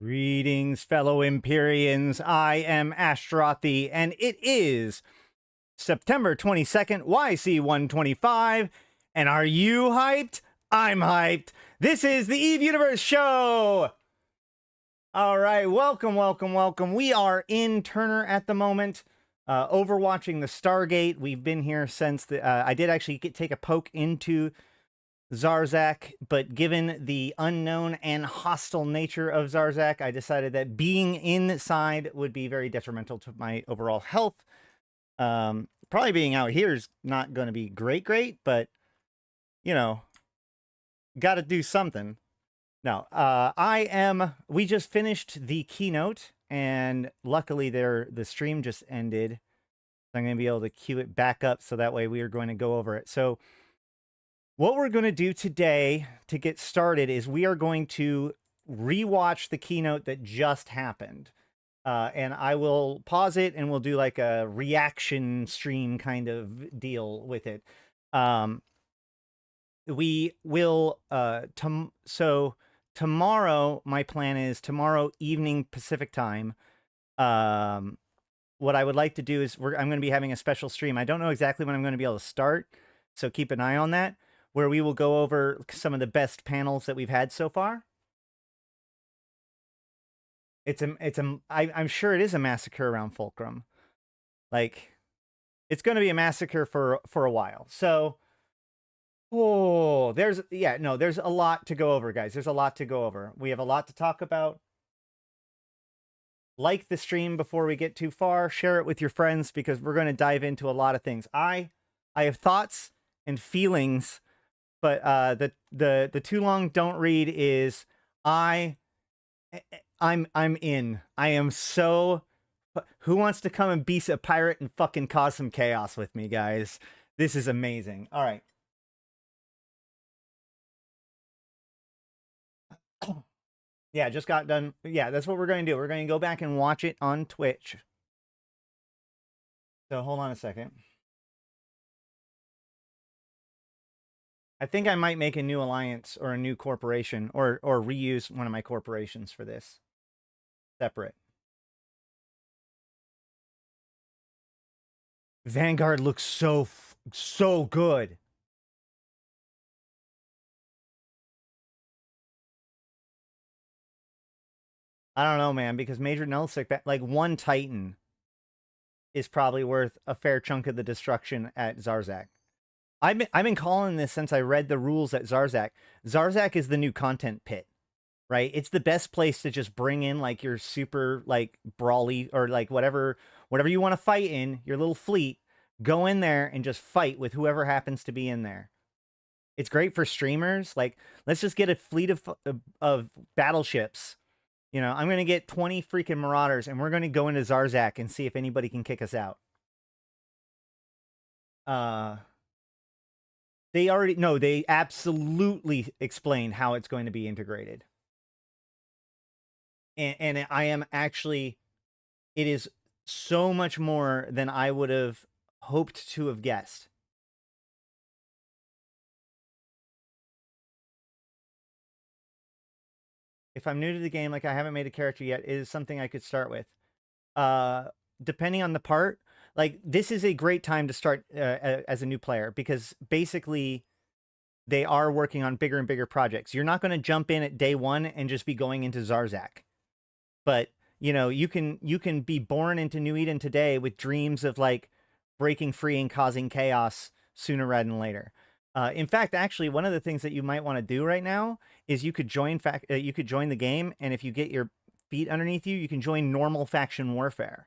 Greetings, fellow Empyreans. I am Ashtarothi, and it is September 22nd, YC125. And are you hyped? I'm hyped. This is the Eve Universe Show. All right, welcome, welcome, welcome. We are in Turner at the moment, overwatching the Stargate. We've been here since the. I did actually take a poke into Zarzak, but given the unknown and hostile nature of Zarzak, I decided that being inside would be very detrimental to my overall health. Probably being out here is not going to be great, but, you know, got to do something. Now, we just finished the keynote, and luckily the stream just ended. So I'm going to be able to queue it back up, so that way we are going to go over it. So what we're going to do today to get started is we are going to rewatch the keynote that just happened. And I will pause it and we'll do like a reaction stream kind of deal with it. We will, so tomorrow, my plan is tomorrow evening Pacific time. What I would like to do is I'm going to be having a special stream. I don't know exactly when I'm going to be able to start, so keep an eye on that, where we will go over some of the best panels that we've had so far. I'm sure it is a massacre around Fulcrum. Like, it's going to be a massacre for a while. So, there's a lot to go over, guys. There's a lot to go over. We have a lot to talk about. Like the stream before we get too far. Share it with your friends, because we're going to dive into a lot of things. I have thoughts and feelings. But the too long don't read is I'm in. I am so. Who wants to come and be a pirate and fucking cause some chaos with me, guys? This is amazing. All right. Yeah, just got done. Yeah, that's what we're going to do. We're going to go back and watch it on Twitch. So hold on a second. I think I might make a new alliance or a new corporation, or reuse one of my corporations for this. Separate. Vanguard looks so good. I don't know, man, because Major Nullsick, like one Titan is probably worth a fair chunk of the destruction at Zarzak. I've been calling this since I read the rules at Zarzak. Zarzak is the new content pit, right? It's the best place to just bring in like your super like brawly or like whatever you want to fight in, your little fleet. Go in there and just fight with whoever happens to be in there. It's great for streamers. Like, let's just get a fleet of battleships. You know, I'm going to get 20 freaking Marauders, and we're going to go into Zarzak and see if anybody can kick us out. They absolutely explain how it's going to be integrated. And I am actually, it is so much more than I would have hoped to have guessed. If I'm new to the game, like I haven't made a character yet, it is something I could start with. Depending on the part, like, this is a great time to start as a new player, because basically they are working on bigger and bigger projects. You're not going to jump in at day one and just be going into Zarzak. But, you know, you can be born into New Eden today with dreams of, like, breaking free and causing chaos sooner rather than later. In fact, actually, one of the things that you might want to do right now is you could join the game, and if you get your feet underneath you, you can join normal faction warfare.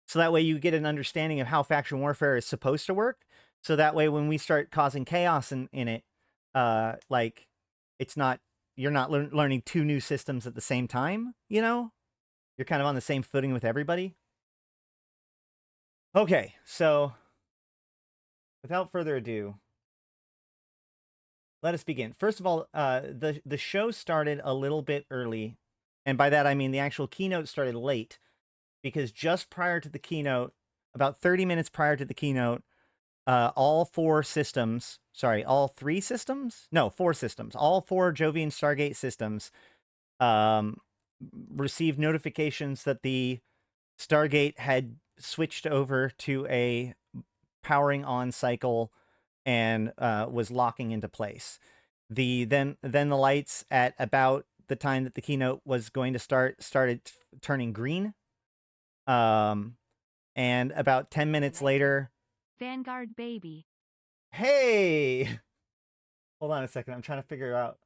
So that way you get an understanding of how faction warfare is supposed to work. So that way when we start causing chaos in it, like, you're not learning two new systems at the same time, you know? You're kind of on the same footing with everybody. Okay, so without further ado, let us begin. First of all, the show started a little bit early, and by that I mean the actual keynote started late, because just prior to the keynote, about 30 minutes prior to the keynote, all four systems, sorry, all three systems? No, four systems. All four Jovian Stargate systems received notifications that the Stargate had switched over to a powering on cycle and was locking into place. Then the lights at about the time that the keynote was going to start started turning green. And about 10 minutes later, Vanguard baby. Hey, hold on a second. I'm trying to figure out.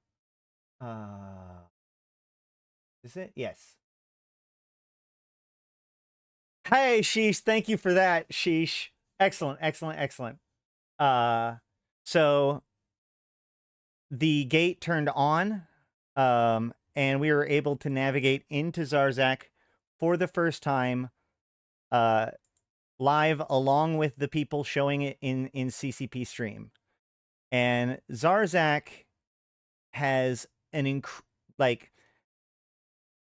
Is it? Yes. Hey, Sheesh. Thank you for that, Sheesh. Excellent, excellent, excellent. So the gate turned on, and we were able to navigate into Zarzak for the first time, live along with the people showing it in CCP stream. And Zarzak has an like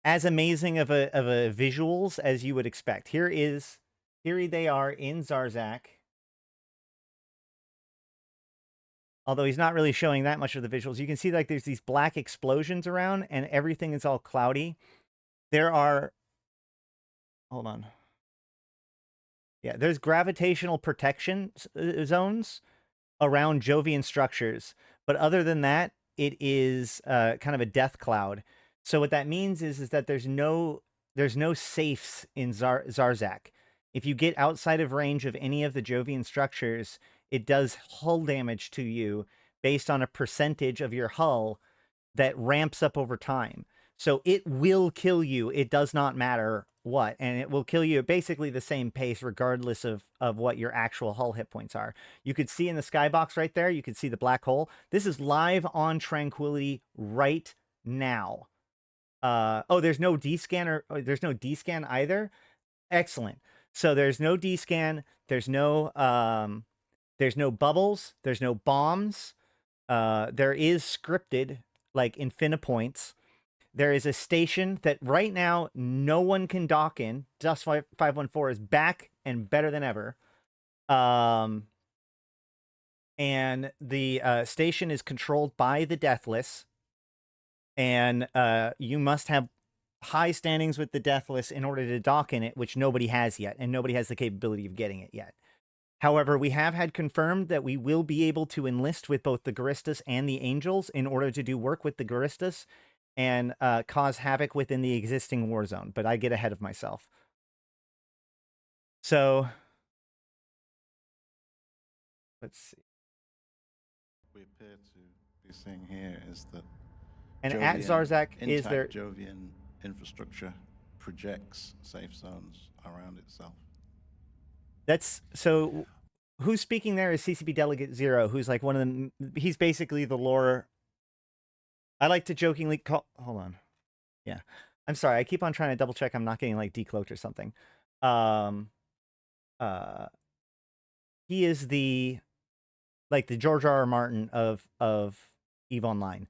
as amazing of a visuals as you would expect. Here they are in Zarzak. Although he's not really showing that much of the visuals. You can see like there's these black explosions around and everything is all cloudy. There are, hold on. Yeah, there's gravitational protection zones around Jovian structures. But other than that, it is kind of a death cloud. So what that means is that there's no safes in Zarzak. If you get outside of range of any of the Jovian structures, it does hull damage to you based on a percentage of your hull that ramps up over time. So it will kill you. It does not matter what, and it will kill you at basically the same pace regardless of what your actual hull hit points are. You could see in the skybox right there, you could see the black hole. This is live on Tranquility right now. Oh, there's no D-scan or there's no D-scan either. Excellent. So there's no D-scan, there's no bubbles, there's no bombs. There is scripted like infinipoints. There is a station that right now no one can dock in. Dust 514 is back and better than ever. And the station is controlled by the Deathless. And you must have high standings with the Deathless in order to dock in it, which nobody has yet. And nobody has the capability of getting it yet. However, we have had confirmed that we will be able to enlist with both the Guristas and the Angels in order to do work with the Guristas and cause havoc within the existing war zone. But I get ahead of myself. So, let's see. We appear to be seeing here is that and at Zarzak is there Jovian infrastructure projects safe zones around itself. That's so. Who's speaking there is CCP Delegate Zero, who's like one of them. He's basically the lore. I like to jokingly call. Hold on. Yeah, I'm sorry. I keep on trying to double check. I'm not getting like decloaked or something. He is the George R.R. Martin of EVE Online.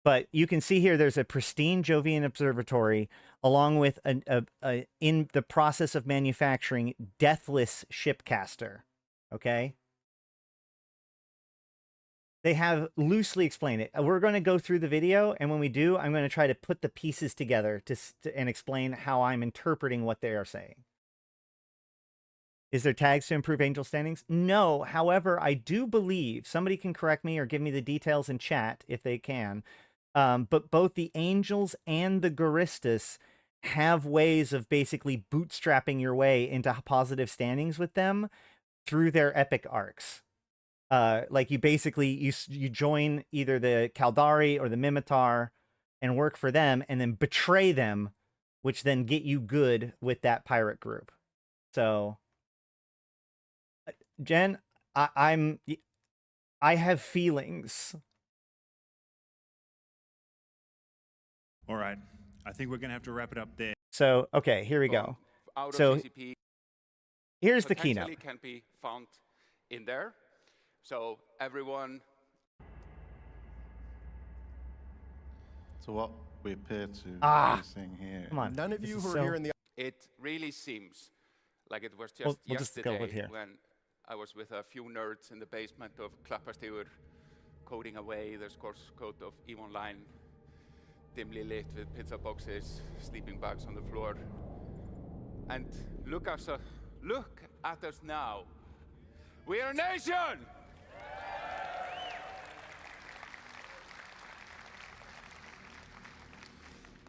But you can see here there's a pristine Jovian observatory along with a in the process of manufacturing deathless shipcaster. Okay? They have loosely explained it. We're going to go through the video, and when we do, I'm going to try to put the pieces together and explain how I'm interpreting what they are saying. Is there tags to improve angel standings? No. However, I do believe, somebody can correct me or give me the details in chat if they can, but both the Angels and the Guristas have ways of basically bootstrapping your way into positive standings with them through their epic arcs. Like you basically, you join either the Caldari or the Mimitar and work for them and then betray them, which then get you good with that pirate group. So, Jen, I have feelings. All right. I think we're going to have to wrap it up there. So, okay, here we go. Out so, of CCP. here's the potentially keynote. can be found in there. So everyone. So what we appear to Ah, be seeing here. Come on. None of This you is who are so- here in the It really seems like it was just We'll just go with yesterday here. when I was with a few nerds in the basement of Klapparstígur coding away the source code of EVE Online, dimly lit with pizza boxes, sleeping bags on the floor. And look at us now. We are a nation!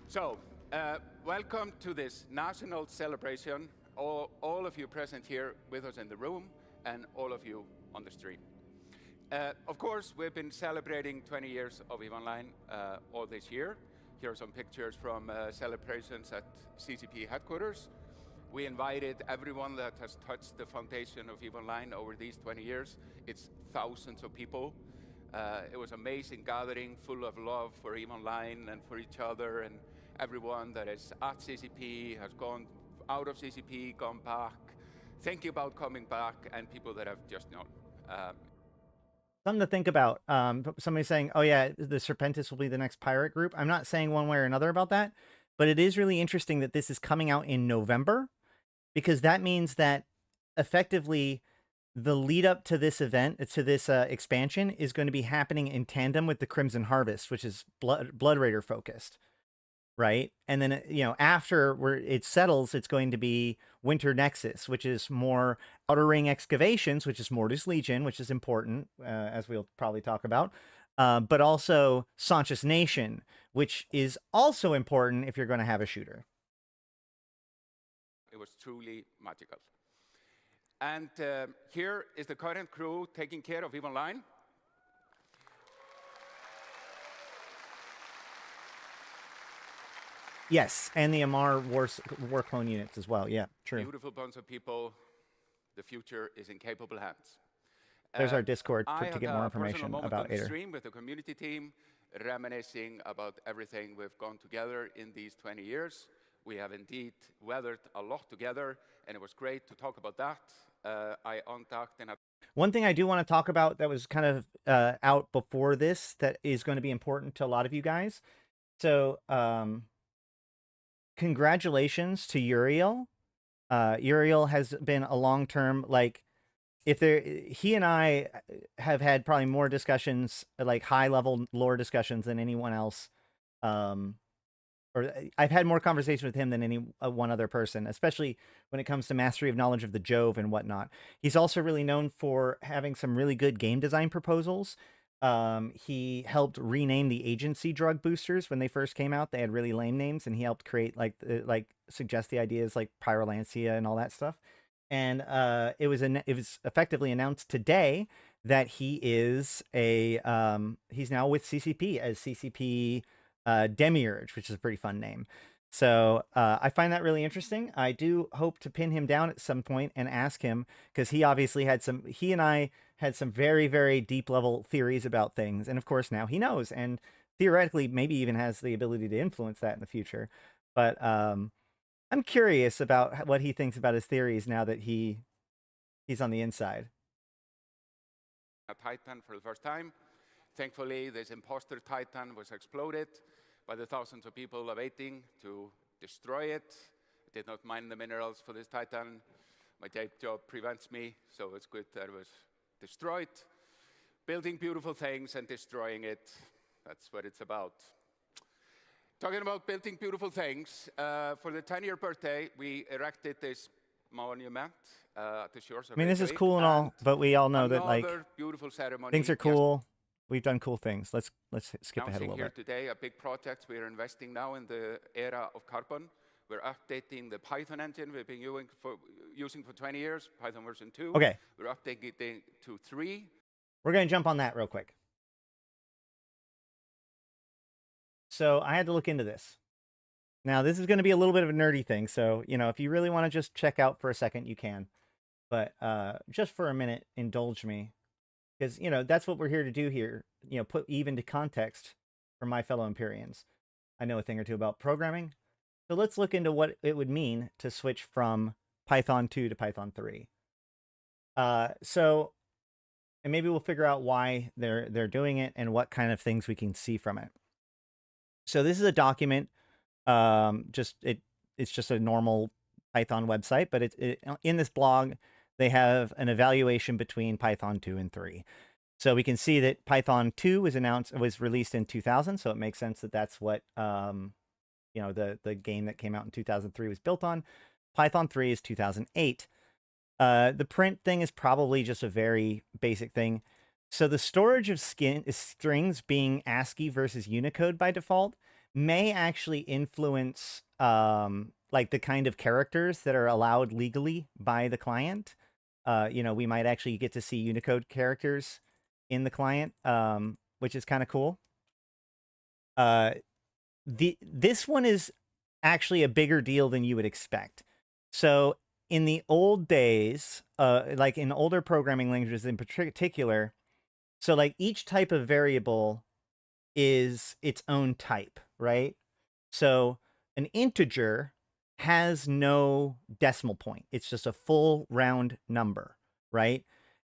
So, welcome to this national celebration, all of you present here with us in the room, and all of you on the stream. Of course, we've been celebrating 20 years of EVE Online all this year. Here are some pictures from celebrations at CCP headquarters. We invited everyone that has touched the foundation of EVE Online over these 20 years. It's thousands of people. It was an amazing gathering full of love for EVE Online and for each other, and everyone that is at CCP, has gone out of CCP, gone back, thinking about coming back, and people that have just known. Something to think about. Somebody saying, oh yeah, the Serpentis will be the next pirate group. I'm not saying one way or another about that, but it is really interesting that this is coming out in November, because that means that effectively the lead up to this event, to this expansion, is going to be happening in tandem with the Crimson Harvest, which is Blood Raider focused, right? And then, after it settles, it's going to be Winter Nexus, which is more Outer Ring excavations, which is Mortis Legion, which is important, as we'll probably talk about, but also Saunchus Nation, which is also important if you're going to have a shooter. It was truly magical. And here is the current crew taking care of EVE Online. Yes, and the Amar war clone units as well. Yeah, true. Beautiful bunch of people. The future is in capable hands. There's our Discord I to had get a more personal information moment about on the Ader. stream with the community team, reminiscing about everything we've gone together in these 20 years. We have indeed weathered a lot together, and it was great to talk about that. I untucked and One thing I do want to talk about that was kind of out before this that is going to be important to a lot of you guys. So, congratulations to Uriel. Uriel has been a long-term, he and I have had probably more discussions, like high-level lore discussions than anyone else. Or I've had more conversation with him than any one other person, especially when it comes to mastery of knowledge of the Jove and whatnot. He's also really known for having some really good game design proposals. He helped rename the agency drug boosters when they first came out. They had really lame names, and he helped create suggest the ideas like Pyrolancia and all that stuff. And it was effectively announced today that he is he's now with CCP as CCP Demiurge, which is a pretty fun name. So I find that really interesting. I do hope to pin him down at some point and ask him, because he obviously he and I had some very, very deep level theories about things. And of course now he knows, and theoretically maybe even has the ability to influence that in the future. But I'm curious about what he thinks about his theories now that he's on the inside. a Titan for the first time. Thankfully, this imposter Titan was exploded by the thousands of people awaiting to destroy it. I did not mine the minerals for this Titan. My day job prevents me, so it's good that it was destroyed. Building beautiful things and destroying it, that's what it's about. Talking about building beautiful things, for the 10-year birthday, we erected this monument at the shores of This is Reykjavik, cool and all, but we all know that another beautiful ceremony. things are cool. We've done cool things. Let's skip ahead a little here bit. today, a big project we are investing now in the era of carbon. We're updating the Python engine we've been using for 20 years, Python version 2. Okay. We're updating it to 3. We're going to jump on that real quick. So I had to look into this. Now, this is going to be a little bit of a nerdy thing. So, if you really want to just check out for a second, you can. But just for a minute, indulge me. Because, that's what we're here to do here. Put EVE into context for my fellow Empyreans. I know a thing or two about programming. So let's look into what it would mean to switch from Python 2 to Python 3. So, and maybe we'll figure out why they're doing it and what kind of things we can see from it. So this is a document. It's just a normal Python website, but in this blog they have an evaluation between Python 2 and 3. So we can see that Python 2 was released in 2000, so it makes sense that that's what the game that came out in 2003 was built on. Python 3 is 2008. The print thing is probably just a very basic thing. So the storage of strings being ASCII versus Unicode by default may actually influence like the kind of characters that are allowed legally by the client. We might actually get to see Unicode characters in the client, which is kind of cool. This one is actually a bigger deal than you would expect. So in the old days, like in older programming languages in particular, so like each type of variable is its own type, right? So an integer has no decimal point. It's just a full round number, right?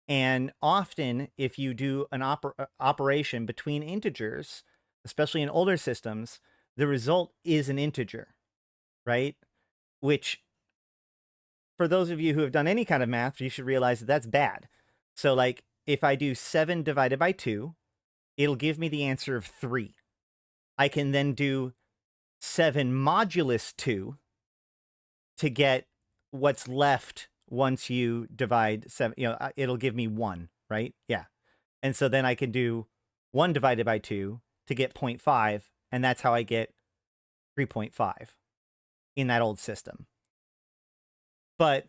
And often if you do an operation between integers, especially in older systems, the result is an integer, right? Which, for those of you who have done any kind of math, you should realize that that's bad. So like if I do 7 divided by 2, it'll give me the answer of 3. I can then do 7 modulus 2 to get what's left once you divide 7. It'll give me 1, right? Yeah. And so then I can do 1 divided by 2 to get 0.5, and that's how I get 3.5 in that old system. But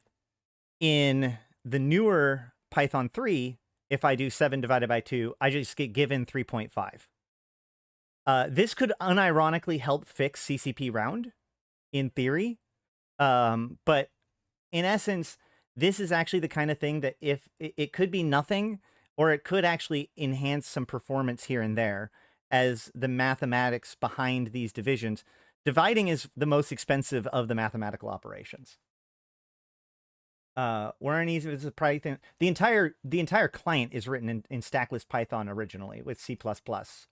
in the newer Python 3, if I do 7 divided by 2, I just get given 3.5. This could unironically help fix CCP round, in theory. But in essence, this is actually the kind of thing that if it could be nothing, or it could actually enhance some performance here and there, as the mathematics behind these divisions. Dividing is the most expensive of the mathematical operations. This is probably thing. The entire client is written in stackless Python originally with C++. Does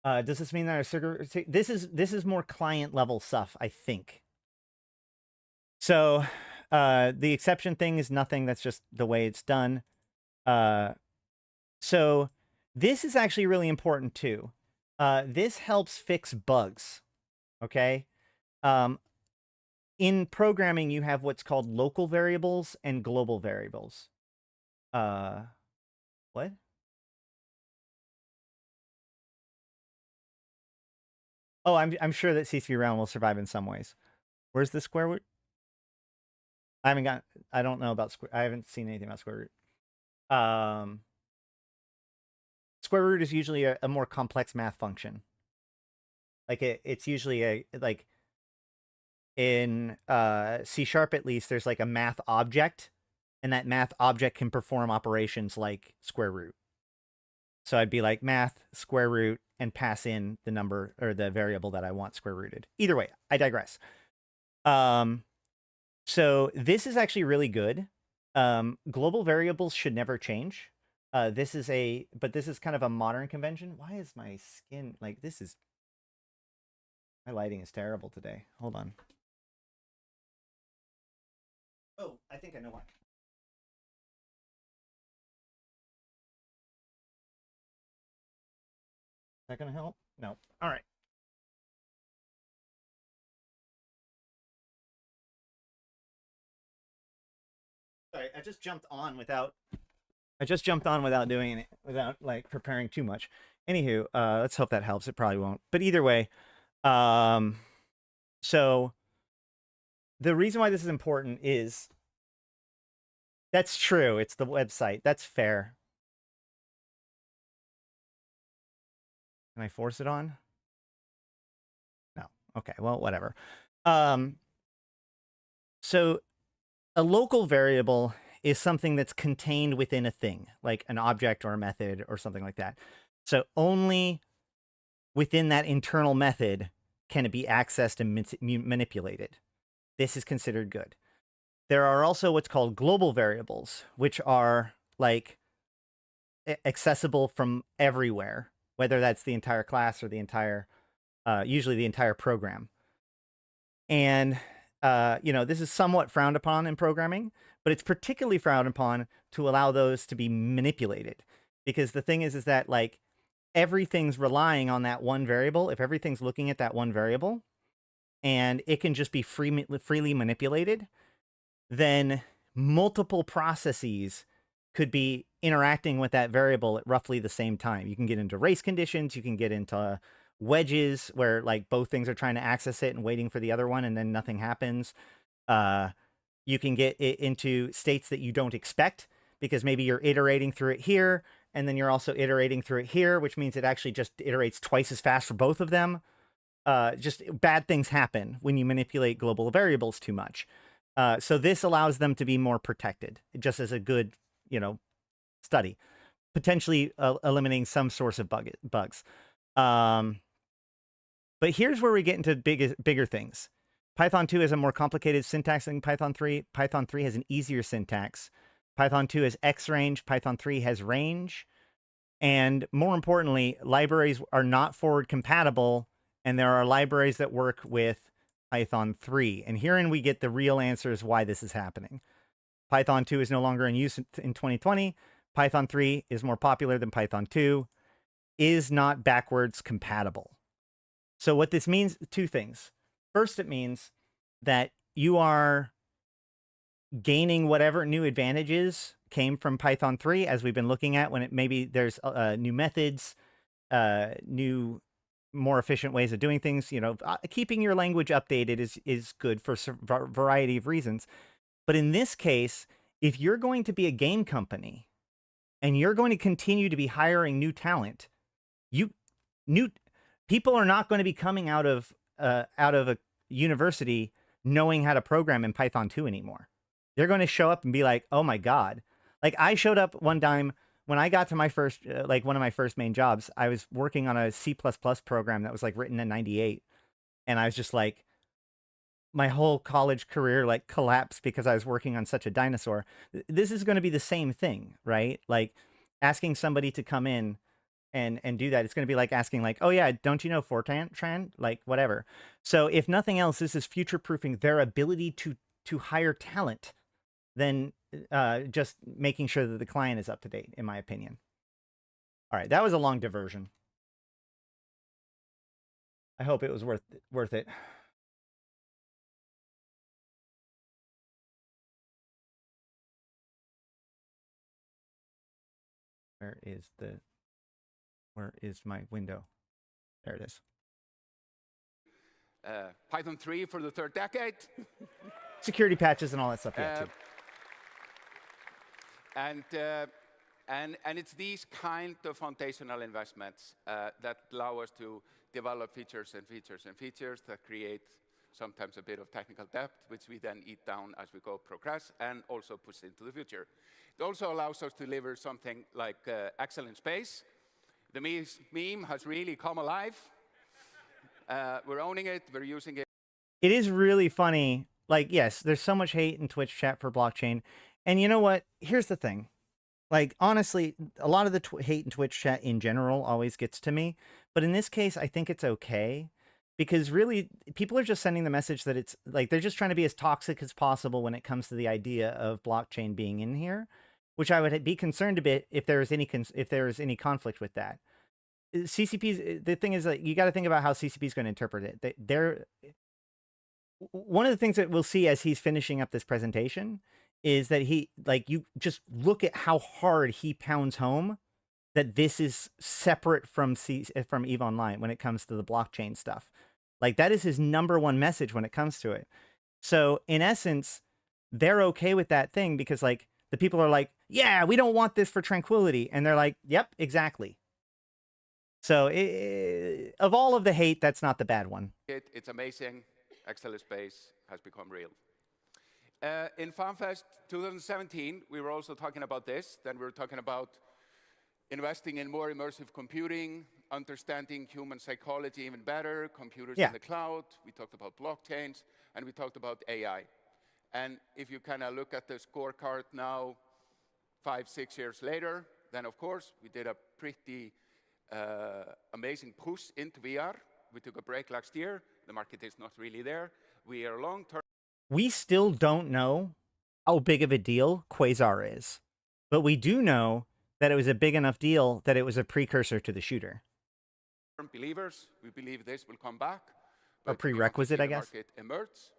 this mean that this is more client level stuff, I think. So the exception thing is nothing. That's just the way it's done. So this is actually really important too. This helps fix bugs. Okay. In programming, you have what's called local variables and global variables. What? Oh, I'm sure that CCP round will survive in some ways. Where's the square root? I don't know about I haven't seen anything about square root. Square root is usually a more complex math function. Like it's usually like in C# at least, there's like a math object, and that math object can perform operations like square root. So I'd be like math square root and pass in the number or the variable that I want square rooted. Either way, I digress. So this is actually really good. Global variables should never change. This is kind of a modern convention. Why is my skin like this? My lighting is terrible today. Hold on. Oh, I think I know why. Is that gonna help? No. All right. Sorry, I just jumped on without doing it, without like preparing too much. Anywho, let's hope that helps. It probably won't. But either way, so the reason why this is important is that's true. It's the website. That's fair. Can I force it on? No. Okay. Well, whatever. So a local variable is something that's contained within a thing, like an object or a method or something like that. So only within that internal method can it be accessed and manipulated. This is considered good. there are also what's called global variables, which are like accessible from everywhere, whether that's the entire class or the entire, usually the entire program. And, this is somewhat frowned upon in programming, but it's particularly frowned upon to allow those to be manipulated. Because the thing is that like everything's relying on that one variable. If everything's looking at that one variable and it can just be freely manipulated, then multiple processes could be interacting with that variable at roughly the same time. You can get into race conditions, you can get into wedges where like both things are trying to access it and waiting for the other one and then nothing happens. You can get it into states that you don't expect because maybe you're iterating through it here and then you're also iterating through it here, which means it actually just iterates twice as fast for both of them. Just bad things happen when you manipulate global variables too much. So this allows them to be more protected, just as a good, study, potentially eliminating some source of bugs. But here's where we get into bigger things. Python 2 has a more complicated syntax than Python 3. Python 3 has an easier syntax. Python 2 has X range. Python 3 has range. And more importantly, libraries are not forward compatible, and there are libraries that work with Python 3. And herein we get the real answers why this is happening. Python 2 is no longer in use in 2020. Python 3 is more popular than Python 2, is not backwards compatible. So what this means, two things. First, it means that you are gaining whatever new advantages came from Python 3, as we've been looking at, when maybe there's new methods, new, more efficient ways of doing things. Keeping your language updated is good for a variety of reasons. But in this case, if you're going to be a game company and you're going to continue to be hiring new talent, people are not going to be coming out of a university knowing how to program in Python 2 anymore. They're going to show up and be like, oh my God. Like I showed up one time when I got to my first, one of my first main jobs, I was working on a C++ program that was like written in 98. And I was just like, my whole college career like collapsed because I was working on such a dinosaur. This is going to be the same thing, right? Like asking somebody to come in and do that. It's going to be like asking like, oh yeah, don't you know Fortran? Like whatever. So if nothing else, this is future-proofing their ability to hire talent than just making sure that the client is up to date, in my opinion. All right, that was a long diversion. I hope it was worth it. Where is my window? There it is. Python 3 for the third decade. Security patches and all that stuff, yeah, too. And it's these kind of foundational investments that allow us to develop features that create sometimes a bit of technical debt, which we then eat down as we progress, and also push into the future. It also allows us to deliver something like excellent space. The meme has really come alive. We're owning it. We're using it. It is really funny. Like, yes, there's so much hate in Twitch chat for blockchain. And you know what? Here's the thing. Like, honestly, a lot of the hate in Twitch chat in general always gets to me. But in this case, I think it's okay. Because really, people are just sending the message that it's like they're just trying to be as toxic as possible when it comes to the idea of blockchain being in here, which I would be concerned a bit if there was any conflict with that. CCP's, the thing is that you got to think about how CCP is going to interpret it. They're one of the things that we'll see as he's finishing up this presentation is that you just look at how hard he pounds home that this is separate from EVE Online when it comes to the blockchain stuff. Like that is his #1 message when it comes to it. So in essence, they're okay with that thing because like the people are like, yeah, we don't want this for tranquility. And they're like, yep, exactly. So of all of the hate, that's not the bad one. It's amazing. Excellent space has become real. In Fanfest 2017, we were also talking about this. Then we were talking about investing in more immersive computing, understanding human psychology even better, computers in the cloud. We talked about blockchains, and we talked about AI. And if you kind of look at the scorecard now, 5-6 years later, then of course we did a pretty amazing push into VR. We took a break last year. The market is not really there. We are long-term. We still don't know how big of a deal Quasar is, but we do know that it was a big enough deal that it was a precursor to the shooter. Believers, we believe this will come back. A prerequisite, I guess. Market emerge.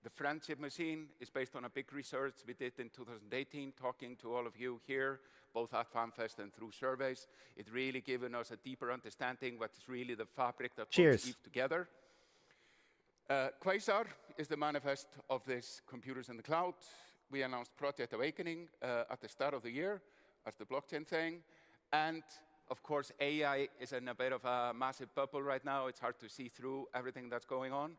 The friendship machine is based on a big research we did in 2018, talking to all of you here, both at Fanfest and through surveys. It really given us a deeper understanding what is really the fabric that holds EVE together. Quasar is the manifest of this computers in the cloud. We announced Project Awakening at the start of the year as the blockchain thing. And of course, AI is in a bit of a massive bubble right now. It's hard to see through everything that's going on.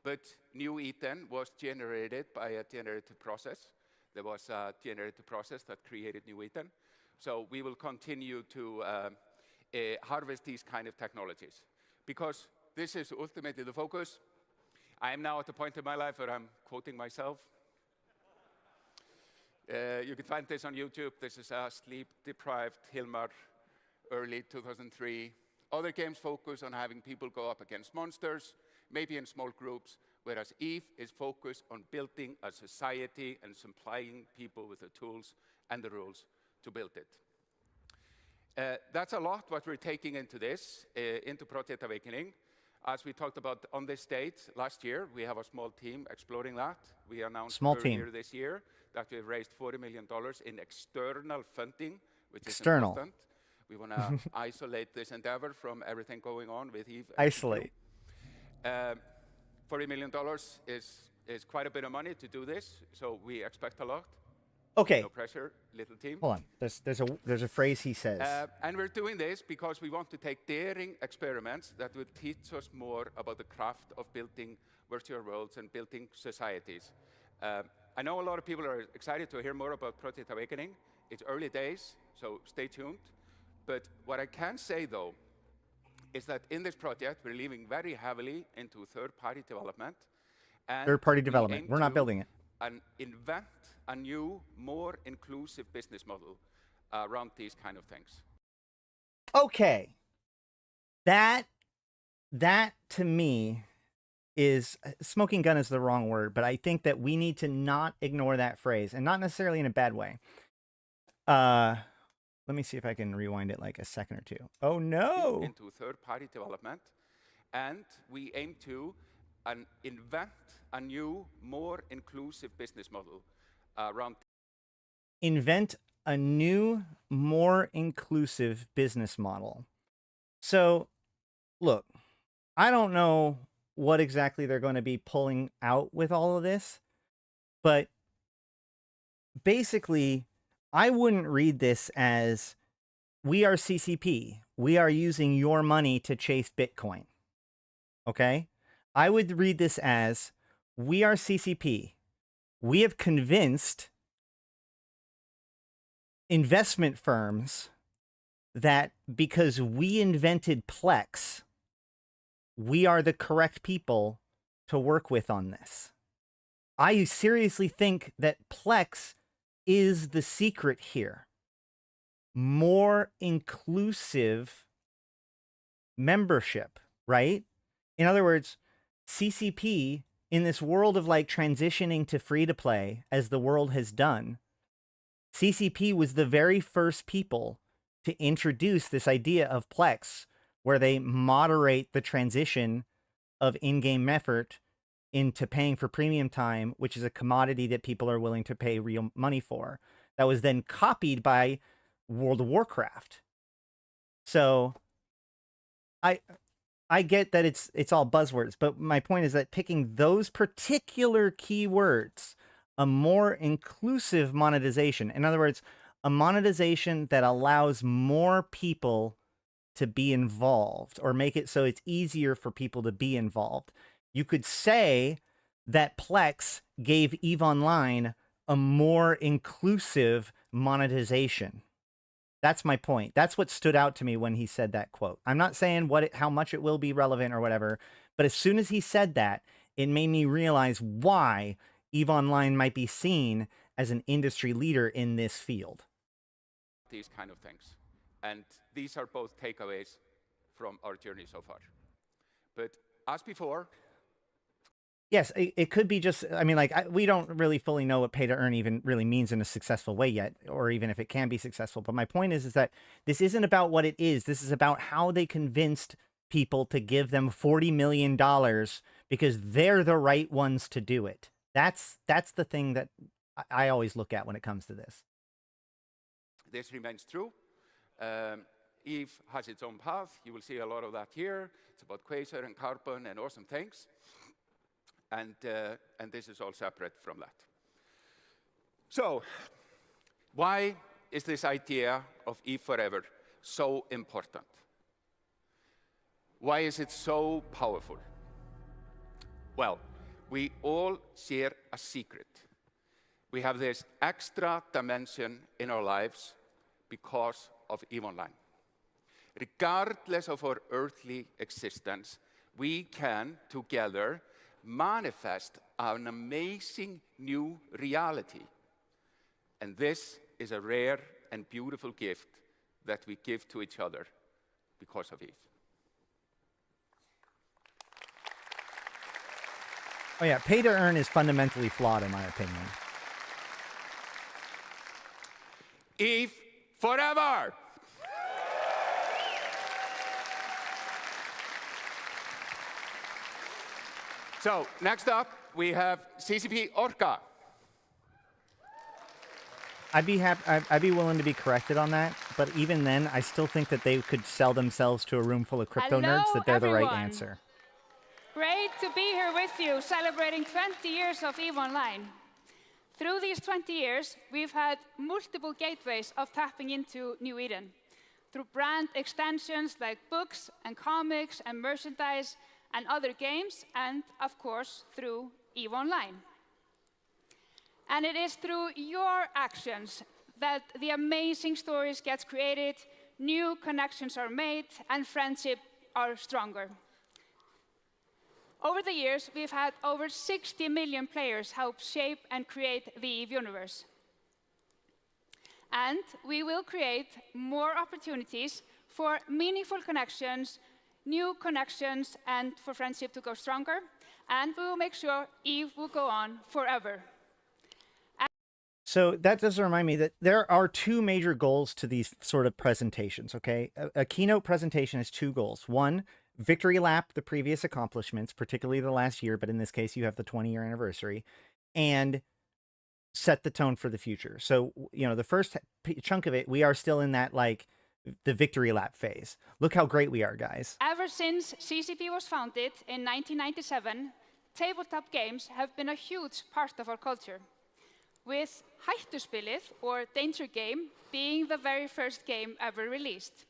But new Utan was generated by a generative process. There was a generative process that created new Utan. So we will continue to harvest these kind of technologies. Because this is ultimately the focus. I am now at the point in my life where I'm quoting myself. You can find this on YouTube. This is a sleep-deprived Hilmar, early 2003. Other games focus on having people go up against monsters, maybe in small groups, whereas EVE is focused on building a society and supplying people with the tools and the rules to build it. That's a lot what we're taking into this, into Project Awakening. As we talked about on this stage last year, we have a small team exploring that. We announced earlier this year that we've raised $40 million in external funding, which is important. We want to isolate this endeavor from everything going on with EVE. Isolate. $40 million is quite a bit of money to do this, so we expect a lot. Okay. No pressure, little team. Hold on. There's a phrase he says. And we're doing this because we want to take daring experiments that will teach us more about the craft of building virtual worlds and building societies. I know a lot of people are excited to hear more about Project Awakening. It's early days, so stay tuned. But what I can say, though, is that in this project, we're leaning very heavily into third-party development. Third-party development. We're not building it. And invent a new, more inclusive business model around these kind of things. Okay. That to me is, smoking gun is the wrong word, but I think that we need to not ignore that phrase, and not necessarily in a bad way. Let me see if I can rewind it like a second or two. Oh no! Into third-party development, and we aim to invent a new, more inclusive business model around. Invent a new, more inclusive business model. So, look, I don't know what exactly they're going to be pulling out with all of this, but basically, I wouldn't read this as, we are CCP. We are using your money to chase Bitcoin. Okay? I would read this as, we are CCP. We have convinced investment firms that because we invented Plex, we are the correct people to work with on this. I seriously think that Plex is the secret here. More inclusive membership, right? In other words, CCP, in this world of like transitioning to free to play, as the world has done, CCP was the very first people to introduce this idea of Plex, where they moderate the transition of in-game effort into paying for premium time, which is a commodity that people are willing to pay real money for. That was then copied by World of Warcraft. So I get that it's all buzzwords, but my point is that picking those particular keywords, a more inclusive monetization, in other words, a monetization that allows more people to be involved, or make it so it's easier for people to be involved. You could say that Plex gave EVE Online a more inclusive monetization. That's my point. That's what stood out to me when he said that quote. I'm not saying how much it will be relevant or whatever, but as soon as he said that, it made me realize why EVE Online might be seen as an industry leader in this field. These kind of things. And these are both takeaways from our journey so far. But as before, yes, it could be just, I mean, like, we don't really fully know what pay to earn even really means in a successful way yet, or even if it can be successful. But my point is that this isn't about what it is. This is about how they convinced people to give them $40 million because they're the right ones to do it. That's the thing that I always look at when it comes to this. This remains true. EVE has its own path. You will see a lot of that here. It's about Quasar and Carbon and awesome things. And this is all separate from that. So, why is this idea of EVE Forever so important? Why is it so powerful? Well, we all share a secret. We have this extra dimension in our lives because of EVE Online. Regardless of our earthly existence, we can together manifest an amazing new reality. And this is a rare and beautiful gift that we give to each other because of EVE. Oh yeah, pay to earn is fundamentally flawed in my opinion. EVE forever! So, next up, we have CCP Orca. I'd be willing to be corrected on that, but even then, I still think that they could sell themselves to a room full of crypto nerds that they're the right answer. Great to be here with you, celebrating 20 years of EVE Online. Through these 20 years, we've had multiple gateways of tapping into New Eden, through brand extensions like books and comics and merchandise and other games, and of course, through EVE Online. And it is through your actions that the amazing stories get created, new connections are made, and friendship are stronger. Over the years, we've had over 60 million players help shape and create the EVE universe. And we will create more opportunities for meaningful connections, new connections, and for friendship to go stronger. And we will make sure EVE will go on forever. So that does remind me that there are two major goals to these sort of presentations, okay? A keynote presentation has two goals. One, victory lap the previous accomplishments, particularly the last year, but in this case, you have the 20-year anniversary, and set the tone for the future. So, you know, the first chunk of it, we are still in that, like, the victory lap phase. Look how great we are, guys. Ever since CCP was founded in 1997, tabletop games have been a huge part of our culture, with Hættuspilið, or Danger Game, being the very first game ever released.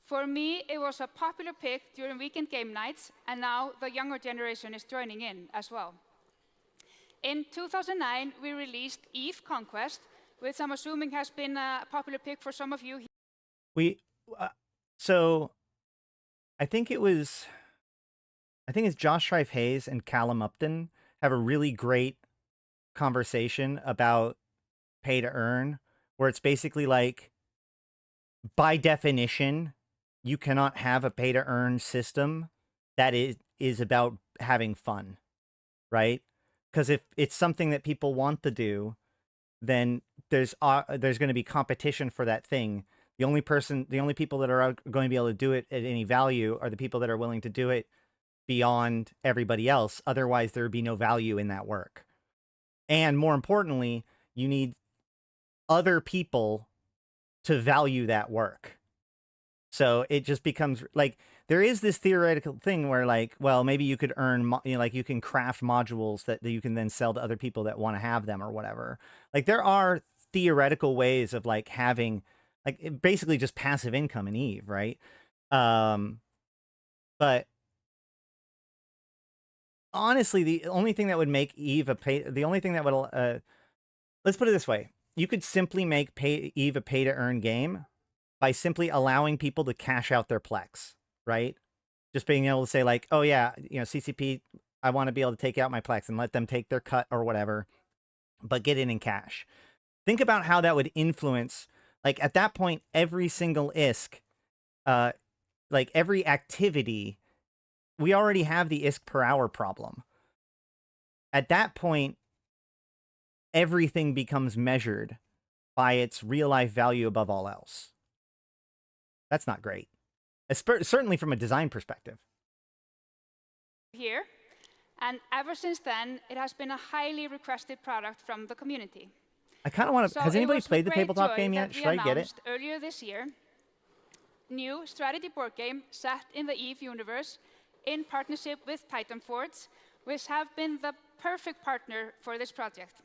For me, it was a popular pick during weekend game nights, and now the younger generation is joining in as well. In 2009, we released EVE Conquest, which I'm assuming has been a popular pick for some of you. So I think it's Josh Strife Hayes and Callum Upton have a really great conversation about pay to earn, where it's basically like, by definition, you cannot have a pay to earn system that is about having fun, right? Because if it's something that people want to do, then there's going to be competition for that thing. The only people that are going to be able to do it at any value are the people that are willing to do it beyond everybody else. Otherwise, there would be no value in that work. And more importantly, you need other people to value that work. So it just becomes like, there is this theoretical thing where, like, well, maybe you could earn, like you can craft modules that you can then sell to other people that want to have them or whatever. Like, there are theoretical ways of, like, having, like, basically just passive income in EVE, right? But honestly, the only thing that would make EVE the only thing that would, let's put it this way. You could simply make EVE a pay-to-earn game by simply allowing people to cash out their Plex, right? Just being able to say, like, oh yeah, you know, CCP, I want to be able to take out my Plex and let them take their cut or whatever, but get it in cash. Think about how that would influence, like at that point, every single ISK, like every activity, we already have the ISK per hour problem. At that point, everything becomes measured by its real life value above all else. That's not great. Certainly from a design perspective. Here, and ever since then, it has been a highly requested product from the community. I kind of want to. So has it anybody was played the with great tabletop joy game that yet? we Should I get it? announced earlier this year, new strategy board game set in the EVE universe in partnership with Titan Forge, which have been the perfect partner for this project.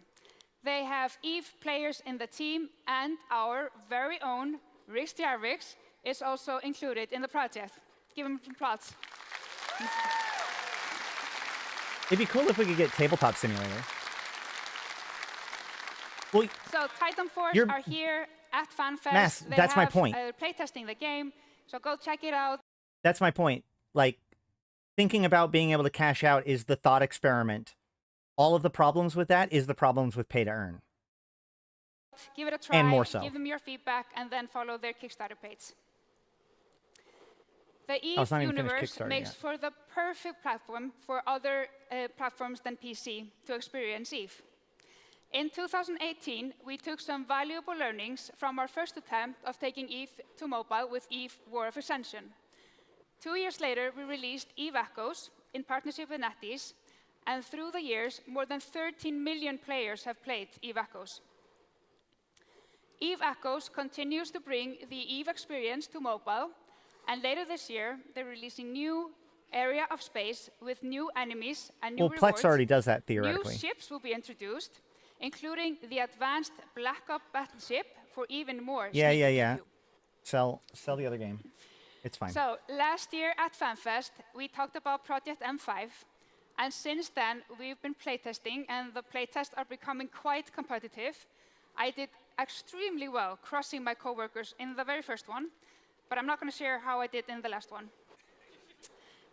They have EVE players in the team, and our very own Rix Jarvix is also included in the project. Give him some applause. It'd be cool if we could get Tabletop Simulator. Well, so Titan Force are here at FanFest. Mass, that's my point. Playtesting the game, so go check it out. That's my point. Like, thinking about being able to cash out is the thought experiment. All of the problems with that is the problems with pay to earn. Give it a try, and more so. Give them your feedback, and then follow their Kickstarter page. The EVE universe makes for the perfect platform for other platforms than PC to experience EVE. In 2018, we took some valuable learnings from our first attempt of taking EVE to mobile with EVE War of Ascension. 2 years later, we released EVE Echoes in partnership with NetEase, and through the years, more than 13 million players have played EVE Echoes. EVE Echoes continues to bring the EVE experience to mobile, and later this year, they're releasing new area of space with new enemies and new rewards. Plex already does that theoretically. New ships will be introduced, including the advanced Black Ops battleship for even more. Yeah. Sell the other game. It's fine. So last year at FanFest, we talked about Project M5, and since then we've been playtesting, and the playtests are becoming quite competitive. I did extremely well crossing my coworkers in the very first one, but I'm not going to share how I did in the last one.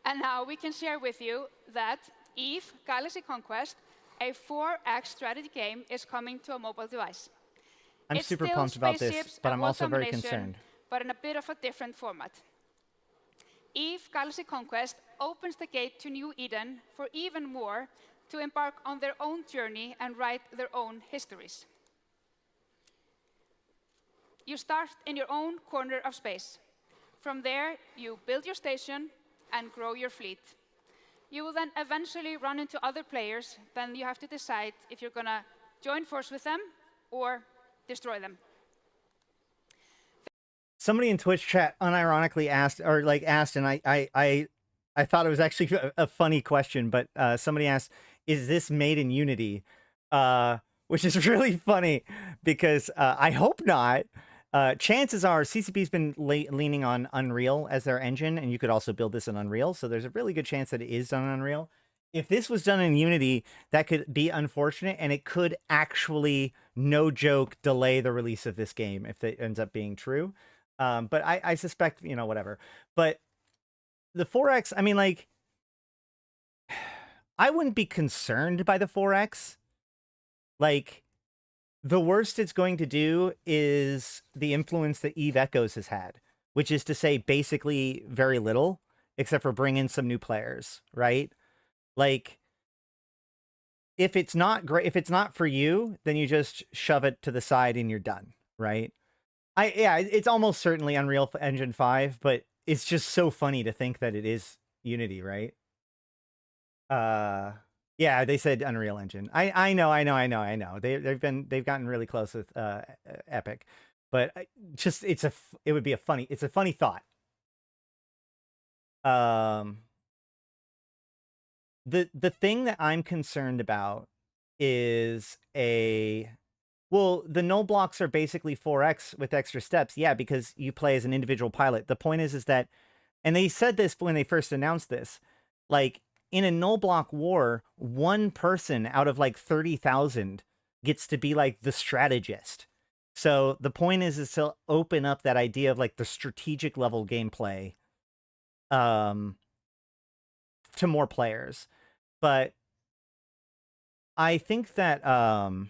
And now we can share with you that EVE Galaxy Conquest, a 4X strategy game, is coming to a mobile device. I'm super pumped about this, but I'm also very concerned. But in a bit of a different format. EVE Galaxy Conquest opens the gate to New Eden for even more to embark on their own journey and write their own histories. You start in your own corner of space. From there, you build your station and grow your fleet. You will then eventually run into other players. Then you have to decide if you're going to join force with them or destroy them. Somebody in Twitch chat unironically asked, and I thought it was actually a funny question, but somebody asked, "Is this made in Unity?" Which is really funny because I hope not. Chances are CCP's been leaning on Unreal as their engine, and you could also build this in Unreal, so there's a really good chance that it is done in Unreal. If this was done in Unity, that could be unfortunate, and it could actually, no joke, delay the release of this game if it ends up being true. But I suspect, whatever. But the 4X, I mean, like, I wouldn't be concerned by the 4X. Like, the worst it's going to do is the influence that EVE Echoes has had, which is to say basically very little, except for bring in some new players, right? Like, if it's not great, if it's not for you, then you just shove it to the side and you're done, right? It's almost certainly Unreal Engine 5, but it's just so funny to think that it is Unity, right? Yeah, they said Unreal Engine. I know. They've gotten really close with Epic, but it would be a funny thought. The thing that I'm concerned about is the null blocks are basically 4X with extra steps. Yeah, because you play as an individual pilot. The point is that, and they said this when they first announced this, like, in a null block war, one person out of like 30,000 gets to be like the strategist. So the point is to open up that idea of like the strategic level gameplay to more players. but I think that I'm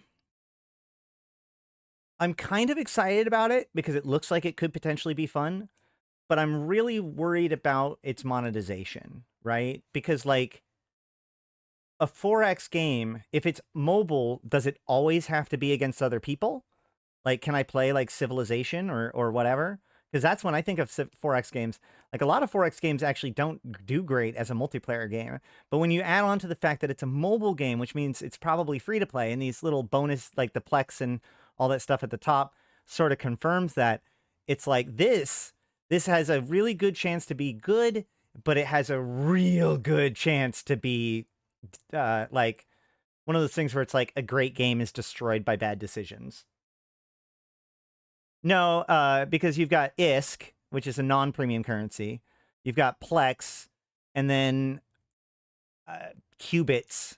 kind of excited about it because it looks like it could potentially be fun, but I'm really worried about its monetization, right? Because like a 4X game, if it's mobile, does it always have to be against other people? Like, can I play like Civilization or whatever? Because that's when I think of 4X games. Like a lot of 4X games actually don't do great as a multiplayer game. But when you add on to the fact that it's a mobile game, which means it's probably free to play, and these little bonus, like the Plex and all that stuff at the top sort of confirms that it's like this has a really good chance to be good, but it has a real good chance to be like one of those things where it's like a great game is destroyed by bad decisions. No, because you've got ISK, which is a non-premium currency. You've got Plex, and then qubits,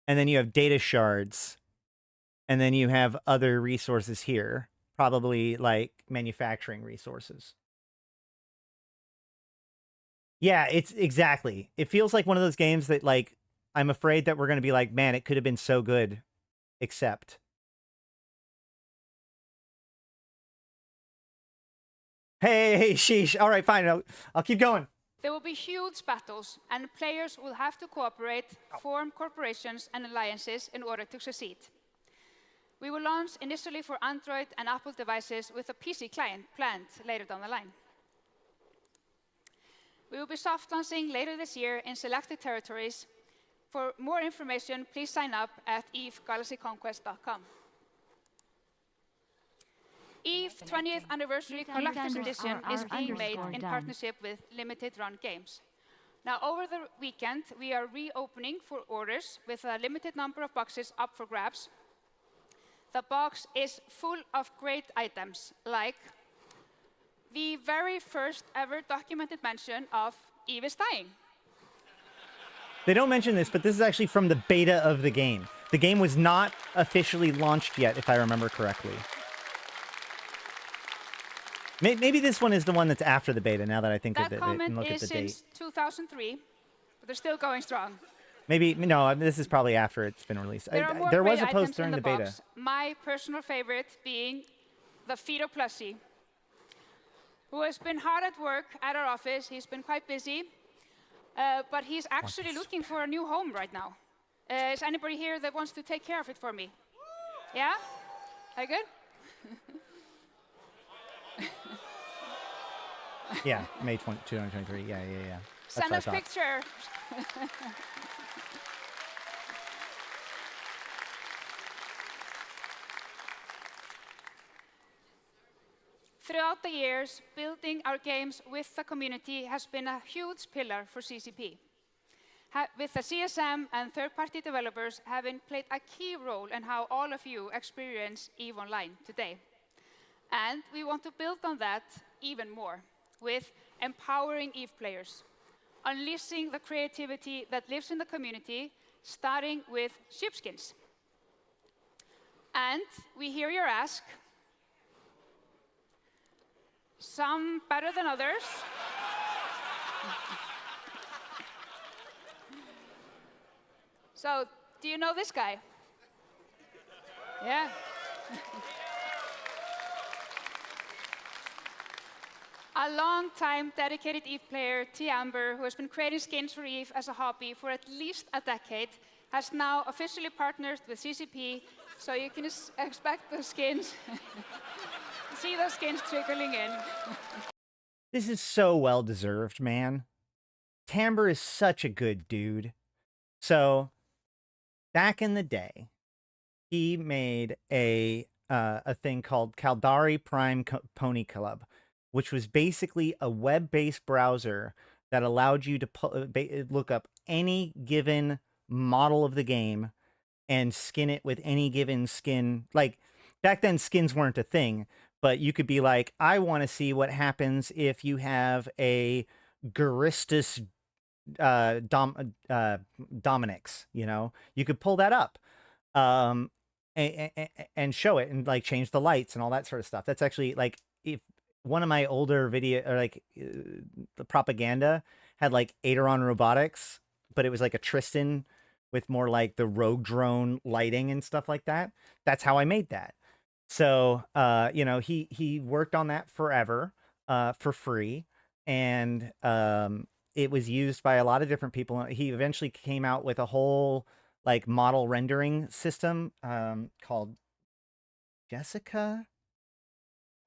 and then you have data shards, and then you have other resources here, probably like manufacturing resources. Yeah, it's exactly. It feels like one of those games that like I'm afraid that we're going to be like, man, it could have been so good, except. Hey, sheesh. All right, fine. I'll keep going. There will be huge battles, and players will have to cooperate, form corporations and alliances in order to succeed. We will launch initially for Android and Apple devices with a PC client planned later down the line. We will be soft launching later this year in selected territories. For more information, please sign up at EVEGalaxyConquest.com. EVE 20th Anniversary Collector's Edition is being made in partnership with Limited Run Games. Now, over the weekend, we are reopening for orders with a limited number of boxes up for grabs. The box is full of great items, like the very first ever documented mention of EVE is dying. They don't mention this, but this is actually from the beta of the game. The game was not officially launched yet, if I remember correctly. Maybe this one is the one that's after the beta, now that I think of it and look at the date. That comment is since 2003, but they're still going strong. Maybe, no, this is probably after it's been released. There was a post during the beta. Box. My personal favorite being the Fido Plushie, who has been hard at work at our office. He's been quite busy, but he's actually looking for a new home right now. Is anybody here that wants to take care of it for me? Yeah? Are you good? Yeah, May 2023. Yeah. That's Send us a picture. Throughout the years, building our games with the community has been a huge pillar for CCP. With the CSM and third-party developers having played a key role in how all of you experience EVE Online today. And we want to build on that even more with empowering EVE players, unleashing the creativity that lives in the community, starting with sheepskins. And we hear your ask, some better than others. So, do you know this guy? Yeah. A long-time dedicated EVE player, T. Amber, who has been creating skins for EVE as a hobby for at least a decade, has now officially partnered with CCP, so you can expect the skins, see those skins trickling in. This is so well-deserved, man. Tamber is such a good dude. So, back in the day, he made a thing called Caldari Prime Pony Club, which was basically a web-based browser that allowed you to look up any given model of the game and skin it with any given skin. Like, back then, skins weren't a thing, but you could be like, I want to see what happens if you have a Garistus Dominix, you know? You could pull that up and show it and, like, change the lights and all that sort of stuff. That's actually, like, if one of my older video, or like the propaganda had like Aderon Robotics but it was like a Tristan with more like the rogue drone lighting and stuff like that. That's how I made that. So, you know, he worked on that forever, for free. And, it was used by a lot of different people. He eventually came out with a whole like model rendering system, called Jessica.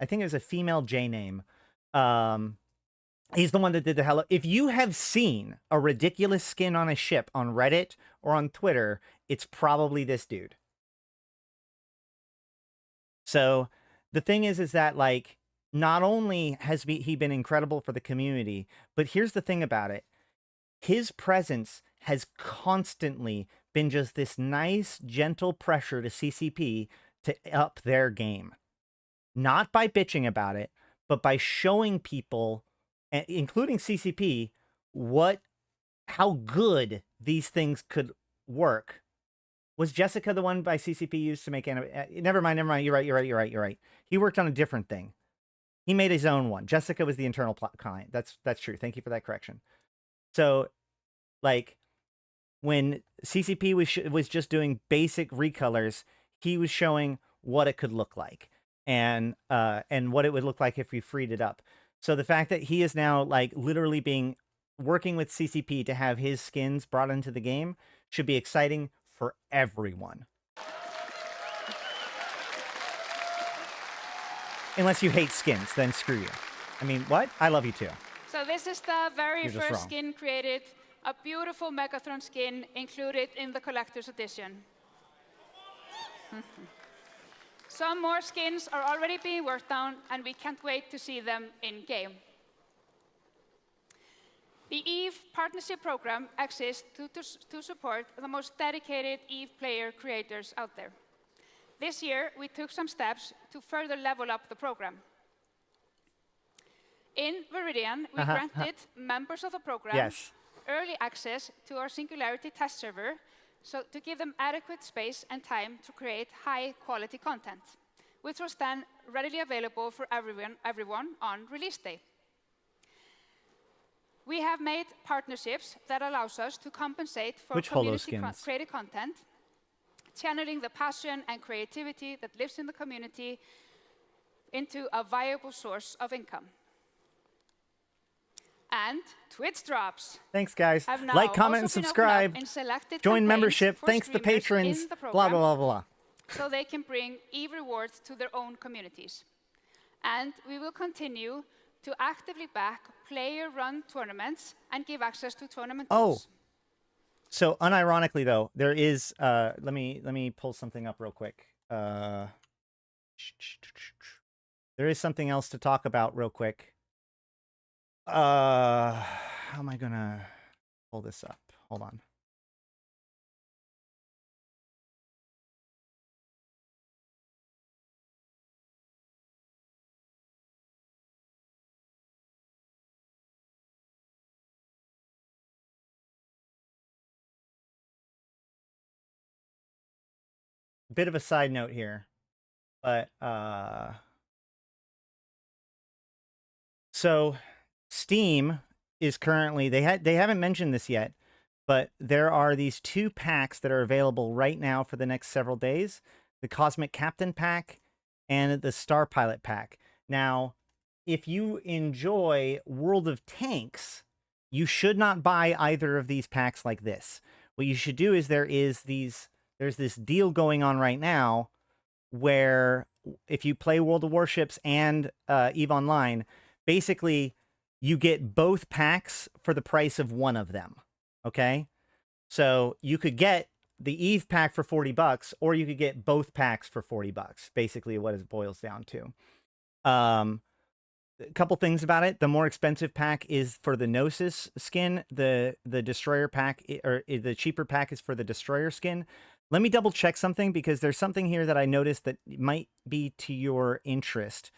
I think it was a female J name. He's the one that did the hello. If you have seen a ridiculous skin on a ship on Reddit or on Twitter, it's probably this dude. So the thing is that like, not only has he been incredible for the community, but here's the thing about it. His presence has constantly been just this nice, gentle pressure to CCP to up their game. Not by bitching about it, but by showing people, including CCP, how good these things could work. Was Jessica the one by CCP used to make never mind. You're right. He worked on a different thing. He made his own one. Jessica was the internal client. That's true. Thank you for that correction. So, like, when CCP was just doing basic recolors, he was showing what it could look like and what it would look like if we freed it up. So the fact that he is now like literally working with CCP to have his skins brought into the game should be exciting for everyone. Unless you hate skins, then screw you. I mean, what? I love you too. So this is the very You're just first wrong. skin created, a beautiful Megatron skin included in the collector's edition. Some more skins are already being worked on, and we can't wait to see them in game. The EVE Partnership Program exists to support the most dedicated EVE player creators out there. This year, we took some steps to further level up the program. In Viridian, we granted members of the program early access to our Singularity test server, so to give them adequate space and time to create high-quality content, which was then readily available for everyone on release day. We have made partnerships that allows us to compensate for community-created content, channeling the passion and creativity that lives in the community into a viable source of income. And Twitch drops. Thanks, guys. Like, comment, and subscribe. Join membership. Thanks to patrons. Blah, blah, blah, blah. So they can bring EVE rewards to their own communities. And we will continue to actively back player-run tournaments and give access to tournament tools. So unironically, though, there is. Let me pull something up real quick. There is something else to talk about real quick. How am I gonna pull this up? Hold on. Bit of a side note here, but so Steam is currently they haven't mentioned this yet, but there are these 2 packs that are available right now for the next several days: the Cosmic Captain pack and the Star Pilot pack. Now, if you enjoy World of Tanks, you should not buy either of these packs like this. What you should do is there's this deal going on right now where if you play World of Warships and EVE Online, basically you get both packs for the price of one of them. Okay? So you could get the EVE pack for $40, or you could get both packs for $40, basically what it boils down to. A couple things about it. The more expensive pack is for the Gnosis skin. The Destroyer pack, or the cheaper pack, is for the Destroyer skin. Let me double check something, because there's something here that I noticed that might be to your interest,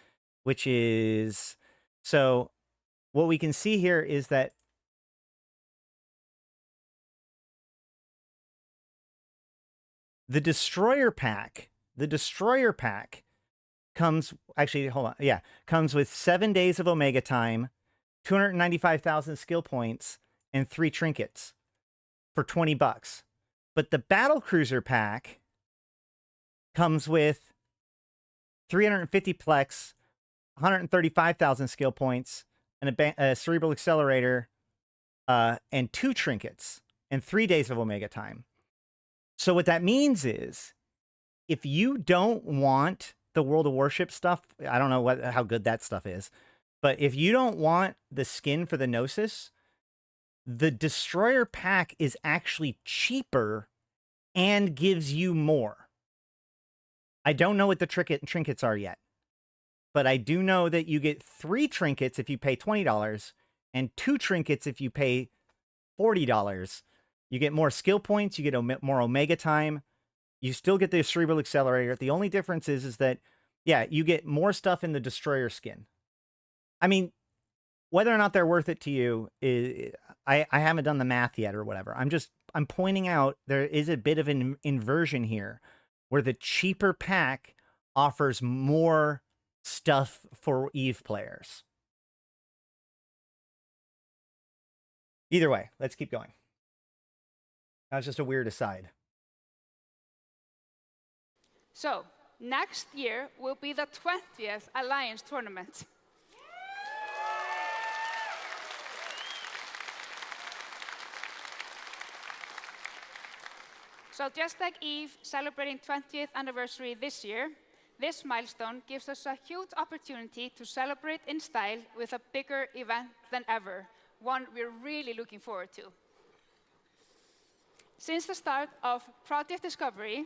which is, so what we can see here is that the Destroyer pack comes, actually, hold on. Yeah. Comes with 7 days of Omega time, 295,000 skill points, and 3 trinkets. for $20. But the Battle Cruiser pack comes with 350 plex, 135,000 skill points, and a Cerebral Accelerator, and 2 trinkets, and 3 days of Omega time. So what that means is, if you don't want the World of Warship stuff, I don't know how good that stuff is, but if you don't want the skin for the Gnosis, the Destroyer pack is actually cheaper and gives you more. I don't know what the trinkets are yet, but I do know that you get 3 trinkets if you pay $20 and 2 trinkets if you pay $40. You get more skill points, you get more Omega time. You still get the Cerebral Accelerator. The only difference is that, yeah, you get more stuff in the Destroyer skin. I mean, whether or not they're worth it to you, I haven't done the math yet or whatever. I'm pointing out there is a bit of an inversion here where the cheaper pack offers more stuff for EVE players. Either way, let's keep going. That was just a weird aside. So, next year will be the 20th Alliance tournament. So just like EVE celebrating 20th anniversary this year, this milestone gives us a huge opportunity to celebrate in style with a bigger event than ever, one we're really looking forward to. Since the start of Project Discovery,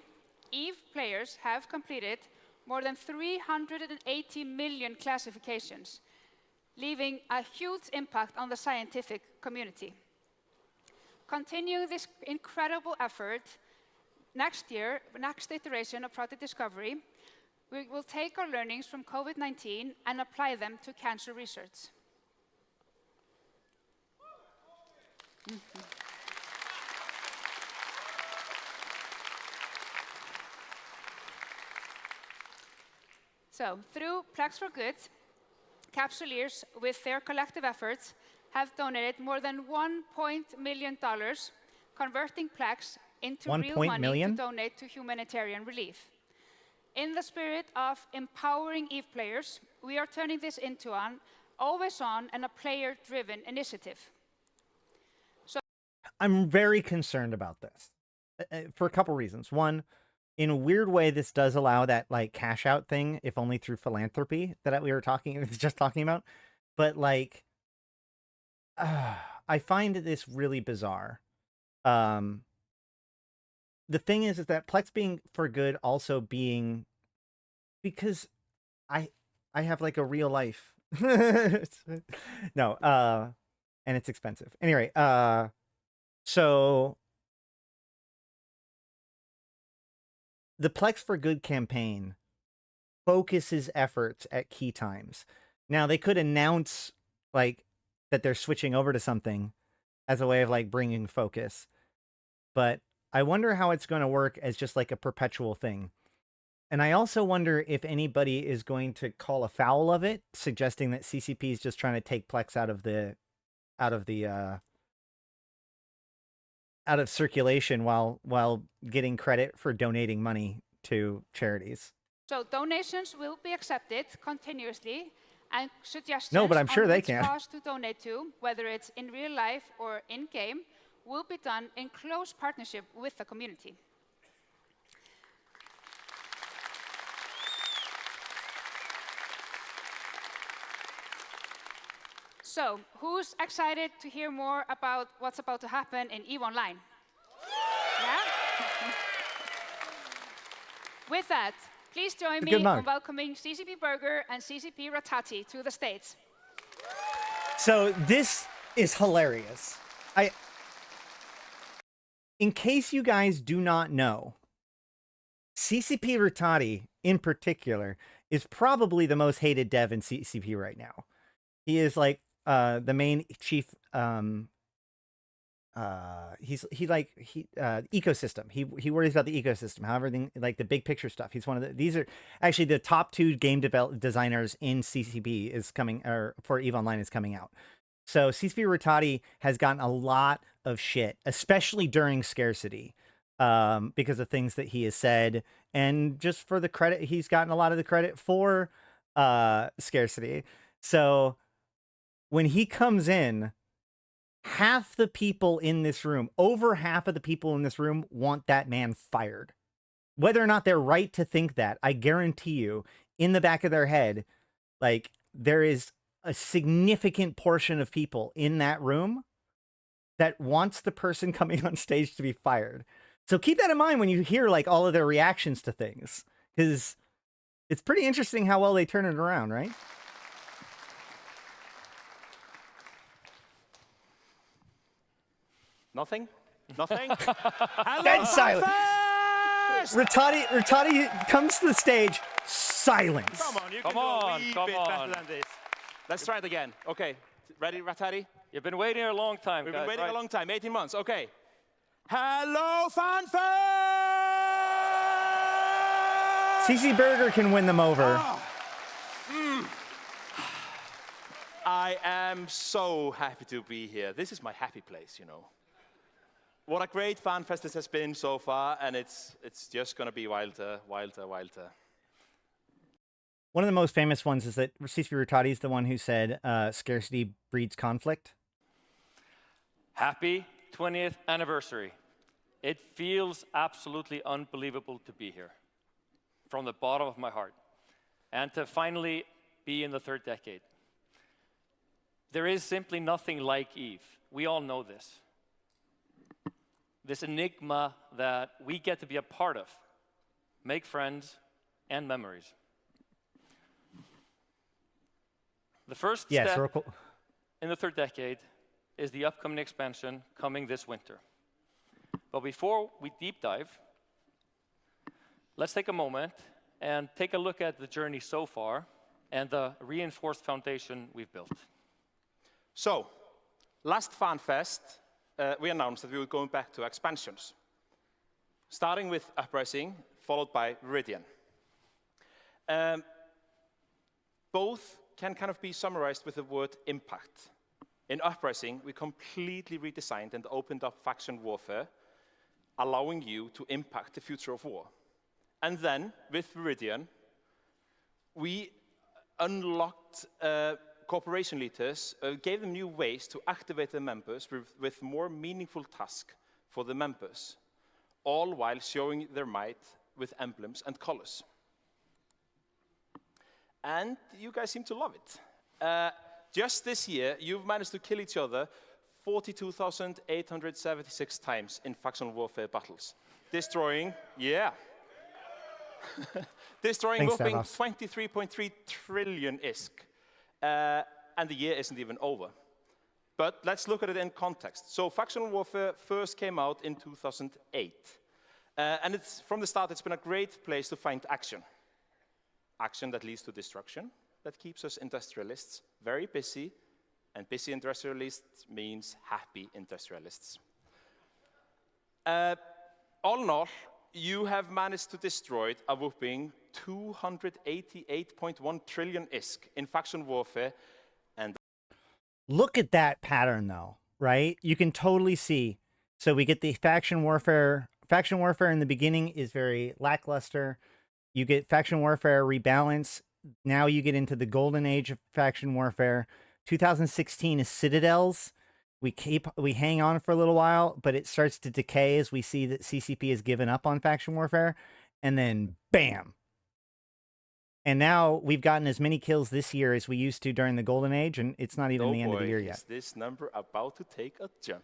EVE players have completed more than 380 million classifications, leaving a huge impact on the scientific community. Continuing this incredible effort, next iteration of Project Discovery, we will take our learnings from COVID-19 and apply them to cancer research. So, through Plex for Good, Capsuleers, with their collective efforts, have donated more than $1 million, converting Plex into real money to donate to humanitarian relief. In the spirit of empowering EVE players, we are turning this into an always-on and a player-driven initiative. So, I'm very concerned about this for a couple reasons. One, in a weird way, this does allow that like cash out thing, if only through philanthropy that we were just talking about. But like, I find this really bizarre. The thing is that Plex being for good also being because I have like a real life. No, and it's expensive. Anyway, so the Plex for Good campaign focuses efforts at key times. Now, they could announce like that they're switching over to something as a way of like bringing focus, but I wonder how it's going to work as just like a perpetual thing. And I also wonder if anybody is going to call a foul of it, suggesting that CCP is just trying to take Plex out of circulation while getting credit for donating money to charities. So donations will be accepted continuously, and suggestions no, but I'm sure on they which can. cause to donate to, whether it's in real life or in game, will be done in close partnership with the community. So, who's excited to hear more about what's about to happen in EVE Online? Yeah? With that, please join me in welcoming CCP Burger and CCP Ratati to the stage. So this is hilarious. In case you guys do not know, CCP Ratati in particular is probably the most hated dev in CCP right now. He is like the main chief ecosystem. He worries about the ecosystem, how everything, like the big picture stuff. He's one of these are actually the top 2 game designers in CCP is coming, or for EVE Online is coming out. So CCP Rattati has gotten a lot of shit, especially during scarcity, because of things that he has said, and just for the credit, he's gotten a lot of the credit for scarcity. So when he comes in, half the people in this room, over half of the people in this room, want that man fired. Whether or not they're right to think that, I guarantee you, in the back of their head, like, there is a significant portion of people in that room that wants the person coming on stage to be fired. So keep that in mind when you hear like all of their reactions to things, because it's pretty interesting how well they turn it around, right? Nothing? Nothing? Dead silent. Rattati comes to the stage, silence. Come on, you can Come on, do a wee come bit on. better than this. Let's try it again. Okay, ready, Rattati? You've been waiting a long time, We've guys, been waiting right? a long time, 18 months. Okay. Hello, Fanfest! CC Burger can win them over. I am so happy to be here. This is my happy place, you know. What a great Fanfest this has been so far, and it's just going to be wilder, wilder, wilder. One of the most famous ones is that CC Rattati is the one who said scarcity breeds conflict. Happy 20th anniversary. It feels absolutely unbelievable to be here from the bottom of my heart and to finally be in the 3rd decade. There is simply nothing like Eve. We all know this. This enigma that we get to be a part of, make friends and memories. The first step in the 3rd decade is the upcoming expansion coming this winter. But before we deep dive, let's take a moment and take a look at the journey so far and the reinforced foundation we've built. So, last Fanfest, we announced that we were going back to expansions, starting with Uprising, followed by Viridian. Both can kind of be summarized with the word impact. In Uprising, we completely redesigned and opened up faction warfare, allowing you to impact the future of war. And then, with Viridian, we unlocked cooperation leaders, gave them new ways to activate their members with more meaningful tasks for the members, all while showing their might with emblems and colors. And you guys seem to love it. Just this year, you've managed to kill each other 42,876 times in factional warfare battles, destroying, destroying whopping 23.3 trillion ISK. And the year isn't even over. But let's look at it in context. So factional warfare first came out in 2008. And from the start, it's been a great place to find action. Action that leads to destruction, that keeps us industrialists very busy, and busy industrialists means happy industrialists. All in all, you have managed to destroy a whopping 288.1 trillion ISK in faction warfare. And look at that pattern, though, right? You can totally see. So we get the faction warfare. Faction warfare in the beginning is very lackluster. You get faction warfare rebalance. Now you get into the golden age of faction warfare. 2016 is Citadels. We hang on for a little while, but it starts to decay as we see that CCP has given up on faction warfare, and then bam. And now we've gotten as many kills this year as we used to during the golden age, and it's not even the end of the year yet. Is this number about to take a jump?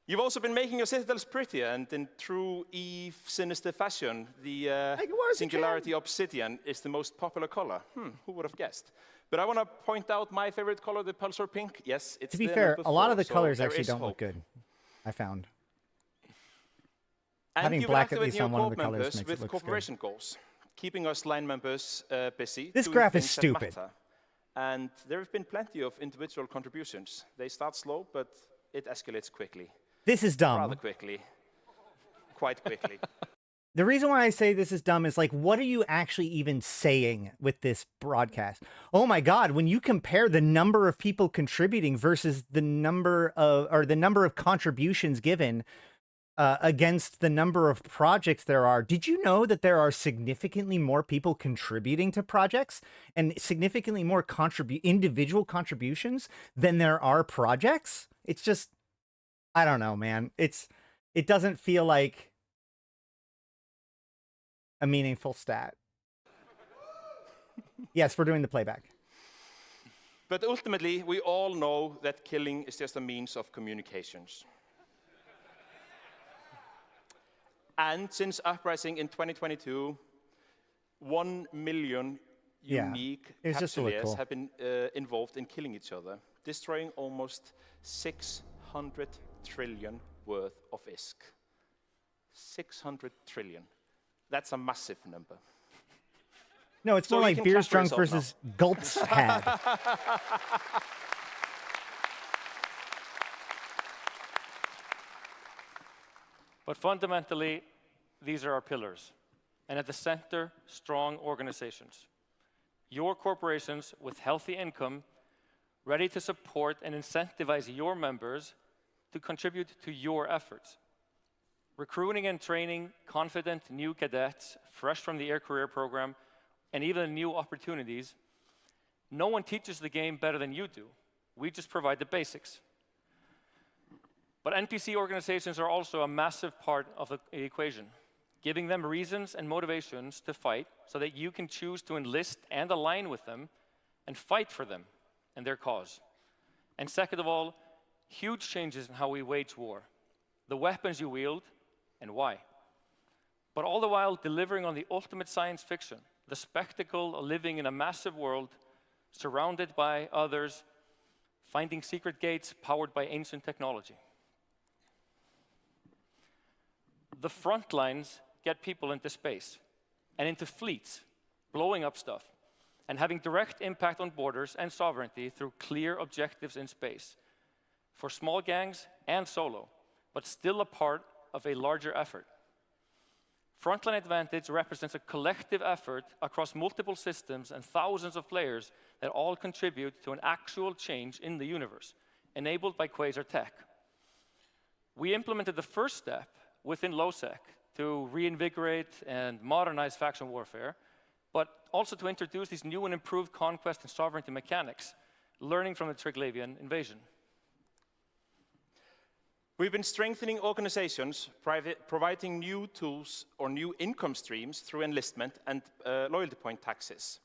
You've also been making your citadels prettier, and in true Eve sinister fashion, the Singularity Obsidian is the most popular color. Who would have guessed? But I want to point out my favorite color, the Pulsar Pink. Yes, it's to be the fair, number a lot 4, of the so colors there actually is don't hope. look good, I found. And Having you've black at activated least your on one of corp the colors members makes it with look cooperation goals, keeping us line members busy. This doing graph is things that stupid. matter. And there have been plenty of individual contributions. They start slow, but it escalates quickly. This is dumb. Rather quickly. Quite quickly. the reason why I say this is dumb is like, what are you actually even saying with this broadcast? Oh my God, when you compare the number of people contributing versus the number of contributions given against the number of projects there are, did you know that there are significantly more people contributing to projects and significantly more individual contributions than there are projects? It's just, I don't know, man. It doesn't feel like a meaningful stat. Yes, we're doing the playback. But ultimately, we all know that killing is just a means of communications. And since Uprising in 2022, 1 million unique capsuleers have been involved in killing each other, destroying almost 600 trillion worth of ISK. 600 trillion. That's a massive number. No, it's more like Beers Drunk versus Gulps Had. But fundamentally, these are our pillars. And at the center, strong organizations. Your corporations with healthy income, ready to support and incentivize your members to contribute to your efforts. Recruiting and training confident new cadets, fresh from the Air Career Program, and even new opportunities. No one teaches the game better than you do. We just provide the basics. But NPC organizations are also a massive part of the equation, giving them reasons and motivations to fight so that you can choose to enlist and align with them and fight for them and their cause. And second of all, huge changes in how we wage war, the weapons you wield, and why. But all the while delivering on the ultimate science fiction, the spectacle of living in a massive world, surrounded by others, finding secret gates powered by ancient technology. The front lines get people into space and into fleets, blowing up stuff, and having direct impact on borders and sovereignty through clear objectives in space, for small gangs and solo, but still a part of a larger effort. Frontline Advantage represents a collective effort across multiple systems and thousands of players that all contribute to an actual change in the universe, enabled by Quasar tech. We implemented the first step within LowSec to reinvigorate and modernize faction warfare, but also to introduce these new and improved conquest and sovereignty mechanics, learning from the Triglavian invasion. We've been strengthening organizations, providing new tools or new income streams through enlistment and loyalty point taxes.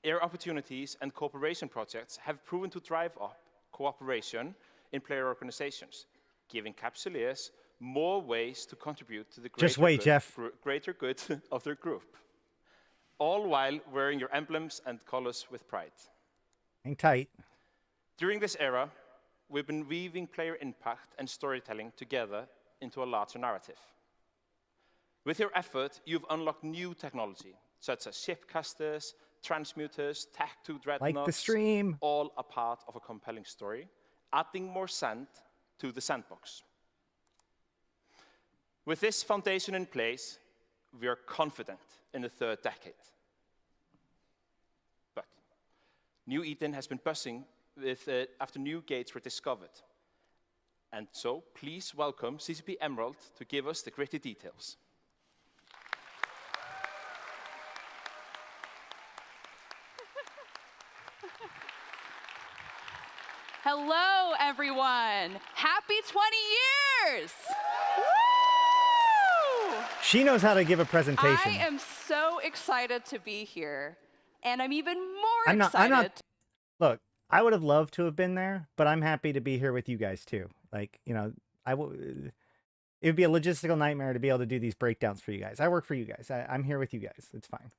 Air opportunities and cooperation projects have proven to drive up cooperation in player organizations, giving capsuleers more ways to contribute to the greater good of their group, all while wearing your emblems and colors with pride. Hang tight. During this era, we've been weaving player impact and storytelling together into a larger narrative. With your effort, you've unlocked new technology, such as shipcasters, transmuters, Tech-2 dreadnoughts, like the stream, all a part of a compelling story, adding more sand to the sandbox. With this foundation in place, we are confident in the third decade. But New Eden has been buzzing after new gates were discovered. And so, please welcome CCP Emerald to give us the gritty details. Hello, everyone. Happy 20 years! Woo! She knows how to give a presentation. I am so excited to be here, and I'm even more excited. Look, I would have loved to have been there, but I'm happy to be here with you guys too. Like, you know, it would be a logistical nightmare to be able to do these breakdowns for you guys. I work for you guys. I'm here with you guys. It's fine.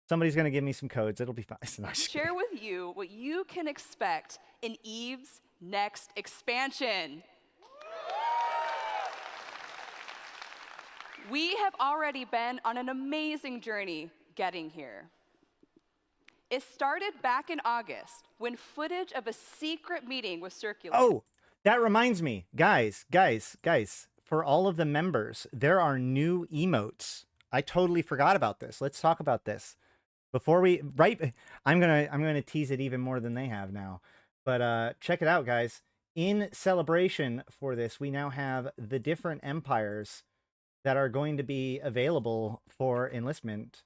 Somebody's going to give me some codes. It'll be fine. Share with you what you can expect in EVE's next expansion. We have already been on an amazing journey getting here. It started back in August when footage of a secret meeting was circulated. Oh, that reminds me. Guys. for all of the members, there are new emotes. I totally forgot about this. Let's talk about this. Before we, I'm gonna tease it even more than they have now. But check it out, guys. In celebration for this, we now have the different empires that are going to be available for enlistment,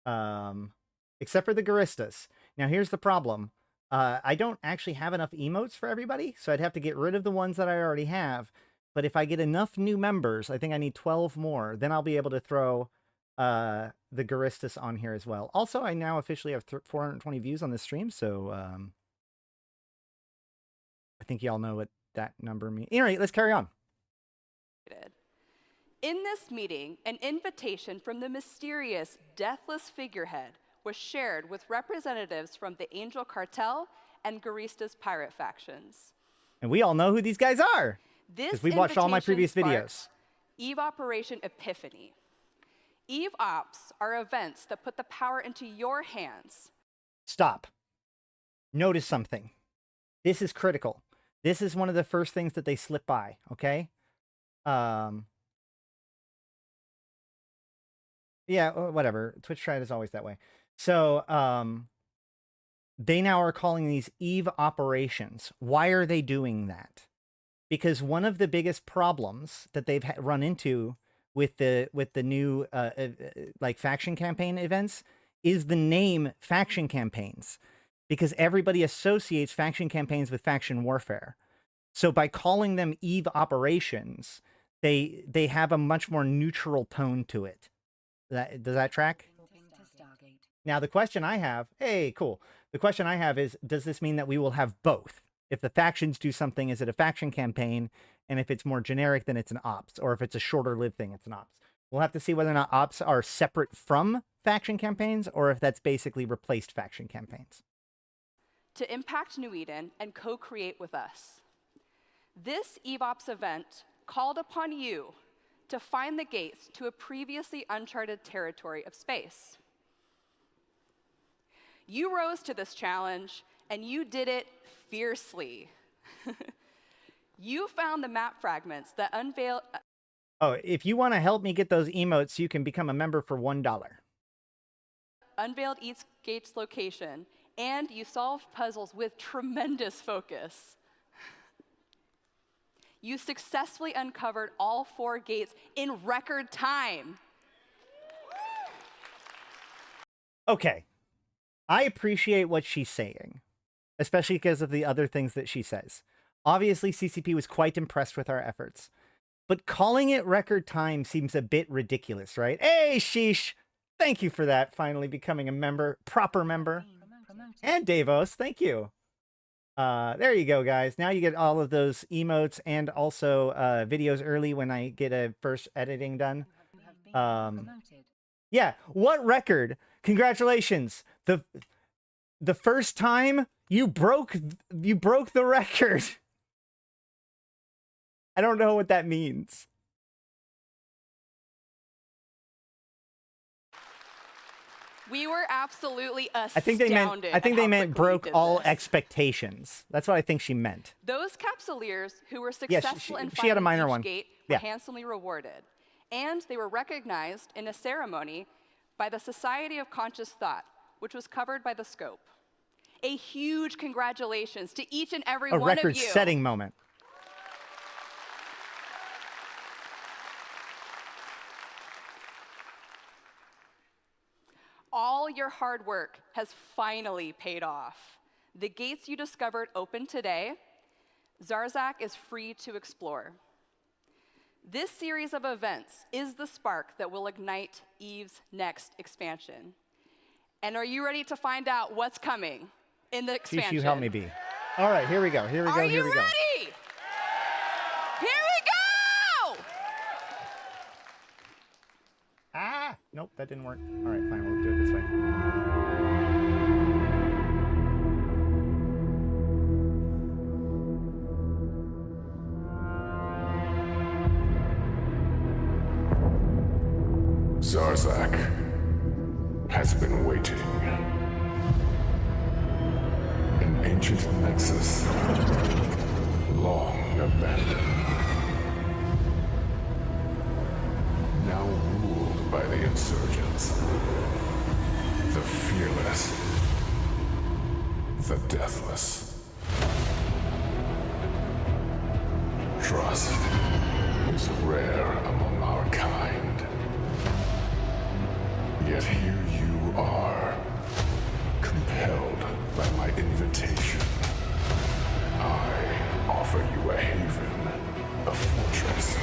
except for the Guristas. Now, here's the problem. I don't actually have enough emotes for everybody, so I'd have to get rid of the ones that I already have. But if I get enough new members, I think I need 12 more, then I'll be able to throw the Guristas on here as well. Also, I now officially have 420 views on this stream, so I think y'all know what that number means. Anyway, let's carry on. In this meeting, an invitation from the mysterious Deathless Figurehead was shared with representatives from the Angel Cartel and Guristas pirate factions. And we all know who these guys are, because we've watched all my previous videos. EVE Operation Epiphany. EVE Ops are events that put the power into your hands. Stop. Notice something. This is critical. This is one of the first things that they slip by, okay? Yeah, whatever. Twitch chat is always that way. So, they now are calling these EVE operations. Why are they doing that? Because one of the biggest problems that they've run into with the new like faction campaign events is the name faction campaigns, because everybody associates faction campaigns with faction warfare. So by calling them EVE operations, they have a much more neutral tone to it. Does that track? Now the question I have, hey, cool. The question I have is, does this mean that we will have both? If the factions do something, is it a faction campaign? And if it's more generic, then it's an ops. Or if it's a shorter lived thing, it's an ops. We'll have to see whether or not ops are separate from faction campaigns, or if that's basically replaced faction campaigns. To impact New Eden and co-create with us. This EVE Ops event called upon you to find the gates to a previously uncharted territory of space. You rose to this challenge, and you did it fiercely. You found the map fragments that unveil... Oh, if you want to help me get those emotes, you can become a member for $1. Unveiled each gate's location, and you solved puzzles with tremendous focus. You successfully uncovered all 4 gates in record time. Okay. I appreciate what she's saying, especially because of the other things that she says. Obviously, CCP was quite impressed with our efforts, but calling it record time seems a bit ridiculous, right? Hey, Sheesh! Thank you for that, finally becoming a member, proper member. And Davos, thank you. There you go, guys. Now you get all of those emotes and also videos early when I get a first editing done. Yeah, what record? Congratulations. The first time you broke the record. I don't know what that means. We were absolutely astounded. I think they meant broke all this. Expectations. That's what I think she meant. Those capsuleers who were successful in she had a finding minor each one. gate were handsomely rewarded. And they were recognized in a ceremony by the Society of Conscious Thought, which was covered by the scope. A huge congratulations to each and every one of you. A record-setting moment. All your hard work has finally paid off. The gates you discovered open today. Zarzak is free to explore. This series of events is the spark that will ignite EVE's next expansion. And are you ready to find out what's coming in the expansion? You help me be. All right, here we go. Here we go. Are here you we go. ready? Here we go! Ah! Nope, that didn't work. All right, fine. We'll do it this way. Zarzak has been waiting. An ancient nexus, long abandoned. insurgents. The fearless. The deathless. Trust is rare among our kind. Yet here you are, compelled by my invitation. I offer you a haven, a fortress,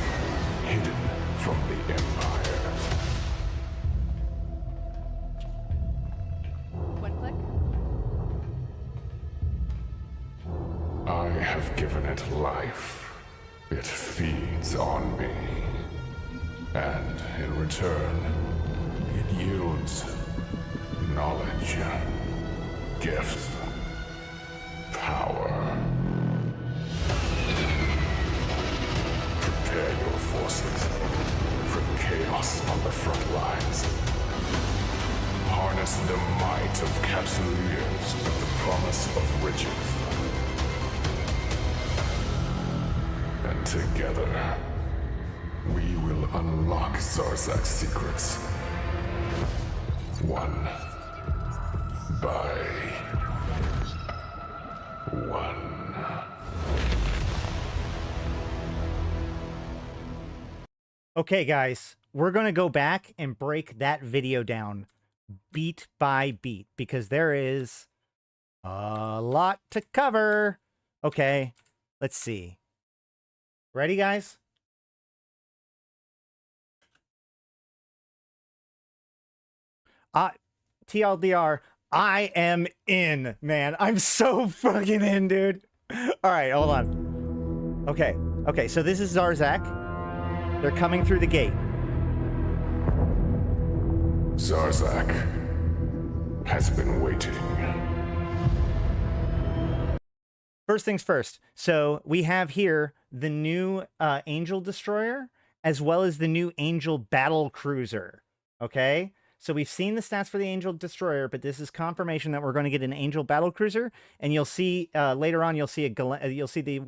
hidden from the Empire. One click. I have given it life. It feeds on me. And in return, it yields knowledge, gifts, power. Prepare your forces for chaos on the front lines. Harness the might of Capsuleers with the promise of riches. And together, we will unlock Zarzak's secrets. One by one. Okay, guys, we're going to go back and break that video down beat by beat because there is a lot to cover. Okay, let's see. Ready, guys? TLDR, I am in, man. I'm so fucking in, dude. All right, hold on. Okay, so this is Zarzak. They're coming through the gate. Zarzak has been waiting. First things first. So we have here the new Angel Destroyer as well as the new Angel Battle Cruiser. Okay? So we've seen the stats for the Angel Destroyer, but this is confirmation that we're going to get an Angel Battle Cruiser, and you'll see later on. You'll see the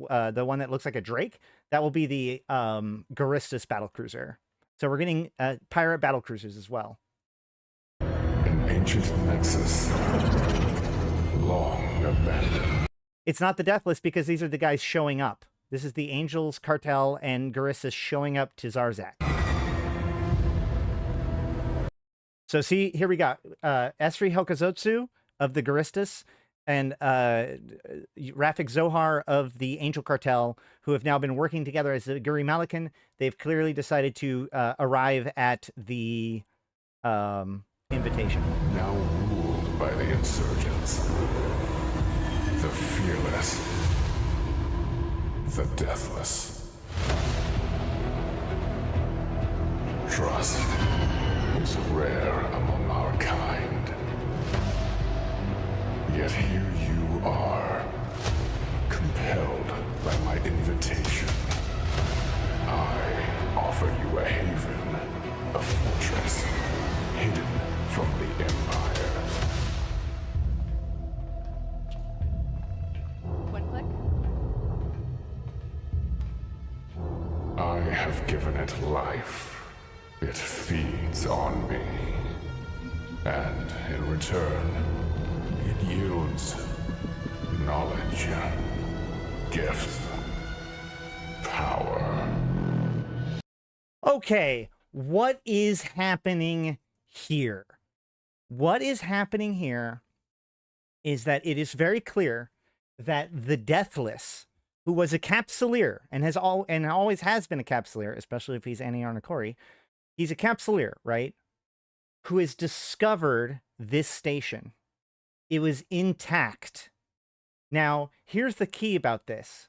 one that looks like a Drake. That will be the Garistas Battle Cruiser. So we're getting pirate battle cruisers as well. An ancient nexus, long abandoned. It's not the Deathless because these are the guys showing up. This is the Angels Cartel and Garistas showing up to Zarzak. So see, here we got Esri Helkazotsu of the Garistas and Rafik Zohar of the Angel Cartel, who have now been working together as the Guri Malakan. They've clearly decided to arrive at the invitation. Now ruled by the insurgents. The fearless. The deathless. Trust is rare among our kind. Yet here you are, compelled by my invitation. I offer you a haven, a fortress, hidden from the Empire. One click. I have given it life. It feeds on me. And in return, it yields knowledge, gifts, power. Okay, what is happening here? What is happening here is that it is very clear that the Deathless, who was a Capsuleer and always has been a Capsuleer, especially if he's Aniarnakori, he's a Capsuleer, right? Who has discovered this station. It was intact. Now, here's the key about this.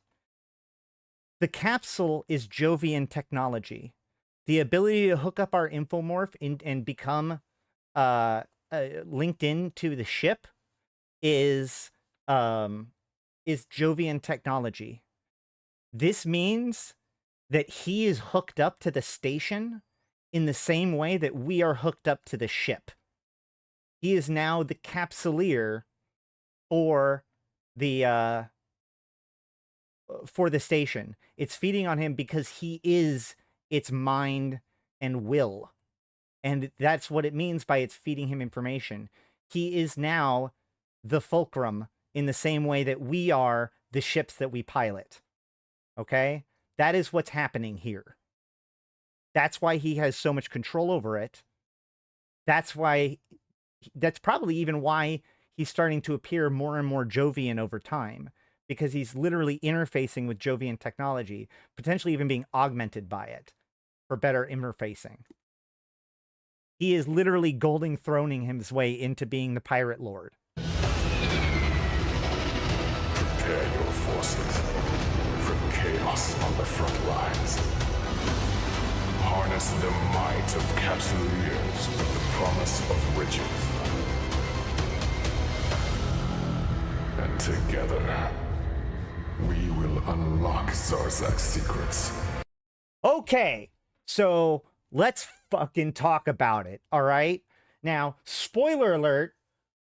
The capsule is Jovian technology. The ability to hook up our infomorph and become linked in to the ship is Jovian technology. This means that he is hooked up to the station in the same way that we are hooked up to the ship. He is now the Capsuleer for the station. It's feeding on him because he is its mind and will. And that's what it means by it's feeding him information. He is now the fulcrum in the same way that we are the ships that we pilot. Okay? That is what's happening here. That's why he has so much control over it. That's probably even why he's starting to appear more and more Jovian over time, because he's literally interfacing with Jovian technology, potentially even being augmented by it for better interfacing. He is literally golden throning his way into being the pirate lord. Prepare your forces for chaos on the front lines. Harness the might of Capsuleers with the promise of riches. And together, we will unlock Zarzak's secrets. Okay, so let's fucking talk about it, all right? Now, spoiler alert,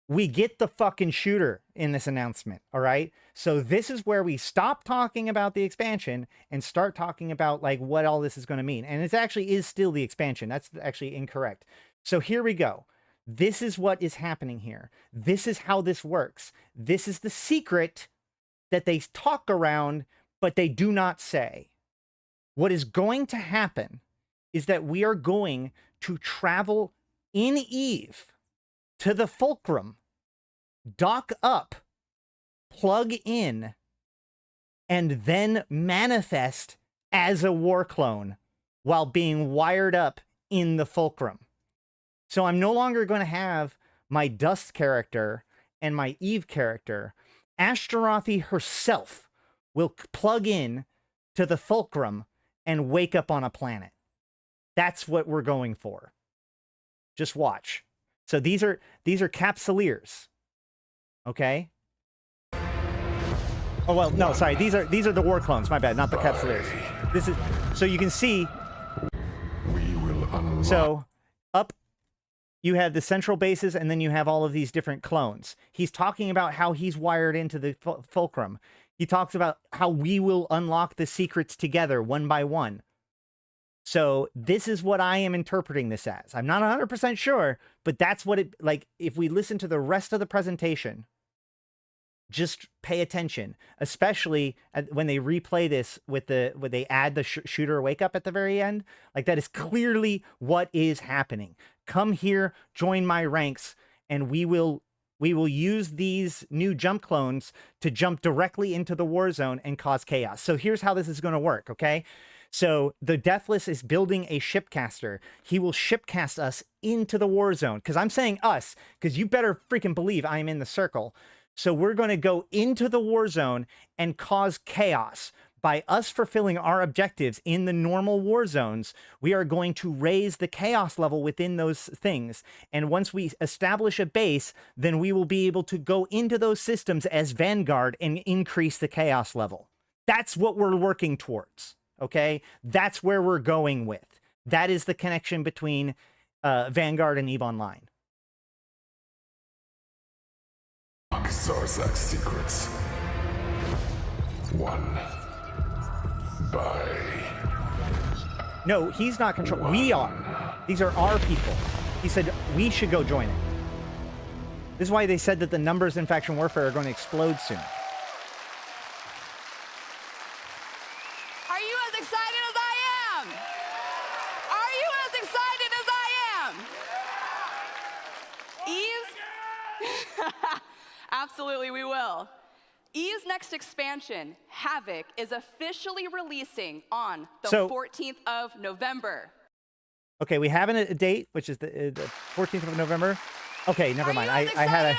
we get the fucking shooter in this announcement, all right? So this is where we stop talking about the expansion and start talking about like what all this is going to mean. And it actually is still the expansion. That's actually incorrect. So here we go. This is what is happening here. This is how this works. This is the secret that they talk around, but they do not say. What is going to happen is that we are going to travel in Eve to the fulcrum, dock up, plug in, and then manifest as a war clone while being wired up in the fulcrum. So I'm no longer going to have my Dust character and my Eve character. Ashtarothi herself will plug in to the fulcrum and wake up on a planet. That's what we're going for. Just watch. So these are Capsuleers. Okay? Oh well, no, sorry. These are the war clones. My bad, not the Capsuleers. This is so you can see. We will unlock. So up you have the central bases, and then you have all of these different clones. He's talking about how he's wired into the fulcrum. He talks about how we will unlock the secrets together one by one. So this is what I am interpreting this as. I'm not 100% sure, but that's what it, like, if we listen to the rest of the presentation, just pay attention, especially when they replay this with when they add the shooter wake up at the very end. Like, that is clearly what is happening. Come here, join my ranks, and we will use these new jump clones to jump directly into the war zone and cause chaos. So here's how this is going to work, okay? So the Deathless is building a shipcaster. He will shipcast us into the war zone. Because I'm saying us, because you better freaking believe I am in the circle. So we're going to go into the war zone and cause chaos. By us fulfilling our objectives in the normal war zones, we are going to raise the chaos level within those things. And once we establish a base, then we will be able to go into those systems as Vanguard and increase the chaos level. That's what we're working towards. Okay? That's where we're going with. That is the connection between Vanguard and EVE Online. Zarzak's secrets. One by. No, he's not control. We are. These are our people. He said we should go join it. This is why they said that the numbers in faction warfare are going to explode soon. Are you as excited as I am? Are you as excited as I am? Eve's? Absolutely, we will. Eve's next expansion, Havoc, is officially releasing on the 14th of November. Okay, we have a date, which is the 14th of November. Okay, never mind. I had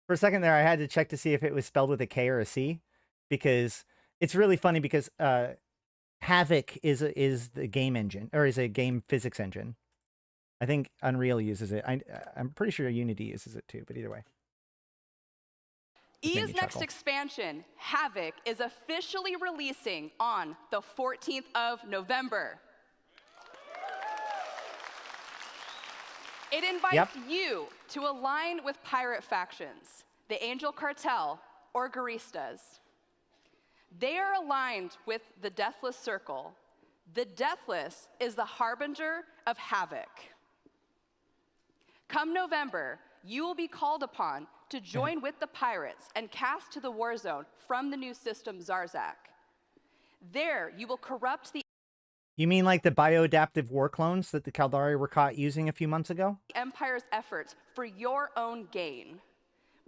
for a second there, I had to check to see if it was spelled with a K or a C, because it's really funny because Havoc is the game engine, or is a game physics engine. I think Unreal uses it. I'm pretty sure Unity uses it too, but either way. Eve's next expansion, Havoc, is officially releasing on the 14th of November. It invites you to align with pirate factions, the Angel Cartel, or Guristas. They are aligned with the Deathless Circle. The Deathless is the harbinger of Havoc. Come November, you will be called upon to join with the pirates and cast to the war zone from the new system Zarzak. There, you will corrupt the You mean like the bioadaptive war clones that the Caldari were caught using a few months ago? Empire's efforts for your own gain,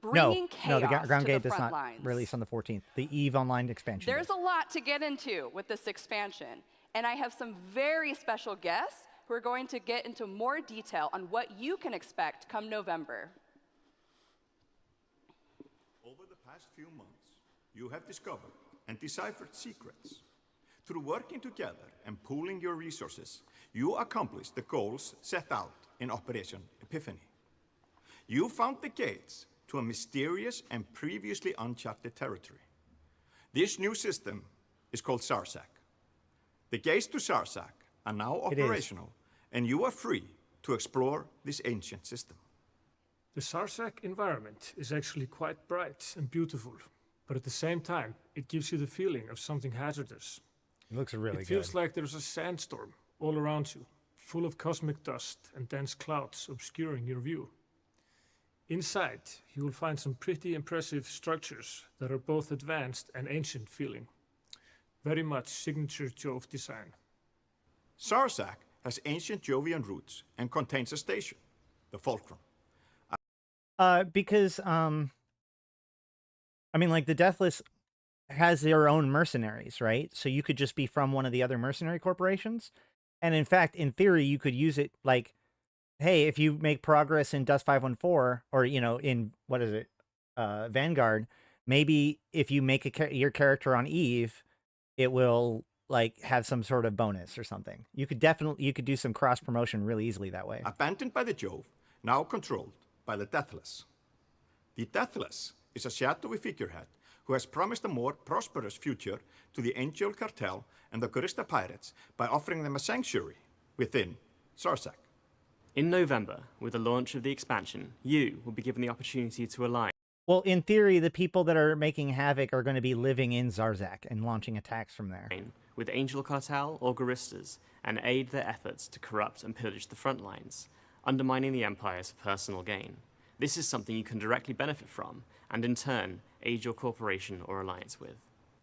No, bringing chaos the Ground to Gate the does front not lines. release on the 14th. The EVE Online expansion There's does. a lot to get into with this expansion, and I have some very special guests who are going to get into more detail on what you can expect come November. Over the past few months, you have discovered and deciphered secrets. Through working together and pooling your resources, you accomplished the goals set out in Operation Epiphany. You found the gates to a mysterious and previously uncharted territory. This new system is called Zarzak. The gates to Zarzak are now operational, and you are free to explore this ancient system. The Zarzak environment is actually quite bright and beautiful, but at the same time, it gives you the feeling of something hazardous. It looks really good. It feels like there's a sandstorm all around you, full of cosmic dust and dense clouds obscuring your view. Inside, you will find some pretty impressive structures that are both advanced and ancient feeling. Very much signature Jove design. Zarzak has ancient Jovian roots and contains a station, the Fulcrum. Because, I mean, like, the Deathless has their own mercenaries, right? So you could just be from one of the other mercenary corporations. And in fact, in theory, you could use it like, hey, if you make progress in Dust 514, or, you know, in, what is it, Vanguard, maybe if you make your character on Eve, it will, like, have some sort of bonus or something. You could do some cross-promotion really easily that way. Abandoned by the Jove, now controlled by the Deathless. The Deathless is a shadowy figurehead who has promised a more prosperous future to the Angel Cartel and the Gurista Pirates by offering them a sanctuary within Zarzak. In November, with the launch of the expansion, you will be given the opportunity to align. Well, in theory, the people that are making havoc are going to be living in Zarzak and launching attacks from there. With Angel Cartel or Guristas and aid their efforts to corrupt and pillage the front lines, undermining the Empire's personal gain. This is something you can directly benefit from, and in turn, aid your corporation or alliance with.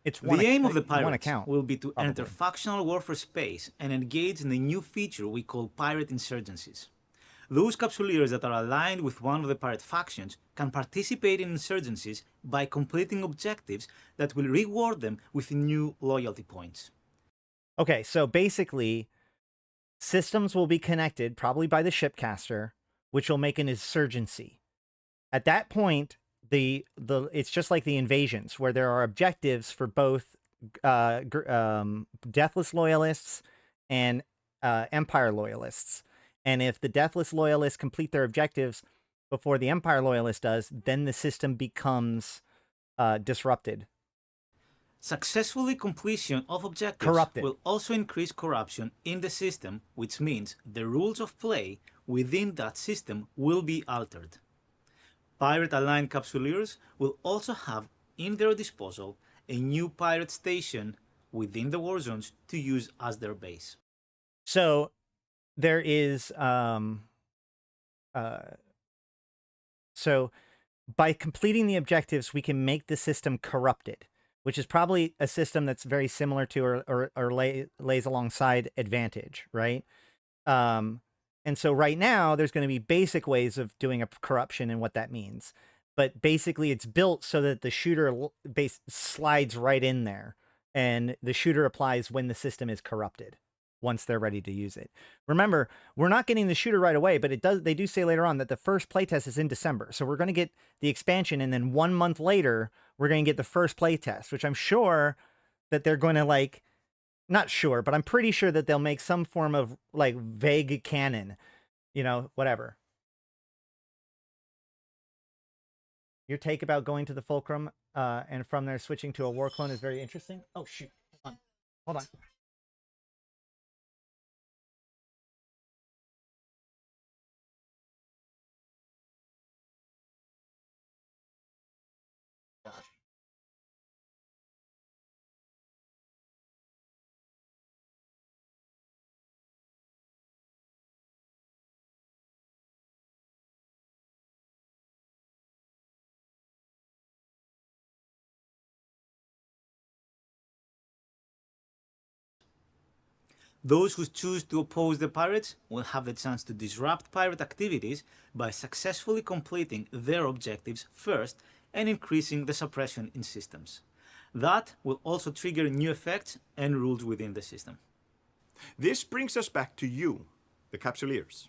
The aim of the pirates will be to enter factional warfare space and engage in a new feature we call pirate insurgencies. Those capsuleers that are aligned with one of the pirate factions can participate in insurgencies by completing objectives that will reward them with new loyalty points. Okay, so basically, systems will be connected, probably by the shipcaster, which will make an insurgency. At that point, it's just like the invasions, where there are objectives for both Deathless loyalists and Empire loyalists. And if the Deathless loyalists complete their objectives before the Empire loyalist does, then the system becomes disrupted. Successfully completion of objectives will also increase corruption in the system, which means the rules of play within that system will be altered. Pirate-aligned capsuleers will also have in their disposal a new pirate station within the war zones to use as their base. So there is so by completing the objectives, we can make the system corrupted, which is probably a system that's very similar to or lays alongside Advantage, right? And so right now, there's going to be basic ways of doing a corruption and what that means. But basically, it's built so that the shooter slides right in there, and the shooter applies when the system is corrupted, once they're ready to use it. Remember, we're not getting the shooter right away, but they do say later on that the first playtest is in December. So we're going to get the expansion, and then 1 month later, we're going to get the first playtest, which I'm sure that they're going to, like, not sure, but I'm pretty sure that they'll make some form of, like, vague canon, you know, whatever. Your take about going to the Fulcrum and from there switching to a war clone is very interesting. Oh, shoot. Hold on. Those who choose to oppose the pirates will have the chance to disrupt pirate activities by successfully completing their objectives first and increasing the suppression in systems. That will also trigger new effects and rules within the system. This brings us back to you, the Capsuleers.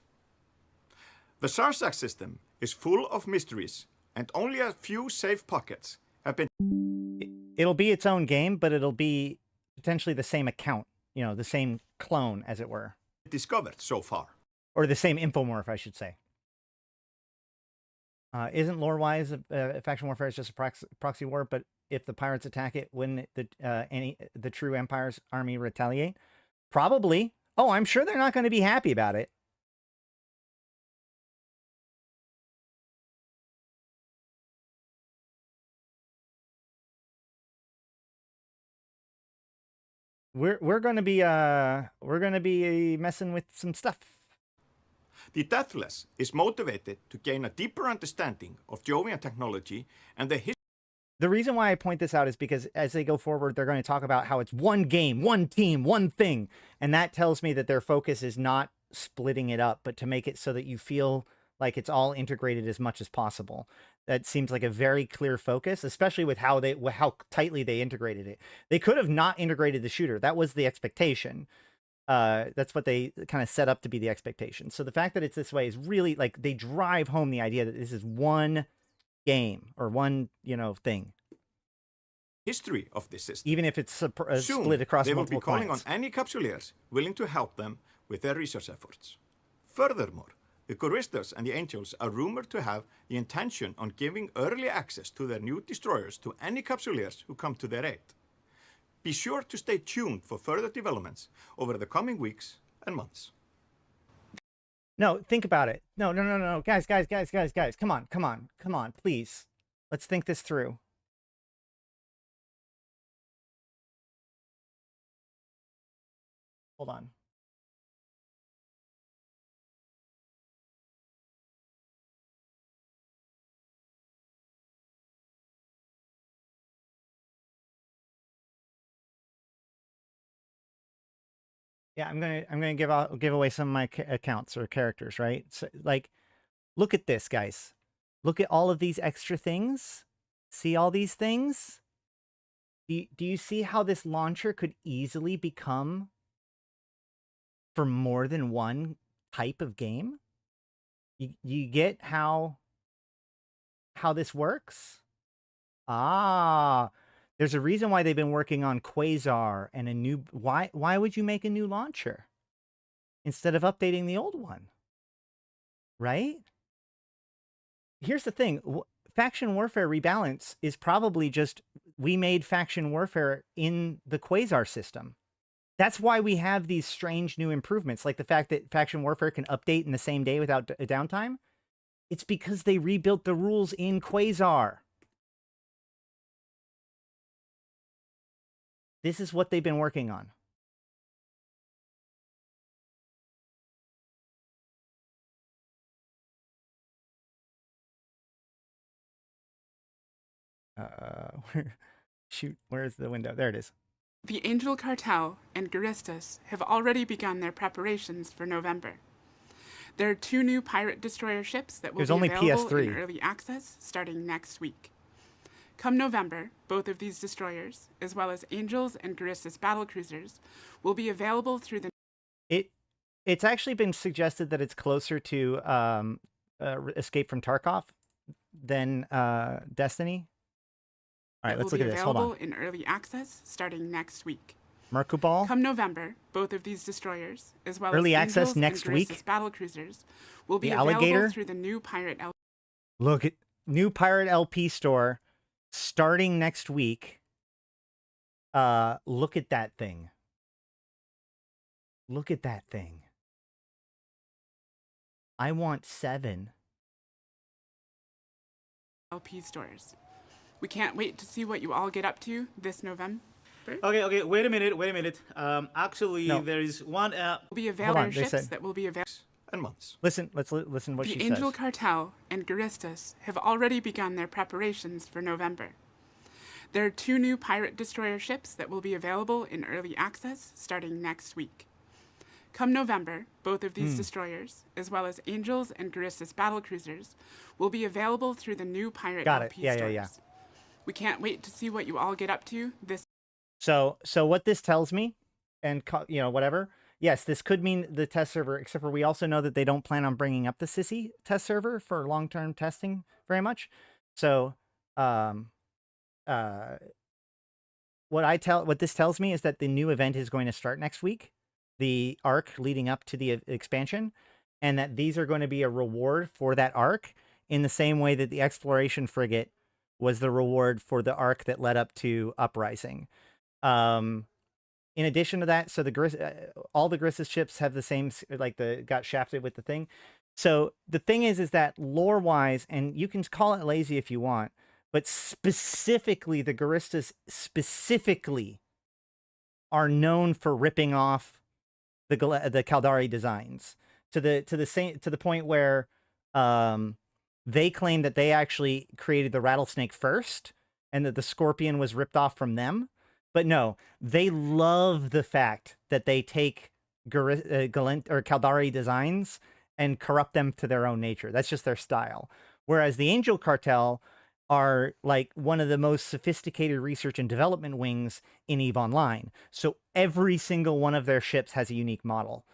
The Zarzak system is full of mysteries, and only a few safe pockets have been... It'll be its own game, but it'll be potentially the same account. You know, the same clone, as it were. ...discovered so far. Or the same infomorph, I should say. Isn't lore-wise, faction warfare is just a proxy war, but if the pirates attack it, wouldn't the true Empire's army retaliate? Probably. Oh, I'm sure they're not going to be happy about it. We're going to be messing with some stuff. The Deathless is motivated to gain a deeper understanding of Jovian technology and the history. The reason why I point this out is because as they go forward, they're going to talk about how it's one game, one team, one thing. And that tells me that their focus is not splitting it up, but to make it so that you feel like it's all integrated as much as possible. That seems like a very clear focus, especially with how tightly they integrated it. They could have not integrated the shooter. That was the expectation. That's what they kind of set up to be the expectation. So the fact that it's this way is really like they drive home the idea that this is one game or one, thing. History of this system. Even if it's split across they will multiple be calling clients. on any Capsuleers willing to help them with their research efforts. Furthermore, the Choristers and the Angels are rumored to have the intention on giving early access to their new destroyers to any Capsuleers who come to their aid. Be sure to stay tuned for further developments over the coming weeks and months. No, think about it. No. Guys. Come on, please. Let's think this through. Hold on. Yeah, I'm gonna give away some of my accounts or characters, right? So, like, look at this, guys. Look at all of these extra things. See all these things? Do you see how this launcher could easily become for more than one type of game? You get how this works? Ah. There's a reason why they've been working on Quasar and a new... Why would you make a new launcher instead of updating the old one? Right? Here's the thing. Faction Warfare Rebalance is probably just... We made Faction Warfare in the Quasar system. That's why we have these strange new improvements, like the fact that Faction Warfare can update in the same day without a downtime. It's because they rebuilt the rules in Quasar. This is what they've been working on. Shoot, where's the window? There it is. The Angel Cartel and Guristas have already begun their preparations for November. There are 2 new pirate destroyer ships that will be available PS3. in early access starting next week. Come November, both of these destroyers, as well as Angels and Guristas battlecruisers, will be available through the... It's actually been suggested that it's closer to Escape from Tarkov than Destiny. All right, let's look at this. Hold on. Will be available in early access starting next week. Mercubal. Come November, both of these destroyers, as well early as access Angels next and week. Guristas battlecruisers, will be The available Alligator? through the new Pirate LP. Look at new Pirate LP store starting next week. Look at that thing. Look at that thing. I want 7 LP stores. We can't wait to see what you all get up to this November. Okay, wait a minute. Actually, No. there is one... will be available they ships said- that will be available. And months. Listen what she The Angel says. Cartel and Guristas have already begun their preparations for November. There are 2 new pirate destroyer ships that will be available in early access starting next week. Come November, both of these destroyers, as well as Angels and Garistas battlecruisers, will be available through the new Pirate LP stores. Yeah. We can't wait to see what you all get up to this. So what this tells me, and whatever. Yes, this could mean the test server, except for we also know that they don't plan on bringing up the Sissy test server for long-term testing very much. So, what this tells me is that the new event is going to start next week, the arc leading up to the expansion, and that these are going to be a reward for that arc in the same way that the exploration frigate was the reward for the arc that led up to Uprising. In addition to that, so all the Garistas ships have the same, got shafted with the thing. So the thing is that lore-wise, and you can call it lazy if you want, but specifically the Garistas specifically are known for ripping off the Caldari designs to the point where they claim that they actually created the rattlesnake first, and that the scorpion was ripped off from them. But no, they love the fact that they take Galent or Caldari designs and corrupt them to their own nature. That's just their style. Whereas the Angel Cartel are like one of the most sophisticated research and development wings in EVE Online. So every single one of their ships has a unique model.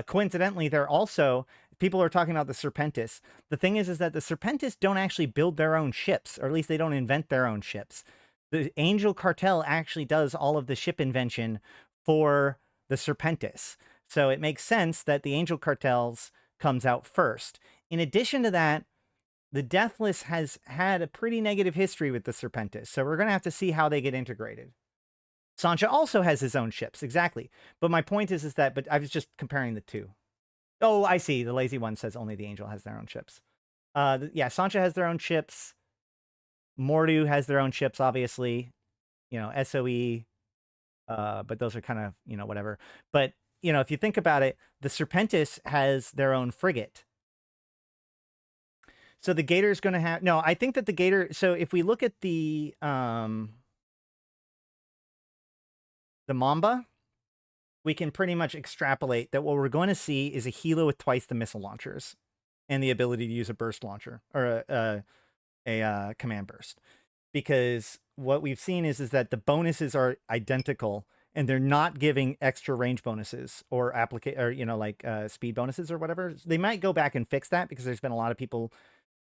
Coincidentally, they're also, people are talking about the Serpentis. The thing is that the Serpentis don't actually build their own ships, or at least they don't invent their own ships. The Angel Cartel actually does all of the ship invention for the Serpentis. So it makes sense that the Angel Cartels comes out first. In addition to that, the Deathless has had a pretty negative history with the Serpentis. So we're going to have to see how they get integrated. Sancha also has his own ships, exactly. But my point is that, but I was just comparing the two. Oh, I see. The lazy one says only the Angel has their own ships. Yeah, Sancha has their own ships. Mordu has their own ships, obviously, SOE, but those are kind of, whatever. But, if you think about it, the Serpentis has their own frigate. So the Gator's going to have, no, I think that the Gator, so if we look at the Mamba, we can pretty much extrapolate that what we're going to see is a Hilo with twice the missile launchers and the ability to use a burst launcher, or a command burst, because what we've seen is that the bonuses are identical and they're not giving extra range bonuses or speed bonuses or whatever. They might go back and fix that because there's been a lot of people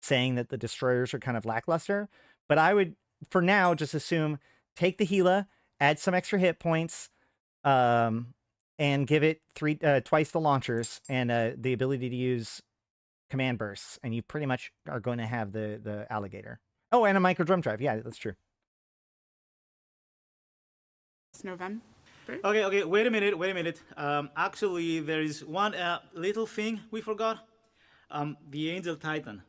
saying that the destroyers are kind of lackluster, but I would for now just assume take the Gila, add some extra hit points, and give it twice the launchers and the ability to use command bursts, and you pretty much are going to have the alligator. Oh, and a micro drum drive. Yeah, that's true. It's November. Okay, wait a minute. Actually, there is one little thing we forgot. The Angel Titan.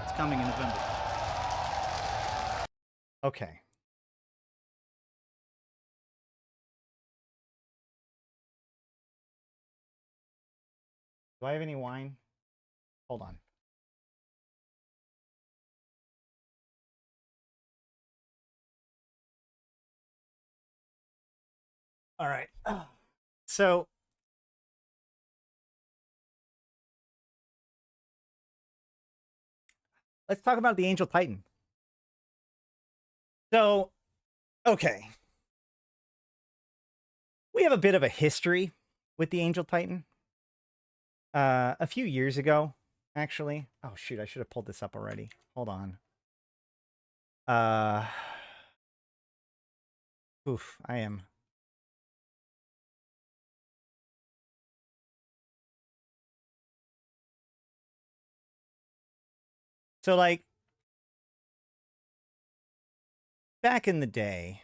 It's coming in November. Okay. Do I have any wine? Hold on. All right. So let's talk about the Angel Titan. So, okay. We have a bit of a history with the Angel Titan. A few years ago, actually. Oh, shoot. I should have pulled this up already. Hold on. Oof, I am. So, like, back in the day,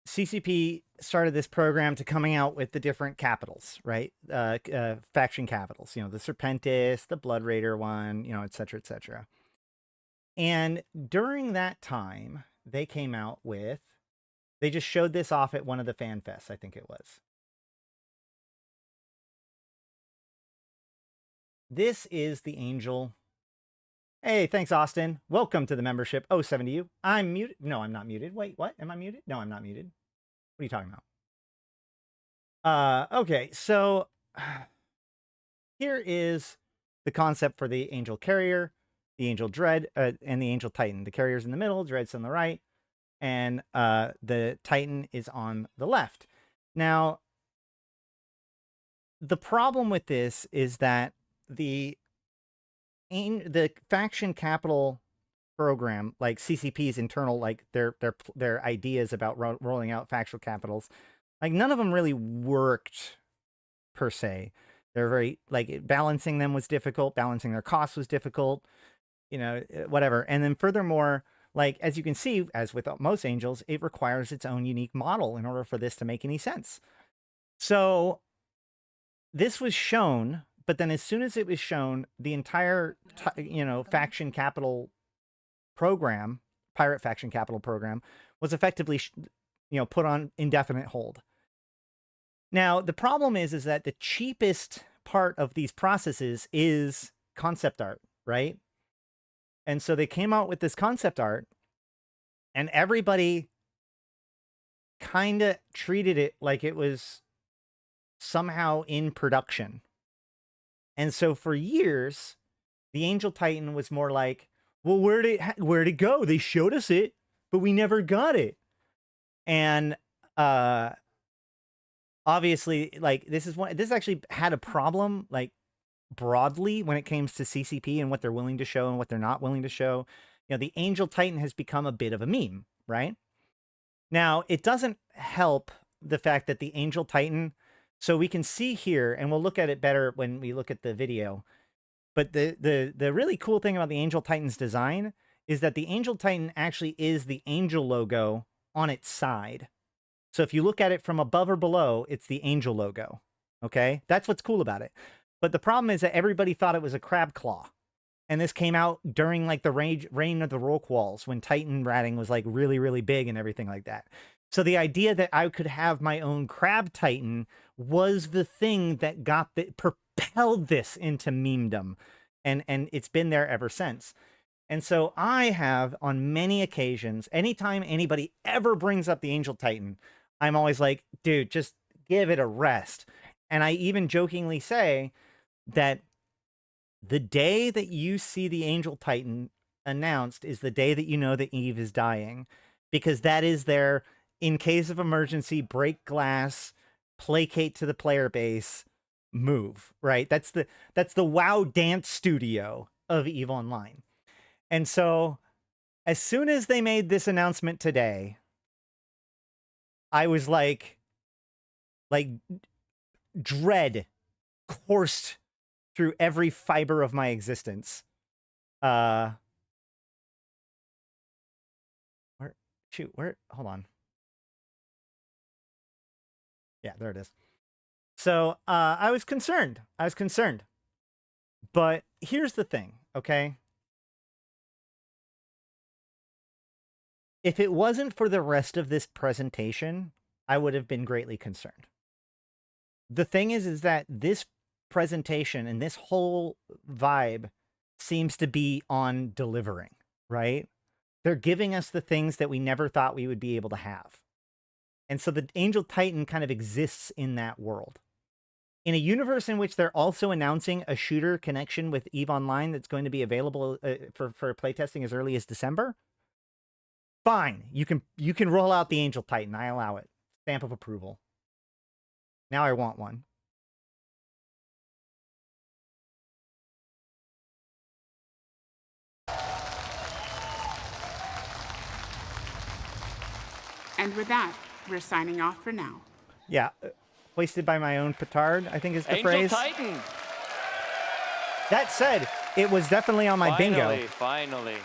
CCP started this program to coming out with the different capitals, right? Faction capitals, the Serpentis, the Blood Raider one, et cetera, et cetera. And during that time, they came out with, they just showed this off at one of the Fanfests, I think it was. This is the Angel. Hey, thanks, Austin. Welcome to the membership. 07 to you. I'm muted. No, I'm not muted. Wait, what? Am I muted? No, I'm not muted. What are you talking about? Okay, so here is the concept for the Angel Carrier, the Angel Dread, and the Angel Titan. The Carrier's in the middle, Dread's on the right, and the Titan is on the left. Now, the problem with this is that the faction capital program, like CCP's internal, like their ideas about rolling out factional capitals, like none of them really worked per se. They're very, like, balancing them was difficult, balancing their costs was difficult, you know, whatever. And then furthermore, like, as you can see, as with most angels, it requires its own unique model in order for this to make any sense. So this was shown, but then as soon as it was shown, the entire, you know, faction capital program, pirate faction capital program, was effectively, you know, put on indefinite hold. Now, the problem is that the cheapest part of these processes is concept art, right? And so they came out with this concept art, and everybody kind of treated it like it was somehow in production. And so for years, the Angel Titan was more like, well, where'd it go? They showed us it, but we never got it. And obviously, like, this actually had a problem, like, broadly when it comes to CCP and what they're willing to show and what they're not willing to show. You know, the Angel Titan has become a bit of a meme, right? Now, it doesn't help the fact that the Angel Titan, so we can see here, and we'll look at it better when we look at the video, but the really cool thing about the Angel Titan's design is that the Angel Titan actually is the angel logo on its side. So if you look at it from above or below, it's the angel logo, okay? That's what's cool about it. But the problem is that everybody thought it was a crab claw. And this came out during, like, the reign of the RoAch walls, when Titan ratting was, like, really, really big and everything like that. So the idea that I could have my own crab Titan was the thing that propelled this into memedom. And it's been there ever since. And so I have, on many occasions, anytime anybody ever brings up the Angel Titan, I'm always like, dude, just give it a rest. And I even jokingly say that the day that you see the Angel Titan announced is the day that you know that Eve is dying, because that is their, in case of emergency, break glass, placate to the player base move, right? That's the WoW dance studio of EVE Online. And so as soon as they made this announcement today, I was like dread coursed through every fiber of my existence. Hold on. Yeah, there it is. So I was concerned. But here's the thing, okay? If it wasn't for the rest of this presentation, I would have been greatly concerned. The thing is that this presentation and this whole vibe seems to be on delivering, right? They're giving us the things that we never thought we would be able to have. And so the Angel Titan kind of exists in that world. In a universe in which they're also announcing a shooter connection with EVE Online that's going to be available for playtesting as early as December, fine. You can roll out the Angel Titan. I allow it. Stamp of approval. Now I want one. And with that, we're signing off for now. Yeah. Hoisted by my own petard, I think is the Angel phrase. Titan. That said, it was definitely on my bingo. Finally.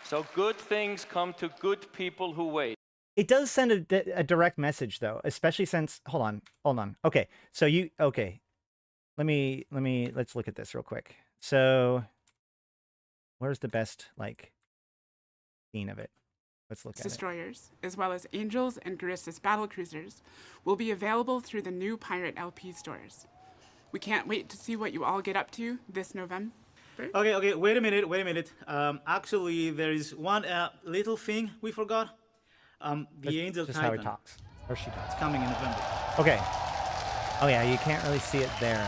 So good things come to good people who wait. It does send a direct message, though, especially since, hold on. Okay, so let's look at this real quick. So where's the best, like, scene of it? Let's look at Destroyers, as well as Angels and Garistas battlecruisers, will be available through the new Pirate LP stores. We can't wait to see what you all get up to this November. Okay, wait a minute. Actually, there is one little thing we forgot. The Angel Titan. Just how he talks. Or she does. It's coming in November. Okay. Oh yeah, you can't really see it there.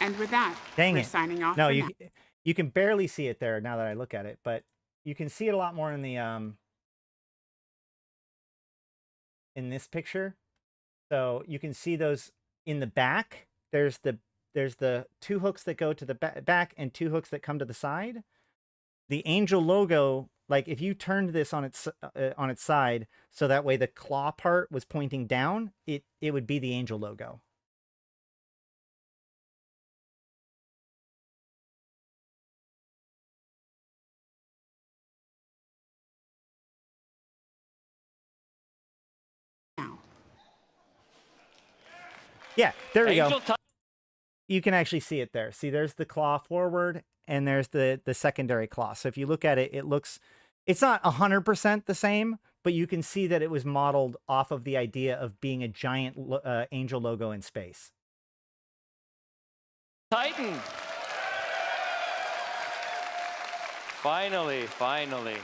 And with that, Dang we're it. signing off. No, for you now. you can barely see it there now that I look at it, but you can see it a lot more in the in this picture. So you can see those in the back. There's the two hooks that go to the back and two hooks that come to the side. The angel logo, like if you turned this on its side, so that way the claw part was pointing down, it would be the angel logo. Yeah, there we go. You can actually see it there. See, there's the claw forward, and there's the secondary claw. So if you look at it, it's not 100% the same, but you can see that it was modeled off of the idea of being a giant angel logo in space. Titan! Finally, finally.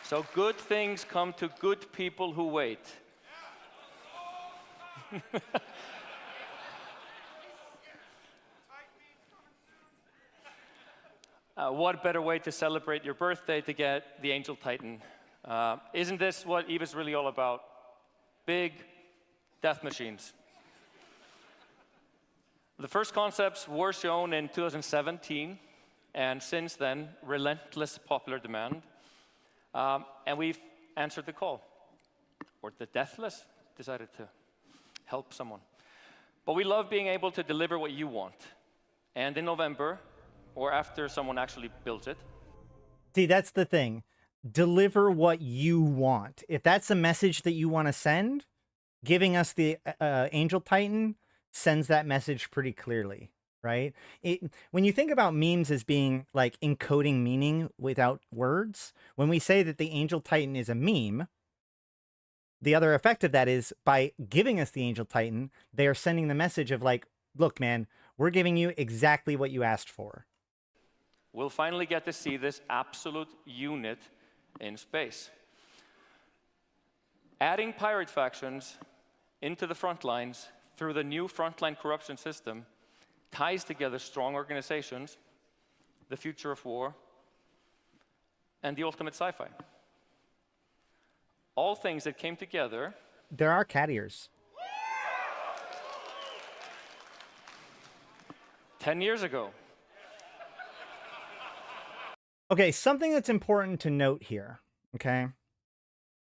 So good things come to good people who wait. What better way to celebrate your birthday to get the Angel Titan? Isn't this what EVE's really all about? Big death machines. The first concepts were shown in 2017, and since then, relentless popular demand. And we've answered the call. Or the deathless decided to help someone. But we love being able to deliver what you want. And in November, or after someone actually builds it. See, that's the thing. Deliver what you want. If that's the message that you want to send, giving us the Angel Titan sends that message pretty clearly, right? When you think about memes as being like encoding meaning without words, when we say that the Angel Titan is a meme, the other effect of that is by giving us the Angel Titan, they are sending the message of like, look, man, we're giving you exactly what you asked for. We'll finally get to see this absolute unit in space. Adding pirate factions into the front lines through the new frontline corruption system ties together strong organizations, the future of war, and the ultimate sci-fi. All things that came together. There are cat ears. 10 years ago. Okay, something that's important to note here, okay?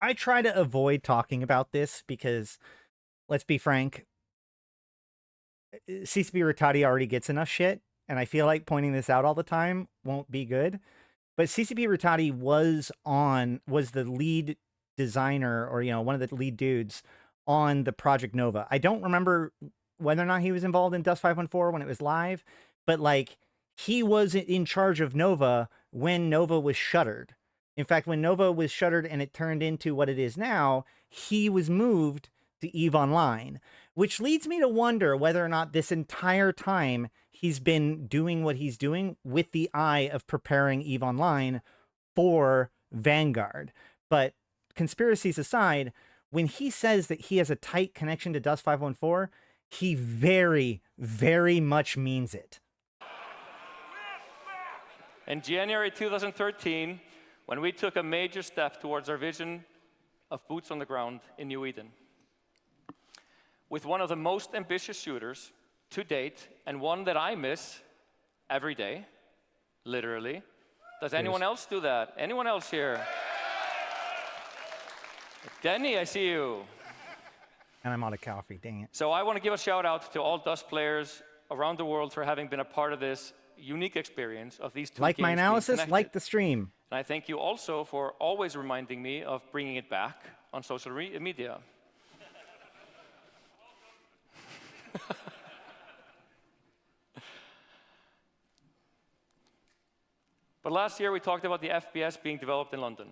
I try to avoid talking about this because, let's be frank, CCP Rattati already gets enough shit, and I feel like pointing this out all the time won't be good. But CCP Rattati was the lead designer, or, you know, one of the lead dudes on the Project Nova. I don't remember whether or not he was involved in Dust 514 when it was live, but like he was in charge of Nova when Nova was shuttered. In fact, when Nova was shuttered and it turned into what it is now, he was moved to EVE Online, which leads me to wonder whether or not this entire time he's been doing what he's doing with the eye of preparing EVE Online for Vanguard. But conspiracies aside, when he says that he has a tight connection to Dust 514, he very, very much means it. In January 2013, when we took a major step towards our vision of boots on the ground in New Eden, with one of the most ambitious shooters to date, and one that I miss every day, literally. Does anyone else do that? Anyone else here? Denny, I see you. And I'm out of coffee, dang it. So I want to give a shout out to all Dust players around the world for having been a part of this unique experience of these two like games my analysis, being like the stream. And I thank you also for always reminding me of bringing it back on social media. But last year we talked about the FPS being developed in London.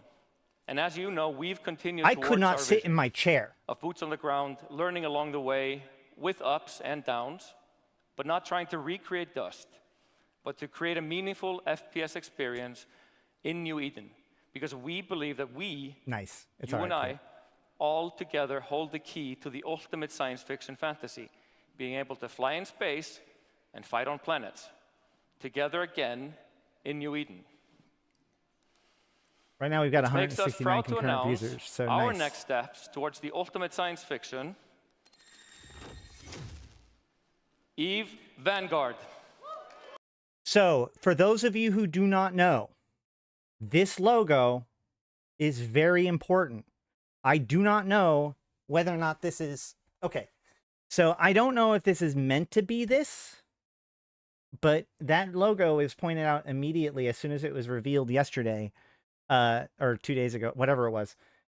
And as you know, we've continued I could not sit in my chair. Of boots on the ground, learning along the way with ups and downs, but not trying to recreate Dust, but to create a meaningful FPS experience in New Eden. because we believe that we, Nice. It's you all and right, I, all together hold the key to the ultimate science fiction fantasy, being able to fly in space and fight on planets, together again in New Eden. Right now we've got Which makes us 169 proud to concurrent announce users, so our nice. next steps towards the ultimate science fiction, Eve Vanguard. So, for those of you who do not know, this logo is very important. I do not know whether or not this is... Okay, so I don't know if this is meant to be this, but that logo is pointed out immediately as soon as it was revealed yesterday, or 2 days ago, whatever it was.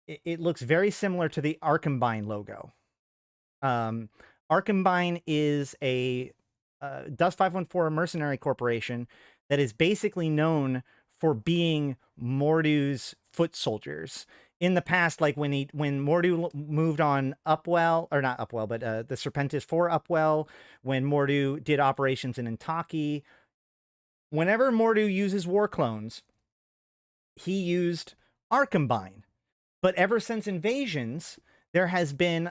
It looks very similar to the Arkenbine logo. Arkenbine is a Dust 514 mercenary corporation that is basically known for being Mordu's foot soldiers. In the past, like when Mordu moved on Upwell, or not Upwell, but the Serpentis for Upwell, when Mordu did operations in Intaki, whenever Mordu uses war clones, he used Arkenbine. But ever since Invasions, there has been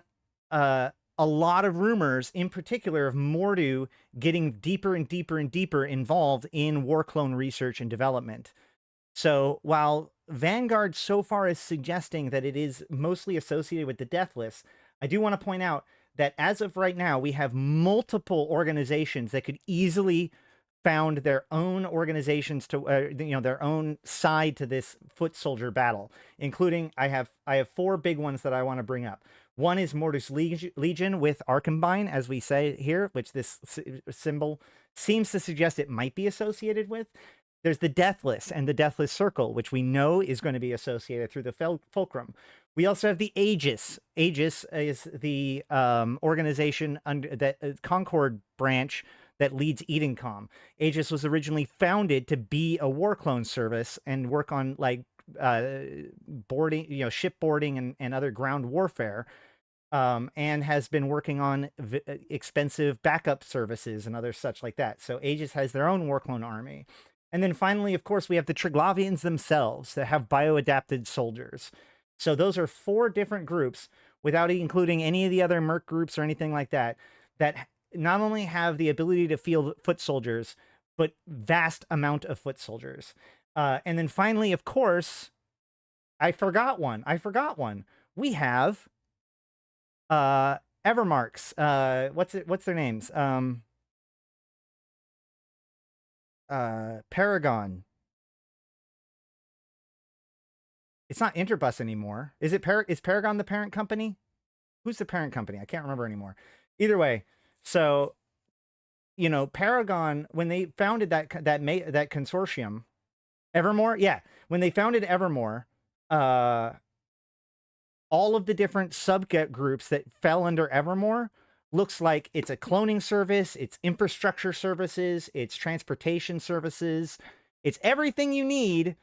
a lot of rumors, in particular, of Mordu getting deeper and deeper and deeper involved in war clone research and development. So while Vanguard so far is suggesting that it is mostly associated with the Deathless, I do want to point out that as of right now, we have multiple organizations that could easily found their own organizations to, their own side to this foot soldier battle, including I have 4 big ones that I want to bring up. One is Mordu's Legion with Arkenbine, as we say here, which this symbol seems to suggest it might be associated with. There's the Deathless and the Deathless Circle, which we know is going to be associated through the Fulcrum. We also have the Aegis. Aegis is the organization under that Concord branch that leads Edencom. Aegis was originally founded to be a war clone service and work on like boarding, shipboarding and other ground warfare, and has been working on expensive backup services and other such like that. So Aegis has their own war clone army. And then finally, of course, we have the Triglavians themselves that have bioadapted soldiers. So those are 4 different groups, without including any of the other Merc groups or anything like that, that not only have the ability to field foot soldiers, but vast amount of foot soldiers. And then finally, of course, I forgot one. We have Evermarks. What's their names? Paragon. It's not Interbus anymore. Is Paragon the parent company? Who's the parent company? I can't remember anymore. Either way, so Paragon, when they founded that consortium, Evermore, yeah, when they founded Evermore, all of the different subgroups that fell under Evermore looks like it's a cloning service, it's infrastructure services, it's transportation services, it's everything you need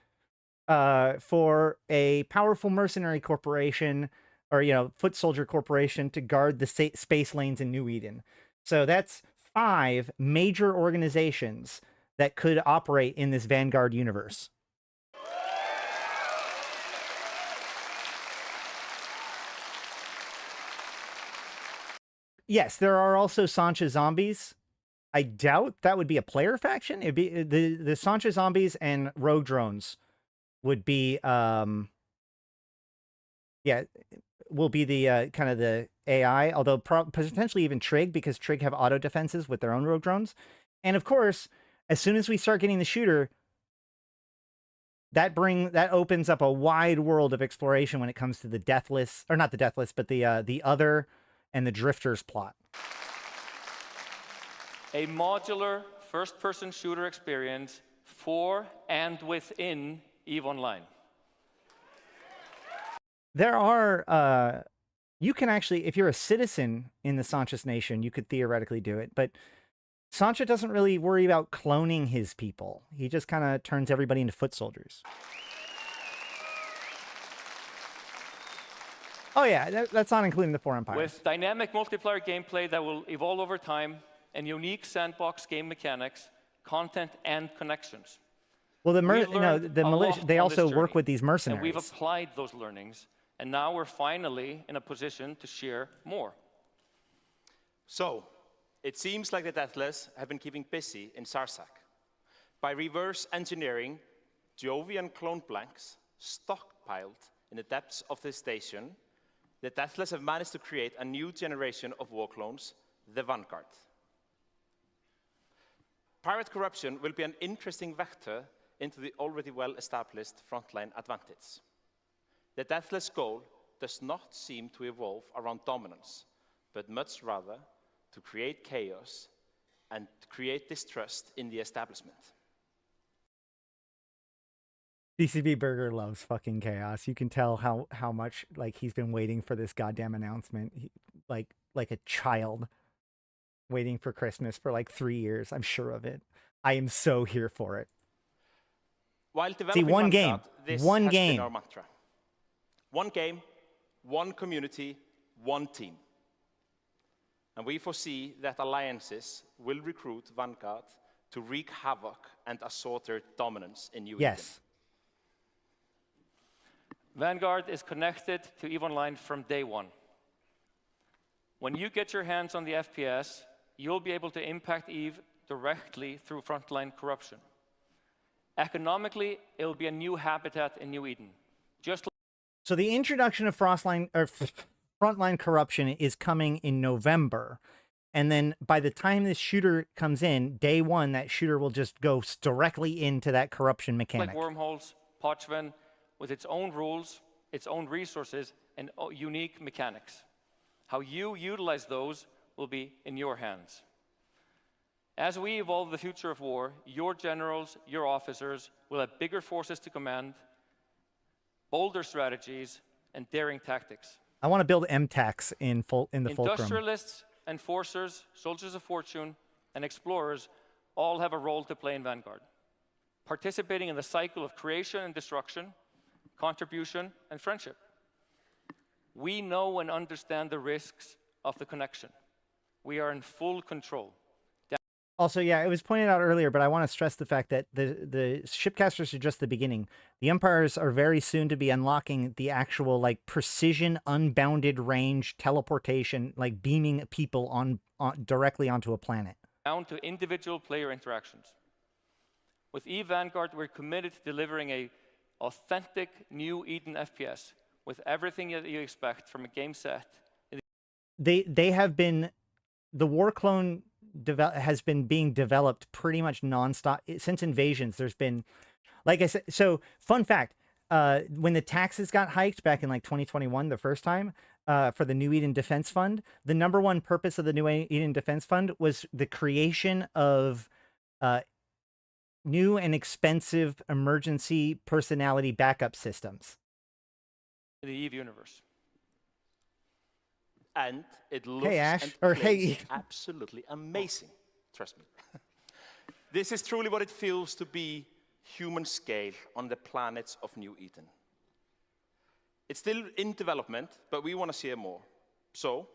for a powerful mercenary corporation or, foot soldier corporation to guard the space lanes in New Eden. So that's 5 major organizations that could operate in this Vanguard universe. Yes, there are also Sancha Zombies. I doubt that would be a player faction. It'd be the Sancha Zombies and Rogue Drones would be will be the kind of the AI, although potentially even Trig, because Trig have auto defenses with their own Rogue Drones. And of course, as soon as we start getting the shooter, that opens up a wide world of exploration when it comes to the Deathless, or not the Deathless, but the Other and the Drifters plot. A modular first-person shooter experience for and within EVE Online. There are, you can actually, if you're a citizen in the Sanchas Nation, you could theoretically do it, but Sancha doesn't really worry about cloning his people. He just kind of turns everybody into foot soldiers. Oh yeah, that's not including the 4 Empires. With dynamic multiplayer gameplay that will evolve over time and unique sandbox game mechanics, content, and connections. Well, the We've militia, learned they on also this work journey, with these mercenaries. And we've applied those learnings, and now we're finally in a position to share more. So, it seems like the Deathless have been keeping busy in Zarzak. By reverse engineering Jovian clone blanks stockpiled in the depths of the station, the Deathless have managed to create a new generation of war clones, the Vanguard. Pirate corruption will be an interesting vector into the already well-established frontline advantage. The Deathless goal does not seem to evolve around dominance, but much rather to create chaos and create distrust in the establishment. DCB Burger loves fucking chaos. You can tell how much like he's been waiting for this goddamn announcement, like a child waiting for Christmas for like 3 years. I'm sure of it. I am so here for it. While developing one Vanguard, game, this one has game. been our mantra. One game, one community, one team. And we foresee that alliances will recruit Vanguard to wreak havoc and assert their dominance in New Eden. Vanguard is connected to EVE Online from day one. When you get your hands on the FPS, you'll be able to impact EVE directly through frontline corruption. Economically, it'll be a new habitat in New Eden. So the introduction of frontline corruption is coming in November. And then by the time this shooter comes in, day one, that shooter will just go directly into that corruption mechanic. Like wormholes, Pochven, with its own rules, its own resources, and unique mechanics. How you utilize those will be in your hands. As we evolve the future of war, your generals, your officers will have bigger forces to command, bolder strategies, and daring tactics. I want to build MTACs in the Fulcrum. Industrialists, enforcers, soldiers of fortune, and explorers all have a role to play in Vanguard, participating in the cycle of creation and destruction, contribution, and friendship. We know and understand the risks of the connection. We are in full control. Also, yeah, it was pointed out earlier, but I want to stress the fact that the shipcasters are just the beginning. The Empires are very soon to be unlocking the actual like precision, unbounded range teleportation, like beaming people on directly onto a planet. Down to individual player interactions. With EVE Vanguard, we're committed to delivering a authentic new Eden FPS with everything that you expect from a game set. They have been, the war clone has been being developed pretty much nonstop since Invasions. There's been, like I said, so fun fact, when the taxes got hiked back in like 2021, the first time, for the New Eden Defense Fund, the #1 purpose of the New Eden Defense Fund was the creation of new and expensive emergency personality backup systems. The EVE universe. And it looks hey, Ash, and or plays hey, absolutely amazing. Trust me. This is truly what it feels to be human scale on the planets of New Eden. It's still in development, but we want to see more. So,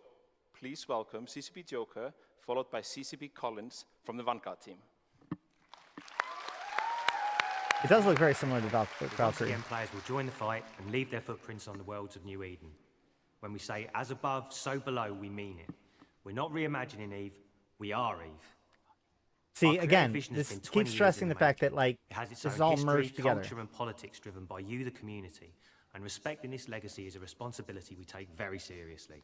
please welcome CCP Joker, followed by CCP Collins from the Vanguard team. It does look very similar to Valkyrie. Once again, players will join the fight and leave their footprints on the worlds of New Eden. When we say as above, so below, we mean it. We're not reimagining Eve, we are Eve. See, again, this keeps stressing the fact that, like, this is all merged together. Culture and politics driven by you, the community, and respecting this legacy is a responsibility we take very seriously.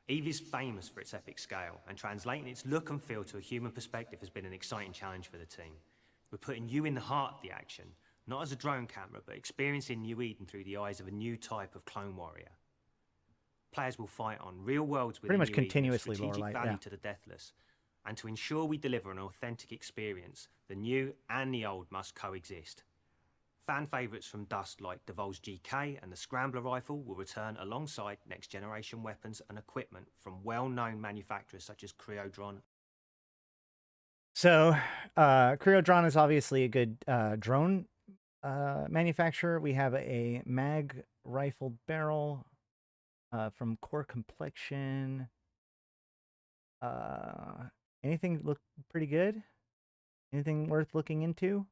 Eve is famous for its epic scale, and translating its look and feel to a human perspective has been an exciting challenge for the team. We're putting you in the heart of the action, not as a drone camera, but experiencing New Eden through the eyes of a new type of clone warrior. Players will fight on real worlds with pretty much continuously strategic lore light, value yeah. to the Deathless. And to ensure we deliver an authentic experience, the new and the old must coexist. Fan favourites from Dust like Divoolej GK and the Scrambler Rifle will return alongside next-generation weapons and equipment from well-known manufacturers such as Creodron. So, Creodron is obviously a good drone manufacturer. We have a mag rifle barrel from Core Complexion. Anything look pretty good? Anything worth looking into?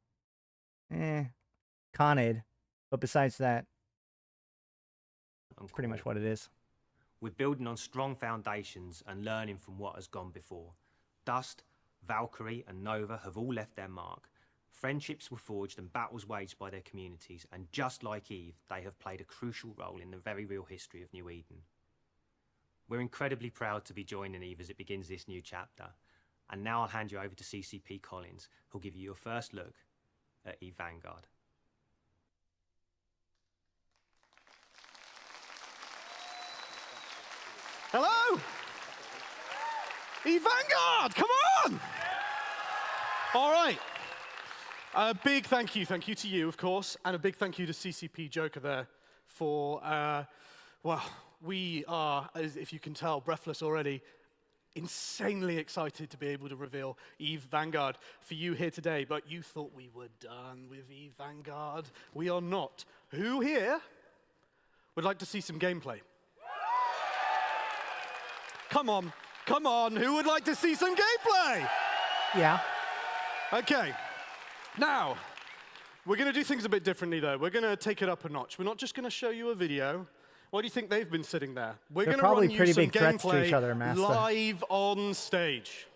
Con-Ed. But besides that, that's pretty much what it is. We're building on strong foundations and learning from what has gone before. Dust, Valkyrie, and Nova have all left their mark. Friendships were forged and battles waged by their communities, and just like Eve, they have played a crucial role in the very real history of New Eden. We're incredibly proud to be joining Eve as it begins this new chapter. And now I'll hand you over to CCP Collins, who'll give you your first look at Eve Vanguard. Hello! Eve Vanguard, come on! All right. A big thank you to you, of course, and a big thank you to CCP Joker there for, well, we are, as if you can tell, breathless already, insanely excited to be able to reveal Eve Vanguard for you here today, but you thought we were done with Eve Vanguard. We are not. Who here would like to see some gameplay? Come on, who would like to see some gameplay? Yeah. Okay, now, we're gonna do things a bit differently though. We're gonna take it up a notch. We're not just gonna show you a video. Why do you think they've been sitting there? We're They're gonna probably run pretty you some big threats to gameplay each other, Master. live on stage.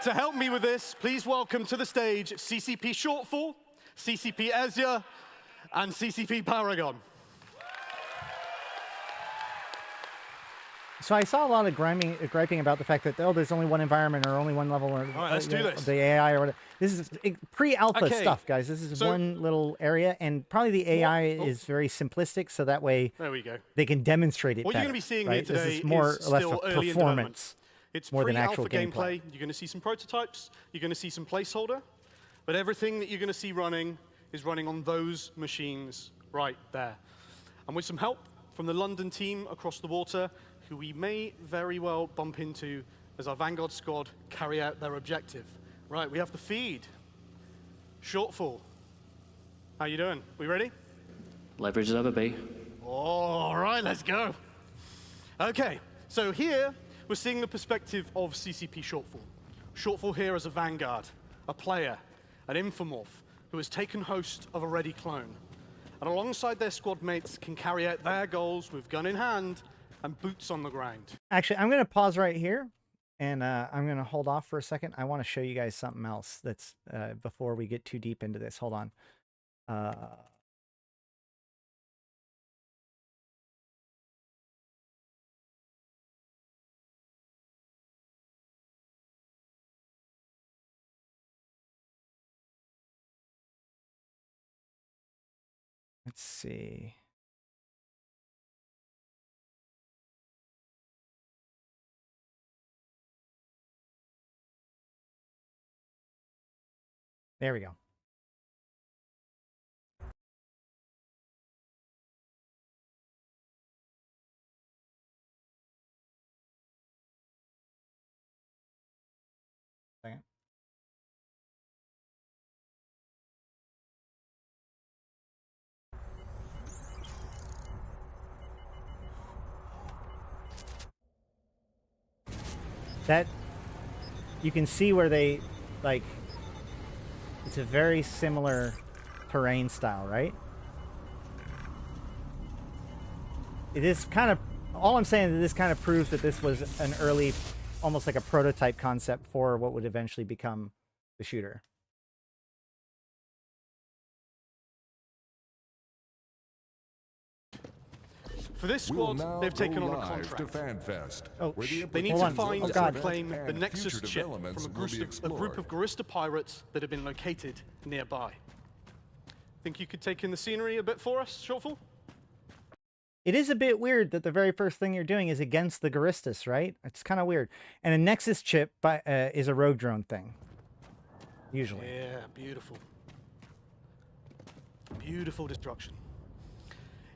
To help me with this, please welcome to the stage CCP Shortfall, CCP Ezia, and CCP Paragon. So I saw a lot of griping about the fact that, oh, there's only one environment or only one level or all right, let's do this. The AI or whatever. This is pre-alpha Okay. stuff, guys. This is one little area, and probably the AI is very simplistic, so that way there we go. they can demonstrate it What better, you're going to be seeing right? here today this is more is or less still a early in development. performance It's more than actual pre-alpha gameplay. You're going to see some prototypes. You're going to see some placeholder. But everything that you're going to see running is running on those machines right there. And with some help from the London team across the water, who we may very well bump into as our Vanguard squad carry out their objective. Right, we have the feed. Shortfall. How you doing? We ready? Leverage as ever be. All right, let's go. Okay, so here we're seeing the perspective of CCP Shortfall. Shortfall here as a Vanguard, a player, an infomorph who has taken host of a ready clone. And alongside their squad mates can carry out their goals with gun in hand and boots on the ground. Actually, I'm going to pause right here, and I'm going to hold off for a second. I want to show you guys something else that's before we get too deep into this. Hold on. Let's see. There we go. Second. That you can see where they like. It's a very similar terrain style, right? It is kind of, all I'm saying is this kind of proves that this was an early, almost like a prototype concept for what would eventually become the shooter. For this squad, they've taken on a contract. To Fanfest, oh, they need to find and claim the Nexus chip from a group of Garista pirates that have been located nearby. Think you could take in the scenery a bit for us, Shortfall? It is a bit weird that the very first thing you're doing is against the Garistas, right? It's kind of weird. And a Nexus chip is a rogue drone thing, usually. Yeah, beautiful. Beautiful destruction.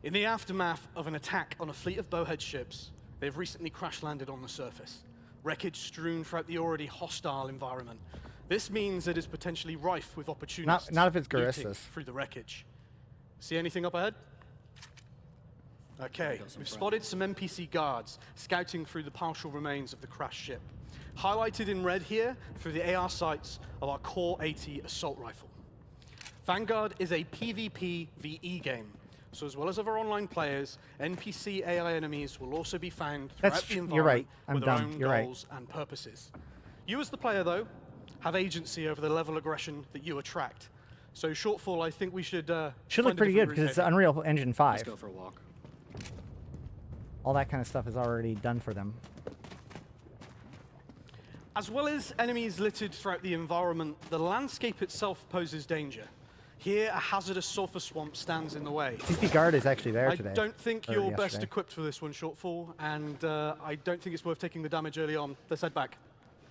In the aftermath of an attack on a fleet of bowhead ships, they've recently crash-landed on the surface. Wreckage strewn throughout the already hostile environment. This means it is potentially rife with opportunities. Not if it's looting Garistas. through the wreckage. See anything up ahead? Okay, we've spotted some NPC guards scouting through the partial remains of the crashed ship. Highlighted in red here through the AR sights of our Core 80 assault rifle. Vanguard is a PvP VE game. So as well as other online players, NPC AI enemies will also be found throughout the environment You're right. I'm with their dumb. own You're right. goals and purposes. You as the player, though, have agency over the level of aggression that you attract. So Shortfall, I think we should Should look pretty good because it's Unreal Engine 5. Let's go for a walk. All that kind of stuff is already done for them. As well as enemies littered throughout the environment, the landscape itself poses danger. Here, a hazardous sulfur swamp stands in the way. CP Guard is actually there today. I don't think or you're best yesterday. equipped for this one, Shortfall, and I don't think it's worth taking the damage early on. Let's head back.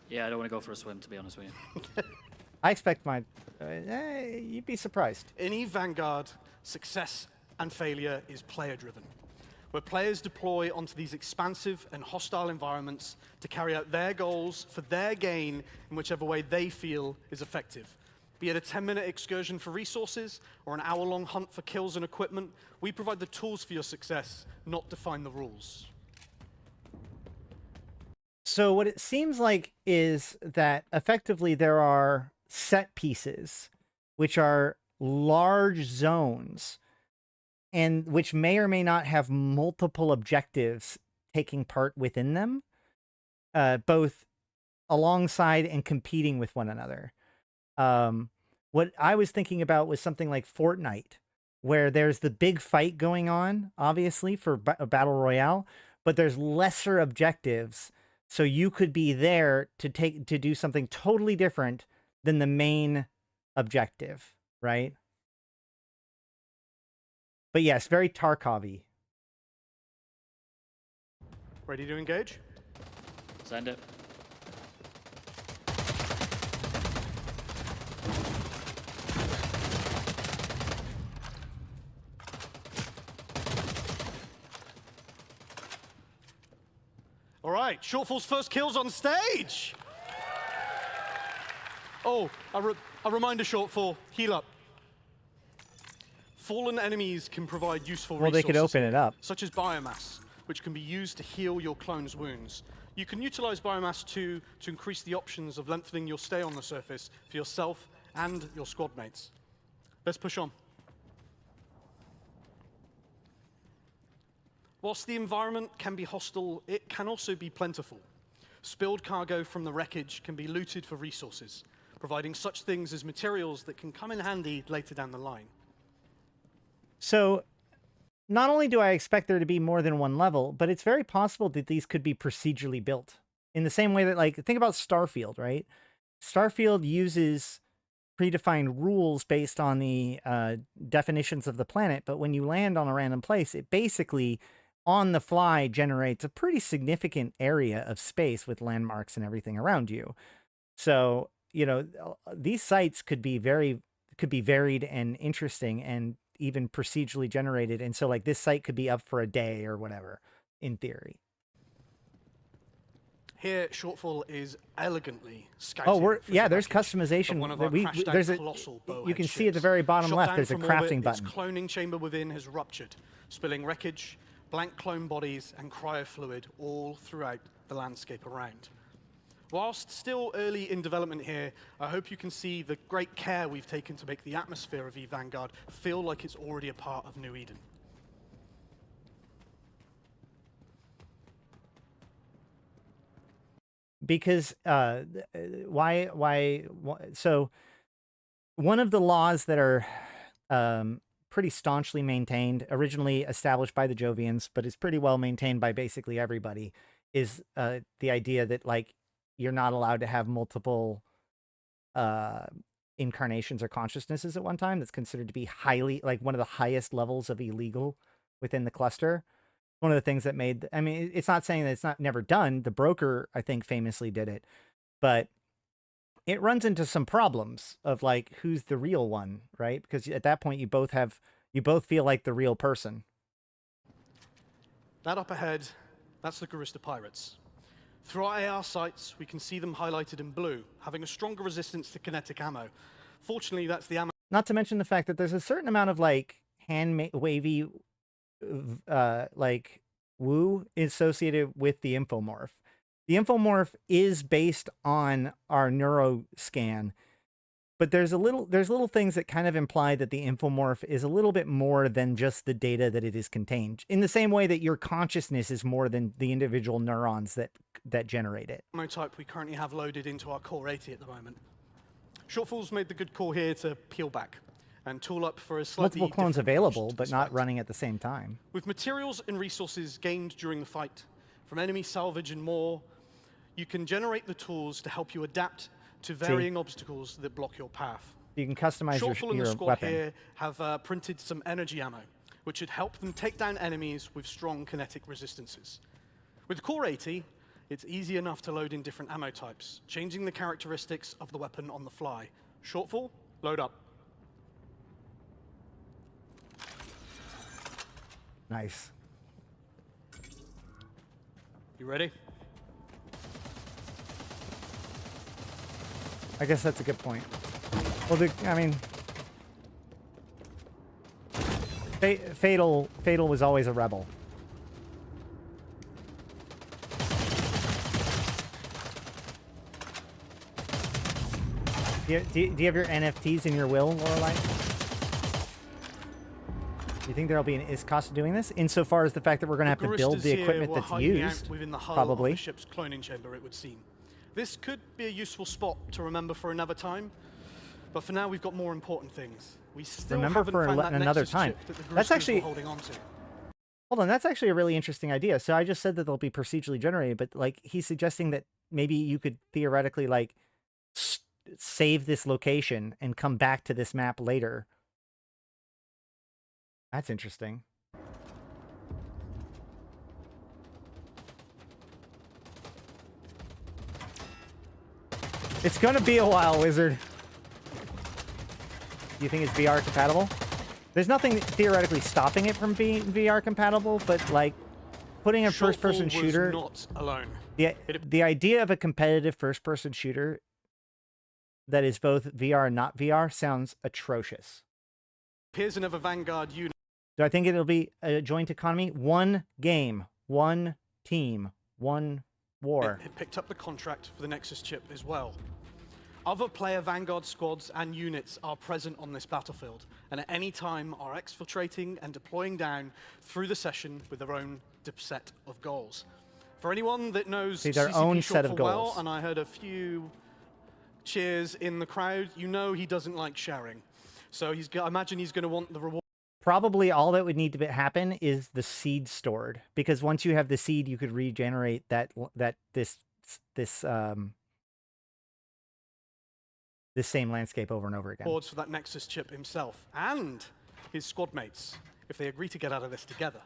Yeah, I don't want to go for a swim, to be honest with you. I expect my... you'd be surprised. In EVE Vanguard, success and failure is player-driven, where players deploy onto these expansive and hostile environments to carry out their goals for their gain in whichever way they feel is effective. Be it a 10-minute excursion for resources or an hour-long hunt for kills and equipment, we provide the tools for your success, not define the rules. So what it seems like is that effectively there are set pieces, which are large zones, and which may or may not have multiple objectives taking part within them, both alongside and competing with one another. What I was thinking about was something like Fortnite, where there's the big fight going on, obviously, for a battle royale, but there's lesser objectives. So you could be there to do something totally different than the main objective, right? But yes, very Tarkov-y. Ready to engage? Send it. All right, Shortfall's first kills on stage. Oh, a reminder, Shortfall, heal up. Fallen enemies can provide useful resources. Well, they could open it up. Such as biomass, which can be used to heal your clone's wounds. You can utilize biomass to increase the options of lengthening your stay on the surface for yourself and your squad mates. Let's push on. Whilst the environment can be hostile, it can also be plentiful. Spilled cargo from the wreckage can be looted for resources, providing such things as materials that can come in handy later down the line. So not only do I expect there to be more than one level, but it's very possible that these could be procedurally built in the same way that, like, think about Starfield, right? Starfield uses predefined rules based on the definitions of the planet, but when you land on a random place, it basically on the fly generates a pretty significant area of space with landmarks and everything around you. So, you know, these sites could be varied and interesting and even procedurally generated. And so like this site could be up for a day or whatever in theory. Here, Shortfall is elegantly scouting. Oh, there's customization. You can see at the very bottom left, there's a crafting button. Its cloning chamber within has ruptured, spilling wreckage, blank clone bodies, and cryofluid all throughout the landscape around. Whilst still early in development here, I hope you can see the great care we've taken to make the atmosphere of EVE Vanguard feel like it's already a part of New Eden. Because so one of the laws that are pretty staunchly maintained, originally established by the Jovians, but is pretty well maintained by basically everybody, is the idea that like you're not allowed to have multiple incarnations or consciousnesses at one time. That's considered to be highly, like, one of the highest levels of illegal within the cluster. One of the things that made, I mean, it's not saying that it's not never done. The broker, I think, famously did it, but it runs into some problems of like, who's the real one, right? Because at that point you both feel like the real person. That up ahead, that's the Garista Pirates. Through our AR sights, we can see them highlighted in blue, having a stronger resistance to kinetic ammo. Fortunately, that's the ammo. Not to mention the fact that there's a certain amount of like hand-wavy like woo associated with the infomorph. The infomorph is based on our neuroscan, But there's little things that kind of imply that the infomorph is a little bit more than just the data that it is contained. In the same way that your consciousness is more than the individual neurons that generate it. Ammo type we currently have loaded into our Core 80 at the moment. Shortfall's made the good call here to peel back and tool up for a slightly Multiple clones different available, approach to but this not fight. running at the same time. With materials and resources gained during the fight, from enemy salvage and more, you can generate the tools to help you adapt to varying obstacles that block your path. You can customize Shortfall and the your squad weapon. here have printed some energy ammo, which should help them take down enemies with strong kinetic resistances. With Core 80, it's easy enough to load in different ammo types, changing the characteristics of the weapon on the fly. Shortfall, load up. Nice. You ready? I guess that's a good point. Well, I mean, Fatal was always a rebel. Do you have your NFTs in your will, Lorelei? Do you think there'll be an is cost to doing this? Insofar as the fact that we're going to have to build the equipment that's used, within the hull probably. of the ship's cloning chamber, it would seem. This could be a useful spot to remember for another time, but for now we've got more important things. We still Remember haven't for found that another Nexus time. chip that the That's Gristas actually were holding on to. Hold on, that's actually a really interesting idea. So I just said that they'll be procedurally generated, but like he's suggesting that maybe you could theoretically like save this location and come back to this map later. That's interesting. It's gonna be a while, Wizard. Do you think it's VR compatible? There's nothing theoretically stopping it from being VR compatible, but like putting a first-person shooter. Not alone. The idea of a competitive first-person shooter that is both VR and not VR sounds atrocious. Here's another Vanguard unit. Do I think it'll be a joint economy? One game, one team, one war. It picked up the contract for the Nexus chip as well. Other player Vanguard squads and units are present on this battlefield, and at any time are exfiltrating and deploying down through the session with their own set of goals. For anyone that knows their CCP own set of Shortfall well, goals. and I heard a few cheers in the crowd, you know he doesn't like sharing. So I imagine he's going to want the reward. Probably all that would need to happen is the seed stored, because once you have the seed, you could regenerate this same landscape over and over again. Rewards for that Nexus chip himself and his squad mates if they agree to get out of this together.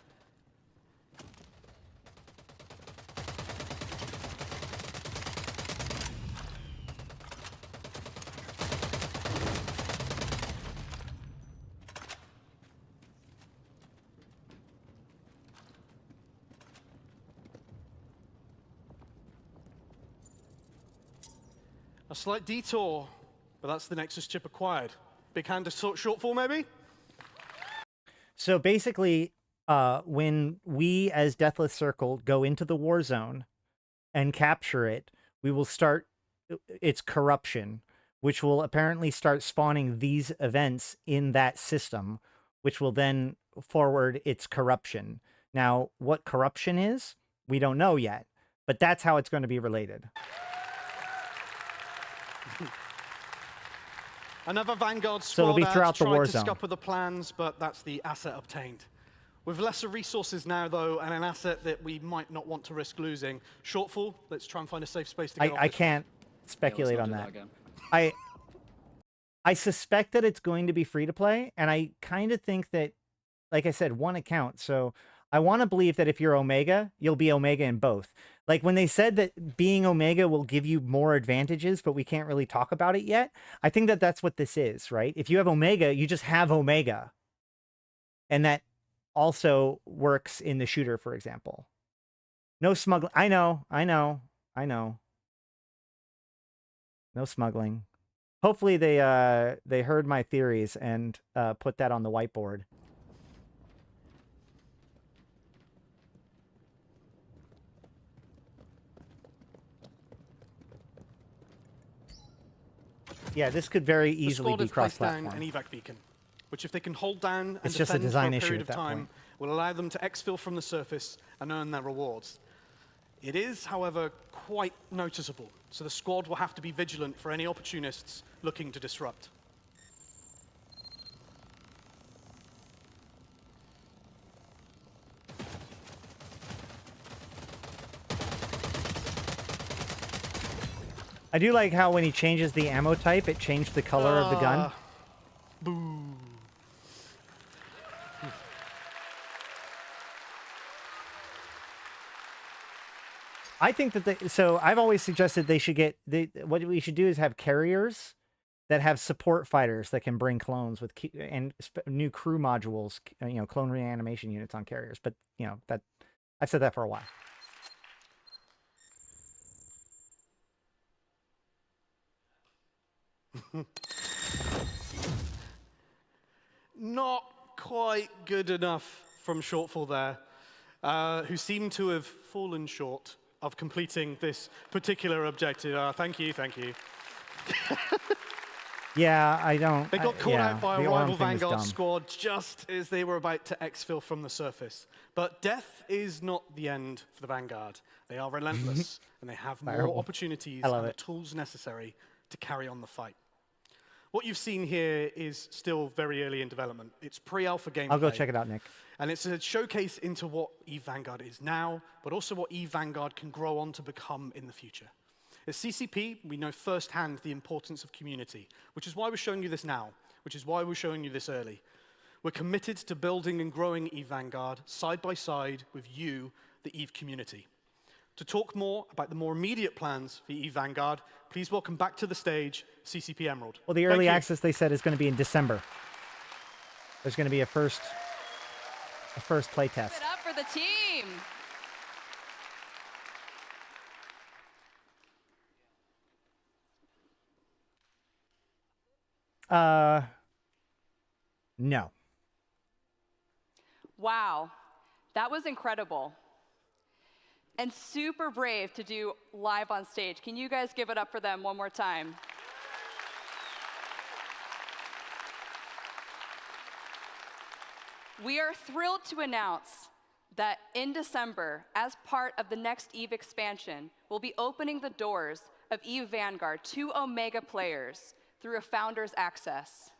A slight detour, but that's the Nexus chip acquired. Big hand to shortfall, maybe? So basically, when we as Deathless Circle go into the war zone and capture it, we will start its corruption, which will apparently start spawning these events in that system, which will then forward its corruption. Now, what corruption is, we don't know yet, but that's how it's going to be related. Another Vanguard So it'll squad be throughout the war tried to zone. scupper the plans, but that's the asset obtained. With lesser resources now, though, and an asset that we might not want to risk losing. Shortfall, let's try and find a safe space to get off I this can't speculate on that. I suspect that it's going to be free to play, and I kind of think that, like I said, one account. So I want to believe that if you're Omega, you'll be Omega in both. Like when they said that being Omega will give you more advantages, but we can't really talk about it yet. I think that that's what this is, right? If you have Omega, you just have Omega. And that also works in the shooter, for example. No smuggling. I know. No smuggling. Hopefully they heard my theories and put that on the whiteboard. Yeah, this could very The easily squad be have placed cross-platform. down an evac beacon, which if they can hold down and It's just a defend design for a issue period at of that time, point. will allow them to exfil from the surface and earn their rewards. It is, however, quite noticeable, so the squad will have to be vigilant for any opportunists looking to disrupt. I do like how when he changes the ammo type, it changed the color of the gun. Boo. I think that so I've always suggested they should get what we should do is have carriers that have support fighters that can bring clones with and new crew modules, you know, clone reanimation units on carriers. But you know that I've said that for a while. Not quite good enough from Shortfall there, who seem to have fallen short of completing this particular objective. Thank you, thank you. Yeah, I don't. They got caught out by a the rival arm thing was Vanguard dumb. squad just as they were about to exfil from the surface. But death is not the end for the Vanguard. They are relentless, and they have more Fireable. opportunities I and love the it. tools necessary to carry on the fight. What you've seen here is still very early in development. It's pre-alpha gameplay. I'll go check it out, Nick. And it's a showcase into what EVE Vanguard is now, but also what EVE Vanguard can grow on to become in the future. At CCP, we know firsthand the importance of community, which is why we're showing you this now, which is why we're showing you this early. We're committed to building and growing EVE Vanguard side by side with you, the EVE community. To talk more about the more immediate plans for EVE Vanguard, please welcome back to the stage CCP Emerald. Well, the Thank early you. access they said is going to be in December. There's going to be a first play test. Give it up for the team. No. Wow, that was incredible. And super brave to do live on stage. Can you guys give it up for them one more time? We are thrilled to announce that in December, as part of the next EVE expansion, we'll be opening the doors of EVE Vanguard to Omega players through a Founders Access,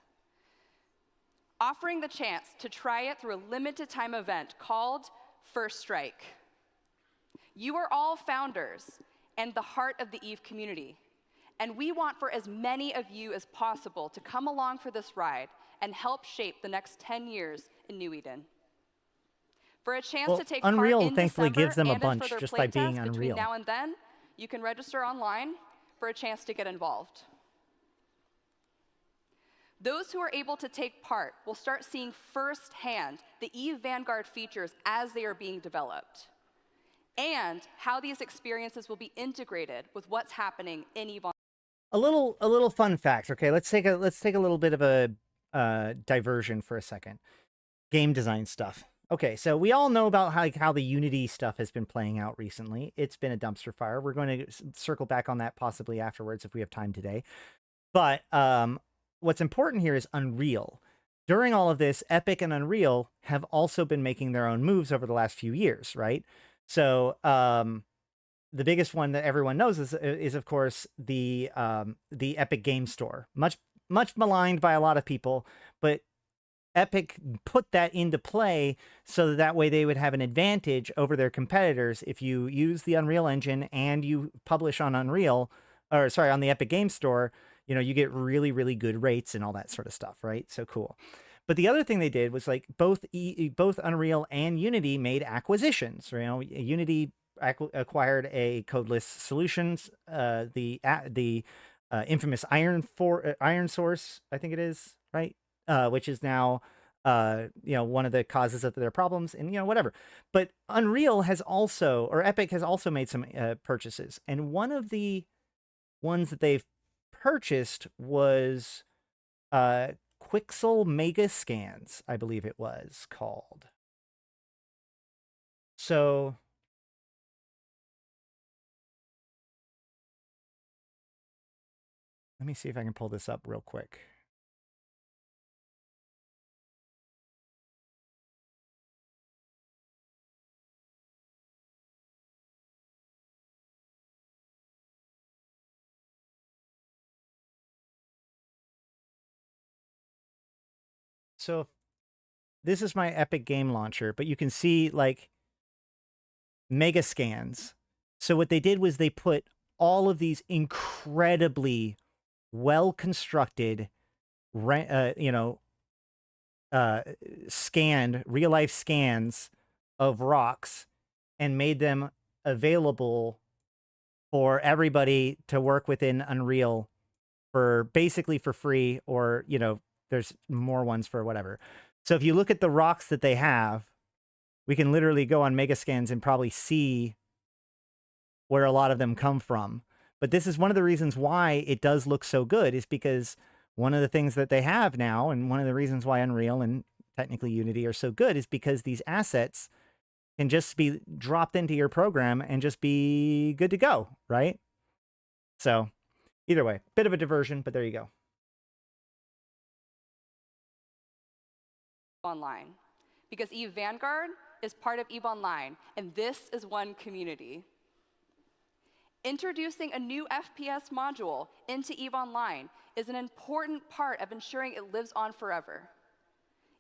offering the chance to try it through a limited time event called First Strike. You are all founders and the heart of the EVE community, and we want for as many of you as possible to come along for this ride and help shape the next 10 years in New Eden. For a chance to take Unreal part in thankfully December gives them a and in bunch further just by playtests being between Unreal. now and then, you can register online for a chance to get involved. Those who are able to take part will start seeing firsthand the EVE Vanguard features as they are being developed, and how these experiences will be integrated with what's happening in EVE Online. A little fun fact. Okay, let's take a little bit of a diversion for a second. Game design stuff. Okay, so we all know about how the Unity stuff has been playing out recently. It's been a dumpster fire. We're going to circle back on that possibly afterwards if we have time today. But what's important here is Unreal. During all of this, Epic and Unreal have also been making their own moves over the last few years, right? So the biggest one that everyone knows is of course the Epic Game Store. Much maligned by a lot of people, but Epic put that into play so that way they would have an advantage over their competitors. If you use the Unreal Engine and you publish on on the Epic Game Store, you know, you get really, really good rates and all that sort of stuff, right? So cool. But the other thing they did was like both Unreal and Unity made acquisitions. You know, Unity acquired a Codeless Solutions, the infamous Iron Source, I think it is, right? Which is now, you know, one of the causes of their problems, and, you know, whatever. But Unreal has also, or Epic has also made some purchases. And one of the ones that they've purchased was Quixel Mega Scans, I believe it was called. So Let me see if I can pull this up real quick. So this is my Epic game launcher, but you can see like mega scans. So what they did was they put all of these incredibly well-constructed, scanned, real-life scans of rocks and made them available for everybody to work within Unreal for basically for free, or, there's more ones for whatever. So if you look at the rocks that they have, we can literally go on Megascans and probably see where a lot of them come from. But this is one of the reasons why it does look so good, is because one of the things that they have now, and one of the reasons why Unreal and technically Unity are so good, is because these assets can just be dropped into your program and just be good to go, right? So either way, bit of a diversion, but there you go. Online, because EVE Vanguard is part of EVE Online, and this is one community. Introducing a new FPS module into EVE Online is an important part of ensuring it lives on forever.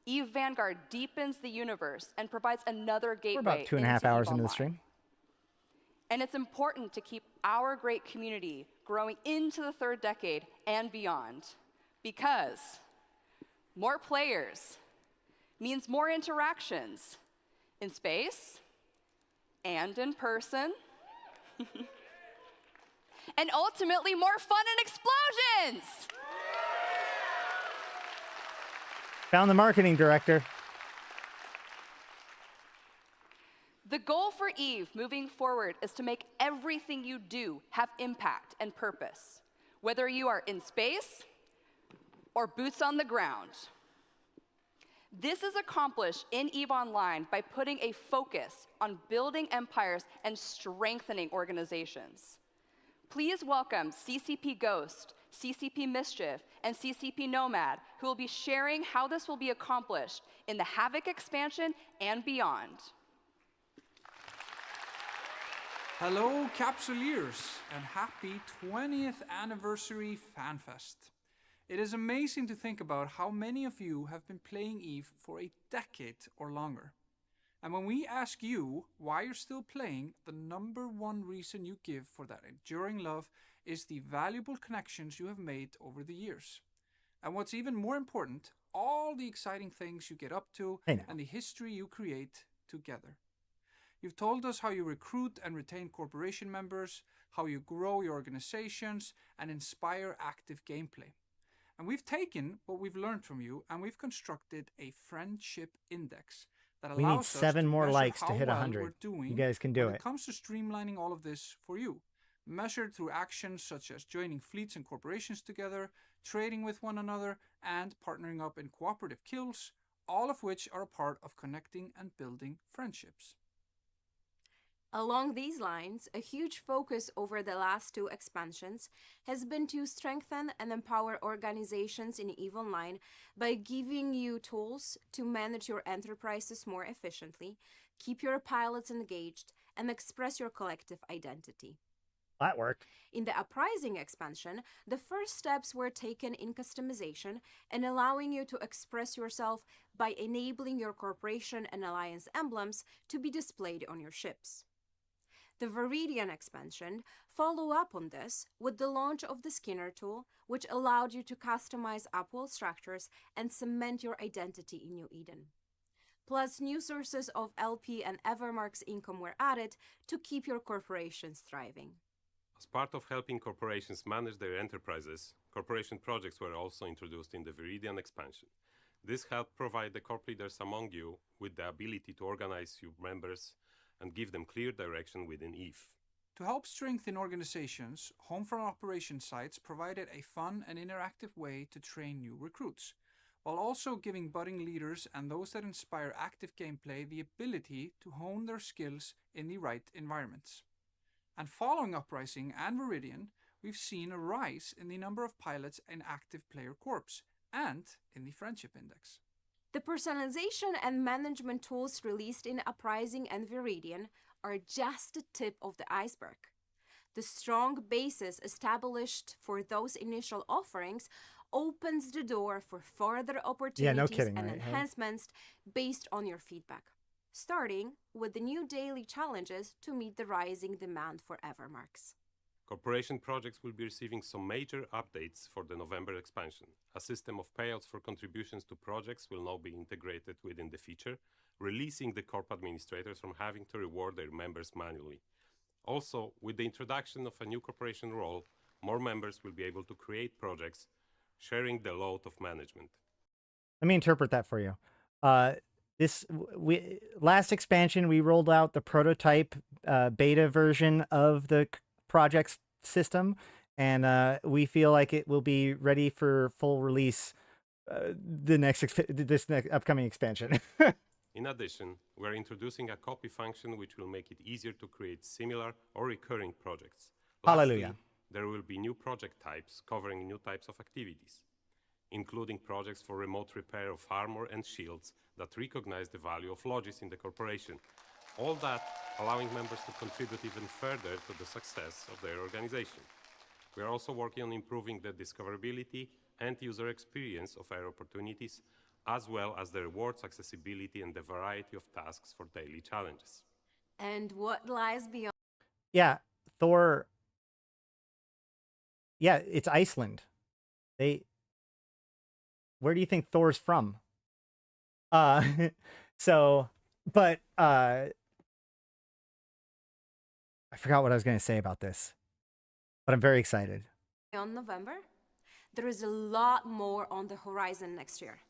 EVE Vanguard deepens the universe and provides another gateway. We're about 2.5 hours into the stream. And it's important to keep our great community growing into the third decade and beyond, because more players means more interactions in space and in person, and ultimately more fun and explosions. Found the marketing director. The goal for EVE moving forward is to make everything you do have impact and purpose, whether you are in space or boots on the ground. This is accomplished in EVE Online by putting a focus on building empires and strengthening organizations. Please welcome CCP Ghost, CCP Mischief, and CCP Nomad, who will be sharing how this will be accomplished in the Havoc expansion and beyond. Hello, Capsuleers, and happy 20th anniversary Fanfest. It is amazing to think about how many of you have been playing EVE for a decade or longer. And when we ask you why you're still playing, the #1 reason you give for that enduring love is the valuable connections you have made over the years. And what's even more important, all the exciting things you get up to and the history you create together. You've told us how you recruit and retain corporation members, how you grow your organizations, and inspire active gameplay. And we've taken what we've learned from you, and we've constructed a friendship index that We allows need us 7 to more measure likes how to hit well 100. we're doing You guys can do when it. it comes to streamlining all of this for you, measured through actions such as joining fleets and corporations together, trading with one another, and partnering up in cooperative kills, all of which are a part of connecting and building friendships. Along these lines, a huge focus over the last 2 expansions has been to strengthen and empower organizations in EVE Online by giving you tools to manage your enterprises more efficiently, keep your pilots engaged, and express your collective identity. That worked. In the Uprising expansion, the first steps were taken in customization and allowing you to express yourself by enabling your corporation and alliance emblems to be displayed on your ships. The Viridian expansion followed up on this with the launch of the Skinner tool, which allowed you to customize upwell structures and cement your identity in New Eden. Plus, new sources of LP and Evermark's income were added to keep your corporations thriving. As part of helping corporations manage their enterprises, corporation projects were also introduced in the Viridian expansion. This helped provide the corp leaders among you with the ability to organize your members and give them clear direction within EVE. To help strengthen organizations, Homefront operation sites provided a fun and interactive way to train new recruits, while also giving budding leaders and those that inspire active gameplay the ability to hone their skills in the right environments. And following Uprising and Viridian, we've seen a rise in the number of pilots in active player corps and in the friendship index. The personalization and management tools released in Uprising and Viridian are just the tip of the iceberg. The strong basis established for those initial offerings opens the door for further opportunities and enhancements based on your feedback, starting with the new daily challenges to meet the rising demand for Evermarks. Corporation projects will be receiving some major updates for the November expansion. A system of payouts for contributions to projects will now be integrated within the feature, releasing the corp administrators from having to reward their members manually. Also, with the introduction of a new corporation role, more members will be able to create projects, sharing the load of management. Let me interpret that for you. Last expansion, we rolled out the prototype beta version of the projects system, and we feel like it will be ready for full release this next upcoming expansion. In addition, we're introducing a copy function which will make it easier to create similar or recurring projects. Hallelujah. Lastly, there will be new project types covering new types of activities, including projects for remote repair of armor and shields that recognize the value of lodges in the corporation. All that allowing members to contribute even further to the success of their organization. We are also working on improving the discoverability and user experience of our opportunities, as well as the rewards accessibility and the variety of tasks for daily challenges. And what lies beyond? Yeah, Thor. Yeah, it's Iceland. Where do you think Thor's from? But I forgot what I was going to say about this, but I'm very excited. Beyond November, there is a lot more on the horizon next year.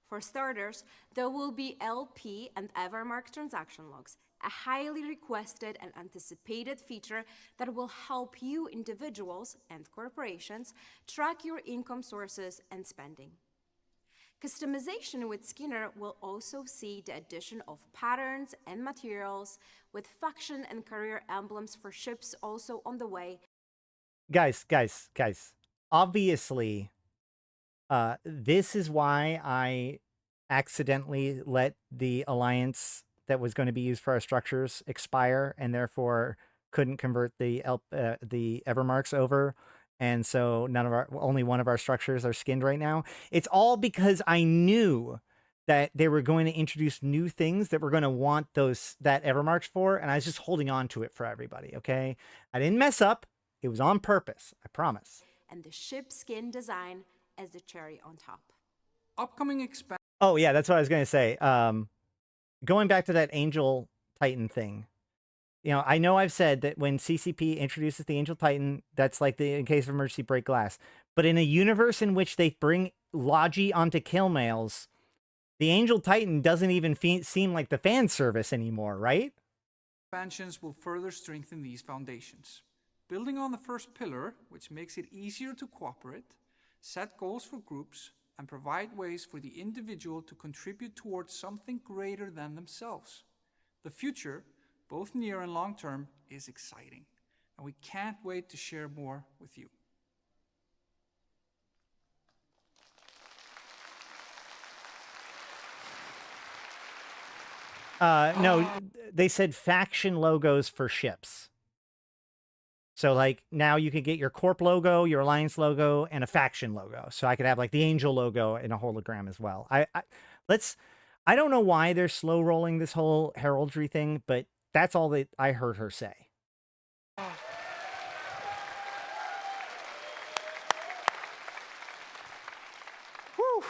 For starters, there will be LP and Evermark transaction logs, a highly requested and anticipated feature that will help you individuals and corporations track your income sources and spending. Customization with Skinner will also see the addition of patterns and materials, with faction and career emblems for ships also on the way. Guys. Obviously, this is why I accidentally let the alliance that was going to be used for our structures expire, and therefore couldn't convert the Evermarks over. And so only one of our structures are skinned right now. It's all because I knew that they were going to introduce new things that we're going to want that Evermarks for, and I was just holding on to it for everybody, okay? I didn't mess up. It was on purpose, I promise. And the ship skin design as the cherry on top. Upcoming expansion. Oh, yeah, that's what I was going to say. Going back to that Angel Titan thing, I know I've said that when CCP introduces the Angel Titan, that's like in case of emergency break glass. But in a universe in which they bring Logi onto kill mails, the Angel Titan doesn't even seem like the fan service anymore, right? Expansions will further strengthen these foundations. Building on the first pillar, which makes it easier to cooperate, set goals for groups, and provide ways for the individual to contribute towards something greater than themselves. The future, both near and long term, is exciting, and we can't wait to share more with you. No, they said faction logos for ships. So like now you could get your Corp logo, your Alliance logo, and a faction logo. So I could have like the Angel logo in a hologram as well. I don't know why they're slow rolling this whole heraldry thing, but that's all that I heard her say. Whew.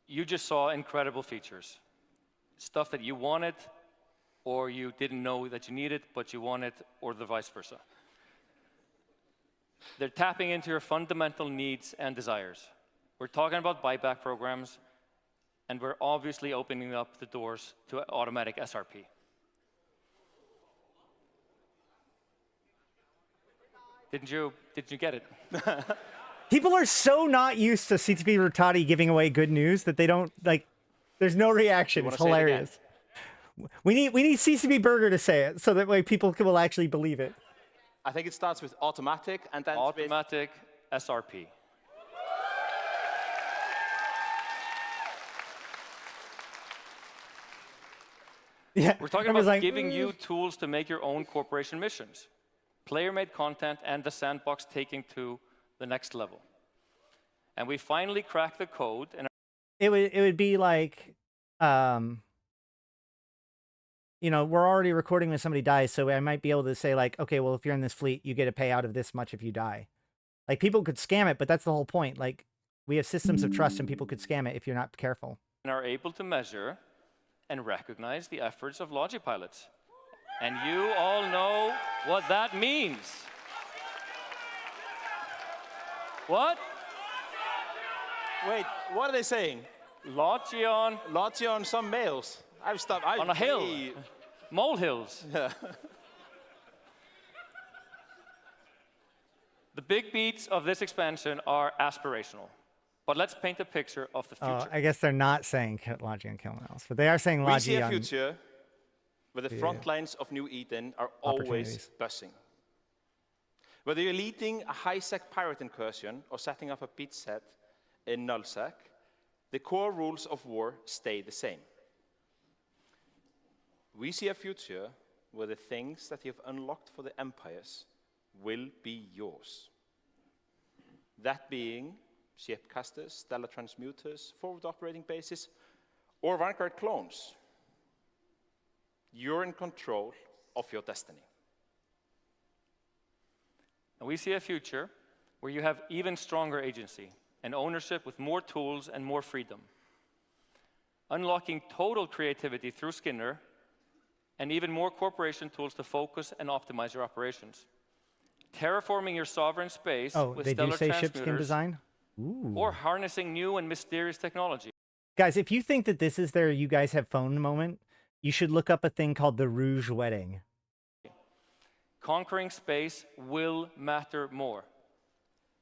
You just saw incredible features. Stuff that you wanted, or you didn't know that you needed, but you wanted, or the vice versa. They're tapping into your fundamental needs and desires. We're talking about buyback programs, and we're obviously opening up the doors to automatic SRP. Didn't you get it? People are so not used to CTP Rotati giving away good news that they don't, like, there's no reaction. It's hilarious. We need CCP Burger to say it, so that way people will actually believe it. I think it starts with automatic and then automatic SRP. Yeah, we're talking about giving you tools to make your own corporation missions, player-made content, and the sandbox taking to the next level. And we finally cracked the code. And it would be like, you know, we're already recording when somebody dies, so I might be able to say like, okay, well, if you're in this fleet, you get a payout of this much if you die. Like people could scam it, but that's the whole point. Like we have systems of trust, and people could scam it if you're not careful. And are able to measure and recognize the efforts of Logipilots. And you all know what that means. What? Wait, what are they saying? Logion. Logion, some males. I've stopped. On a hill. Molehills. Yeah. The big beats of this expansion are aspirational. But let's paint a picture of the future. I guess they're not saying Logion kill else, but they are saying Logion. We see a future where the front lines of New Eden are always buzzing. Whether you're leading a high-sec pirate incursion or setting up a beachhead in nullsec, the core rules of war stay the same. We see a future where the things that you have unlocked for the empires will be yours. That being shipcasters, stellar transmuters, forward operating bases, or Vanguard clones. You're in control of your destiny. And we see a future where you have even stronger agency and ownership with more tools and more freedom. Unlocking total creativity through Skinner and even more corporation tools to focus and optimize your operations. Terraforming your sovereign space with they stellar do say transmuters, shipskin design? Ooh. Or harnessing new and mysterious technology. Guys, if you think that this is their you guys have phone moment, you should look up a thing called the Rouge Wedding. Conquering space will matter more.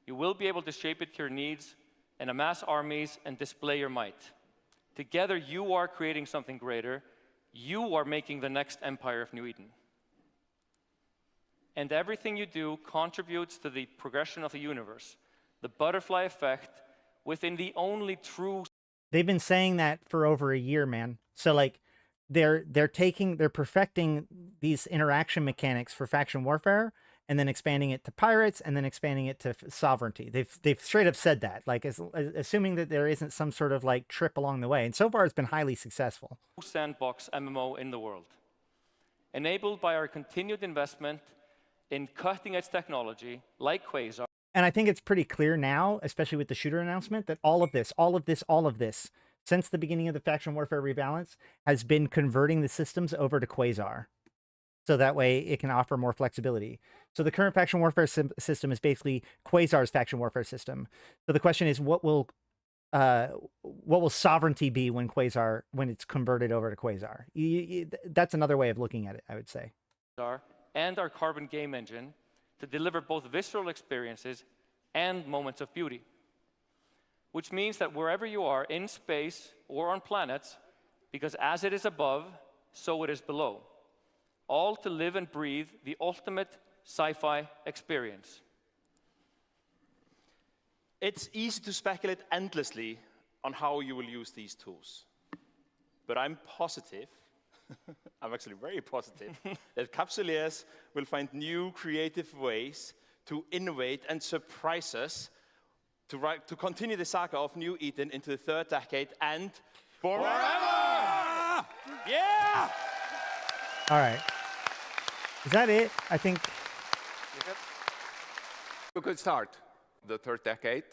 You will be able to shape it to your needs and amass armies and display your might. Together, you are creating something greater. You are making the next empire of New Eden. And everything you do contributes to the progression of the universe, the butterfly effect within the only true... They've been saying that for over a year, man. So like they're perfecting these interaction mechanics for faction warfare and then expanding it to pirates and then expanding it to sovereignty. They've straight up said that, like assuming that there isn't some sort of like trip along the way. And so far it's been highly successful. Sandbox MMO in the world, enabled by our continued investment in cutting-edge technology like Quasar. And I think it's pretty clear now, especially with the shooter announcement, that all of this, since the beginning of the faction warfare rebalance, has been converting the systems over to Quasar. So that way it can offer more flexibility. So the current faction warfare system is basically Quasar's faction warfare system. So the question is, what will sovereignty be when it's converted over to Quasar? That's another way of looking at it, I would say. And our carbon game engine to deliver both visceral experiences and moments of beauty. Which means that wherever you are, in space or on planets, because as it is above, so it is below. All to live and breathe the ultimate sci-fi experience. It's easy to speculate endlessly on how you will use these tools. But I'm positive, I'm actually very positive, that Capsuleers will find new creative ways to innovate and surprise us to continue the saga of New Eden into the third decade and forever! Yeah! All right. Is that it? I think... We could start the third decade.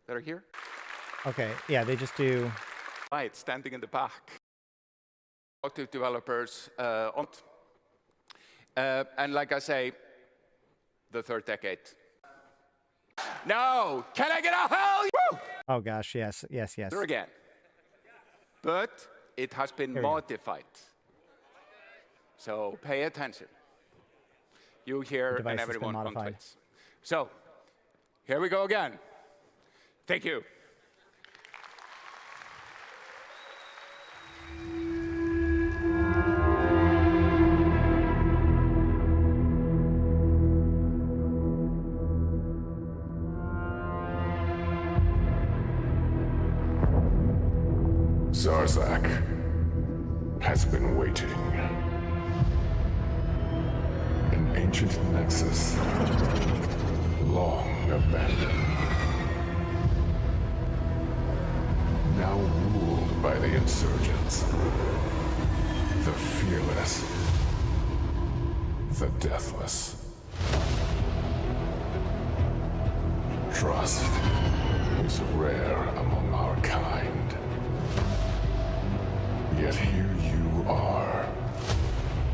They're here. Okay, yeah, they just do... Right, standing in the back. Active developers and like I say, the third decade. No! Can I get a hell? Woo! Oh gosh, yes. There again. But it has been modified. So pay attention. You hear and everyone contemplates. So here we go again. Thank you. Zarzak has been waiting. An ancient nexus, long abandoned. Now ruled by the insurgents. The fearless. The deathless. Trust is rare among our kind. Yet here you are,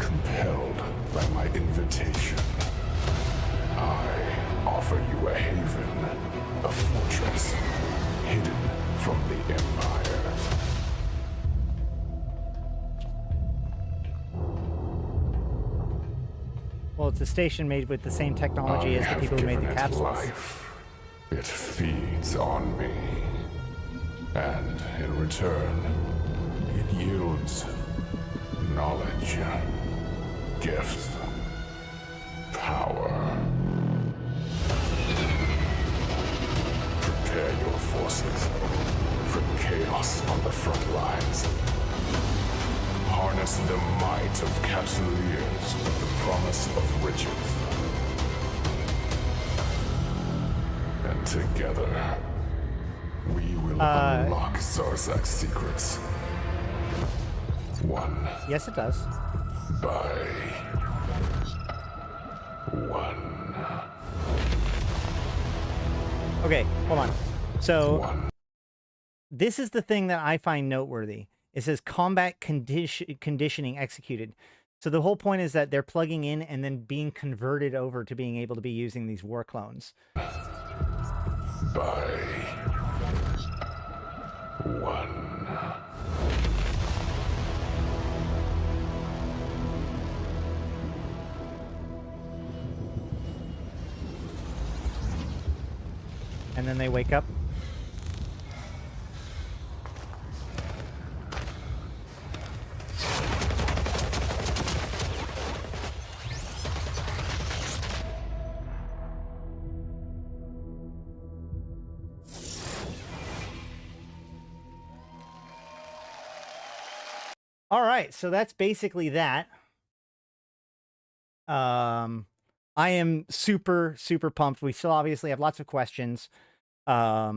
compelled by my invitation. I offer you a haven, a fortress, hidden from the Empire. Well, it's a station made with the same technology as the people who made the capsules. Life. It feeds on me. And in return, it yields knowledge, gifts, power. Prepare your forces for chaos on the front lines. Harness the might of Capsuleers with the promise of riches. And together, we will unlock Zarzak's secrets. One. Yes, it does. By one. Okay, hold on. So, this is the thing that I find noteworthy. It says combat conditioning executed. So the whole point is that they're plugging in and then being converted over to being able to be using these war clones. By one. And then they wake up. All right, so that's basically that. I am super, super pumped. We still obviously have lots of questions. Yeah,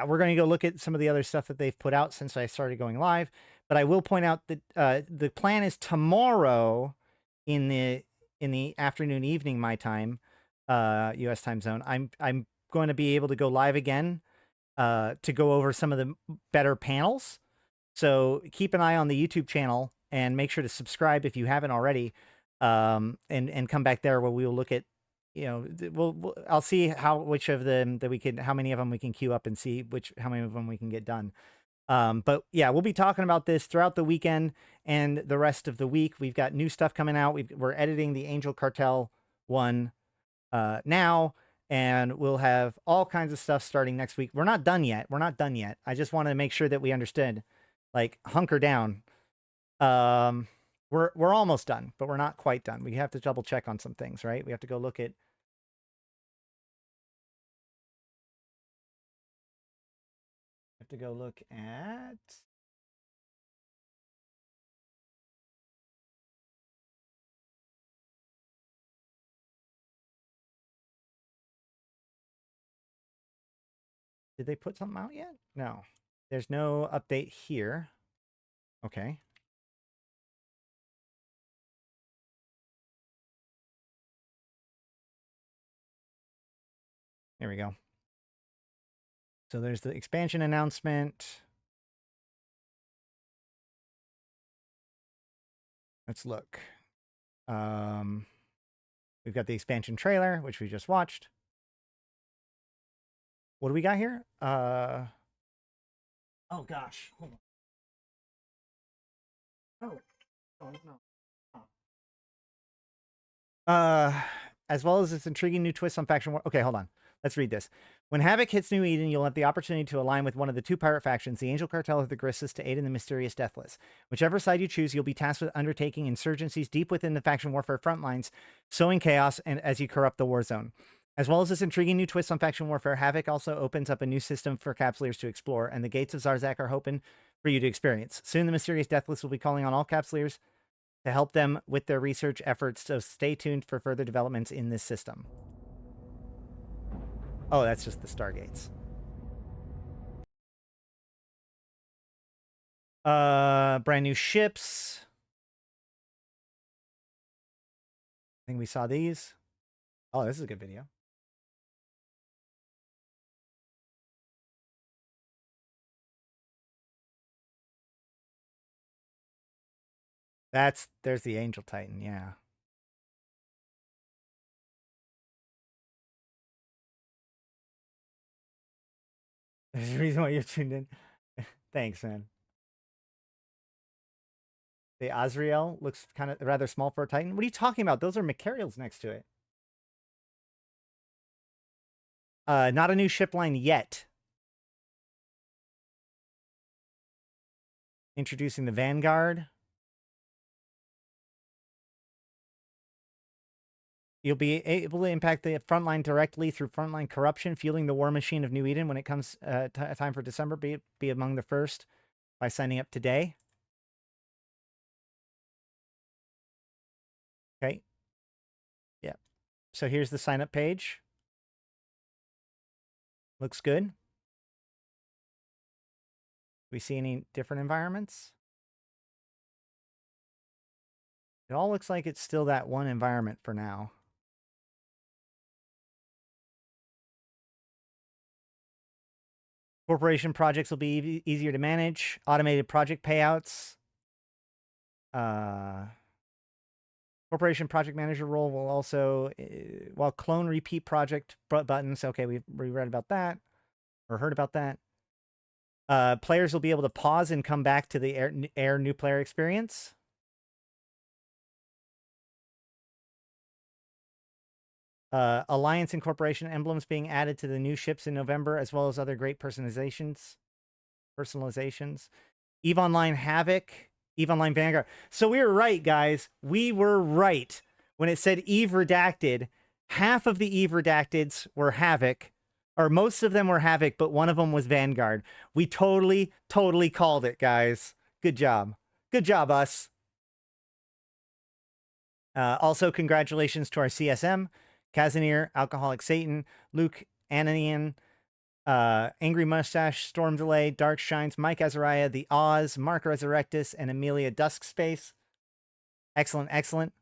we're going to go look at some of the other stuff that they've put out since I started going live. But I will point out that the plan is tomorrow in the afternoon, evening, my time, U.S. time zone. I'm going to be able to go live again to go over some of the better panels. So keep an eye on the YouTube channel and make sure to subscribe if you haven't already, and come back there where we will look at, you know, I'll see which of them that we can, how many of them we can queue up and see how many of them we can get done. But yeah, we'll be talking about this throughout the weekend and the rest of the week. We've got new stuff coming out. We're editing the Angel Cartel one now, and we'll have all kinds of stuff starting next week. We're not done yet. I just want to make sure that we understood. Like, hunker down. We're almost done, but we're not quite done. We have to double check on some things, right? We have to go look at. Did they put something out yet? No. There's no update here. Okay. There we go. So there's the expansion announcement. Let's look. We've got the expansion trailer, which we just watched. What do we got here? Oh gosh. Hold on. Oh no. As well as its intriguing new twist on faction war. Okay, hold on. Let's read this. When Havoc hits New Eden, you'll have the opportunity to align with one of the two pirate factions, the Angel Cartel or the Grissus, to aid in the mysterious Deathless. Whichever side you choose, you'll be tasked with undertaking insurgencies deep within the faction warfare front lines, sowing chaos and as you corrupt the war zone. As well as this intriguing new twist on faction warfare, Havoc also opens up a new system for Capsuleers to explore, and the gates of Zarzak are open for you to experience. Soon, the mysterious Deathless will be calling on all Capsuleers to help them with their research efforts, so stay tuned for further developments in this system. Oh, that's just the Stargates. Brand new ships. I think we saw these. Oh, this is a good video. There's the Angel Titan, yeah. There's a reason why you're tuned in. Thanks, man. The Azrael looks kind of rather small for a Titan. What are you talking about? Those are Macarials next to it. Not a new ship line yet. Introducing the Vanguard. You'll be able to impact the frontline directly through frontline corruption, fueling the war machine of New Eden when it comes time for December. Be among the first by signing up today. Okay. Yeah. So here's the sign up page. Looks good. We see any different environments? It all looks like it's still that one environment for now. Corporation projects will be easier to manage. Automated project payouts. Corporation project manager role will also, while clone repeat project buttons. Okay, we read about that or heard about that. Players will be able to pause and come back to the air new player experience. Alliance and Corporation emblems being added to the new ships in November, as well as other great personalizations. EVE Online Havoc, EVE Online Vanguard. So we were right, guys. We were right. When it said EVE Redacted, half of the EVE Redacteds were Havoc, or most of them were Havoc, but one of them was Vanguard. We totally called it, guys. Good job. Good job, us. Also, congratulations to our CSM. Kazanir, Alcoholic Satan, Luke Ananian, Angry Mustache, Storm Delay, Dark Shines, Mike Azariah, The Oz, Mark Resurrectus, and Amelia Duskspace. Excellent, excellent.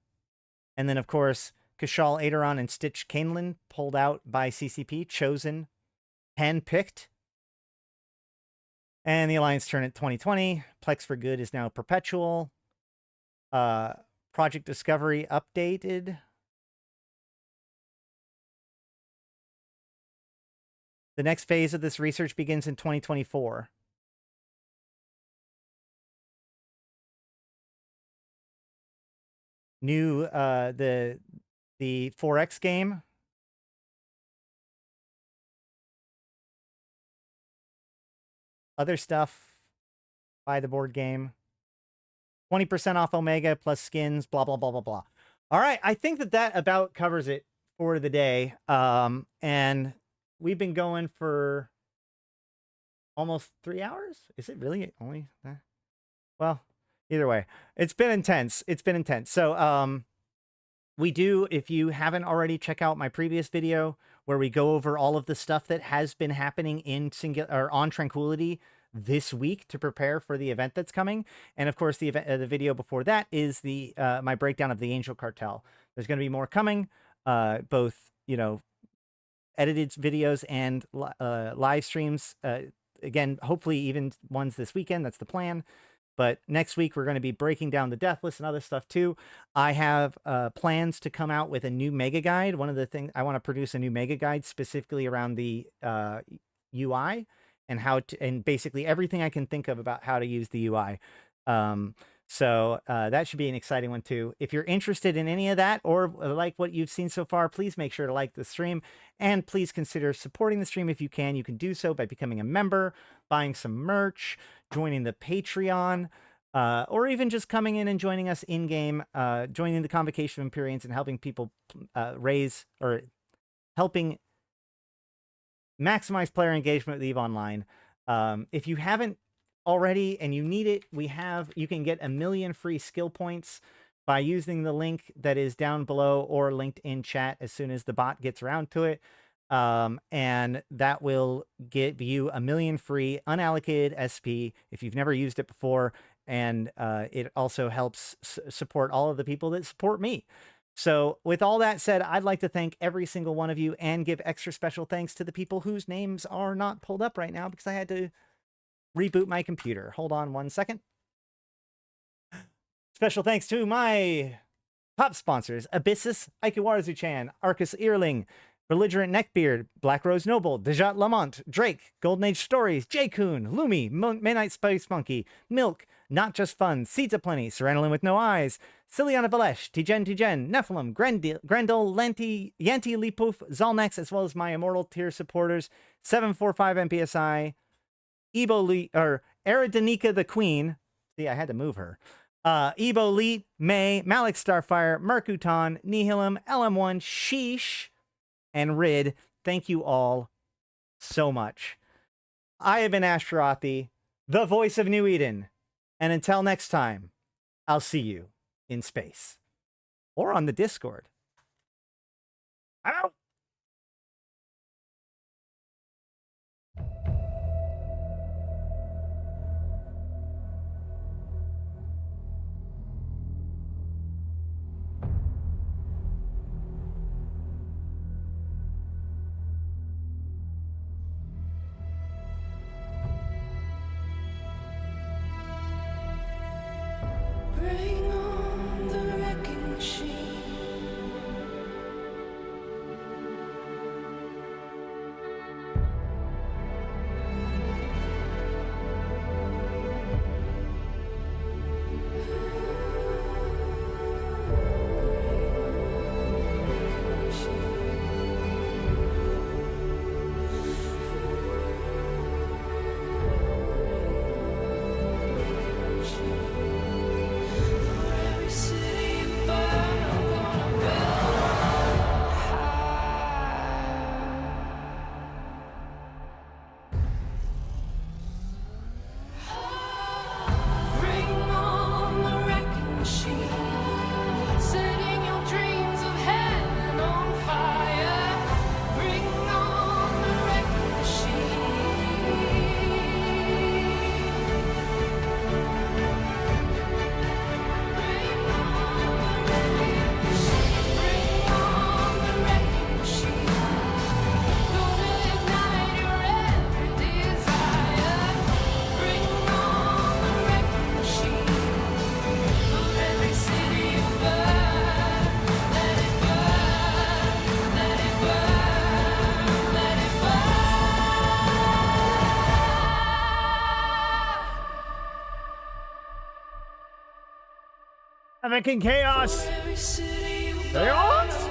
And then, of course, Kashal Aderon and Stitch Canelan, pulled out by CCP, chosen, handpicked. And the Alliance Tournament 2020, Plex for Good is now perpetual. Project Discovery updated. The next phase of this research begins in 2024. New, the 4X game. Other stuff. Buy the board game. 20% off Omega plus skins, blah, blah, blah, blah, blah. All right, I think that about covers it for the day. And we've been going for almost 3 hours. Is it really only that? Well, either way, it's been intense. It's been intense. So we do, if you haven't already, check out my previous video where we go over all of the stuff that has been happening in on Tranquility this week to prepare for the event that's coming. And of course, the video before that is the my breakdown of the Angel Cartel. There's going to be more coming, both, you know, edited videos and live streams. Again, hopefully even ones this weekend. That's the plan. But next week, we're going to be breaking down the death list and other stuff too. I have plans to come out with a new mega guide. One of the things I want to produce a new mega guide specifically around the UI and how to, and basically everything I can think of about how to use the UI. So that should be an exciting one too. If you're interested in any of that or like what you've seen so far, please make sure to like the stream and please consider supporting the stream if you can. You can do so by becoming a member, buying some merch, joining the Patreon, or even just coming in and joining us in game, joining the Convocation of Empyreans and helping people raise or helping maximize player engagement with EVE Online. If you haven't already and you need it, you can get 1 million free skill points by using the link that is down below or linked in chat as soon as the bot gets around to it. And that will give you 1 million free unallocated SP if you've never used it before. And it also helps support all of the people that support me. So with all that said, I'd like to thank every single one of you and give extra special thanks to the people whose names are not pulled up right now because I had to reboot my computer. Hold on 1 second. Special thanks to my top sponsors: Abyssus, Aikawarazu Chan, Arkas Ilring, Belligerent Neckbeard, Black Rose Noble, Dajat Lemmont, Drake, Golden Age Stories, J-Kun, Lumi, Midnight Spice Monkey, Milk, Not Just Fun, Seeds of Plenty, Serenolin with No Eyes, Syliana Vel'ash, Tgen Tgen, Nephilim, Grendel, Yantey Lepouf, Zaul Nex, as well as my immortal tier supporters: 745 MPSI, Arydanika the Queen. See, I had to move her. Lee, May, Malak Starfire, Merc Utan, Nihilum, LM1, Sheesh, and Rid. Thank you all so much. I have been Ashtarothi, the voice of New Eden. And until next time, I'll see you in space. Or on the Discord. Out! Bring on the wrecking machine. Making chaos. Chaos.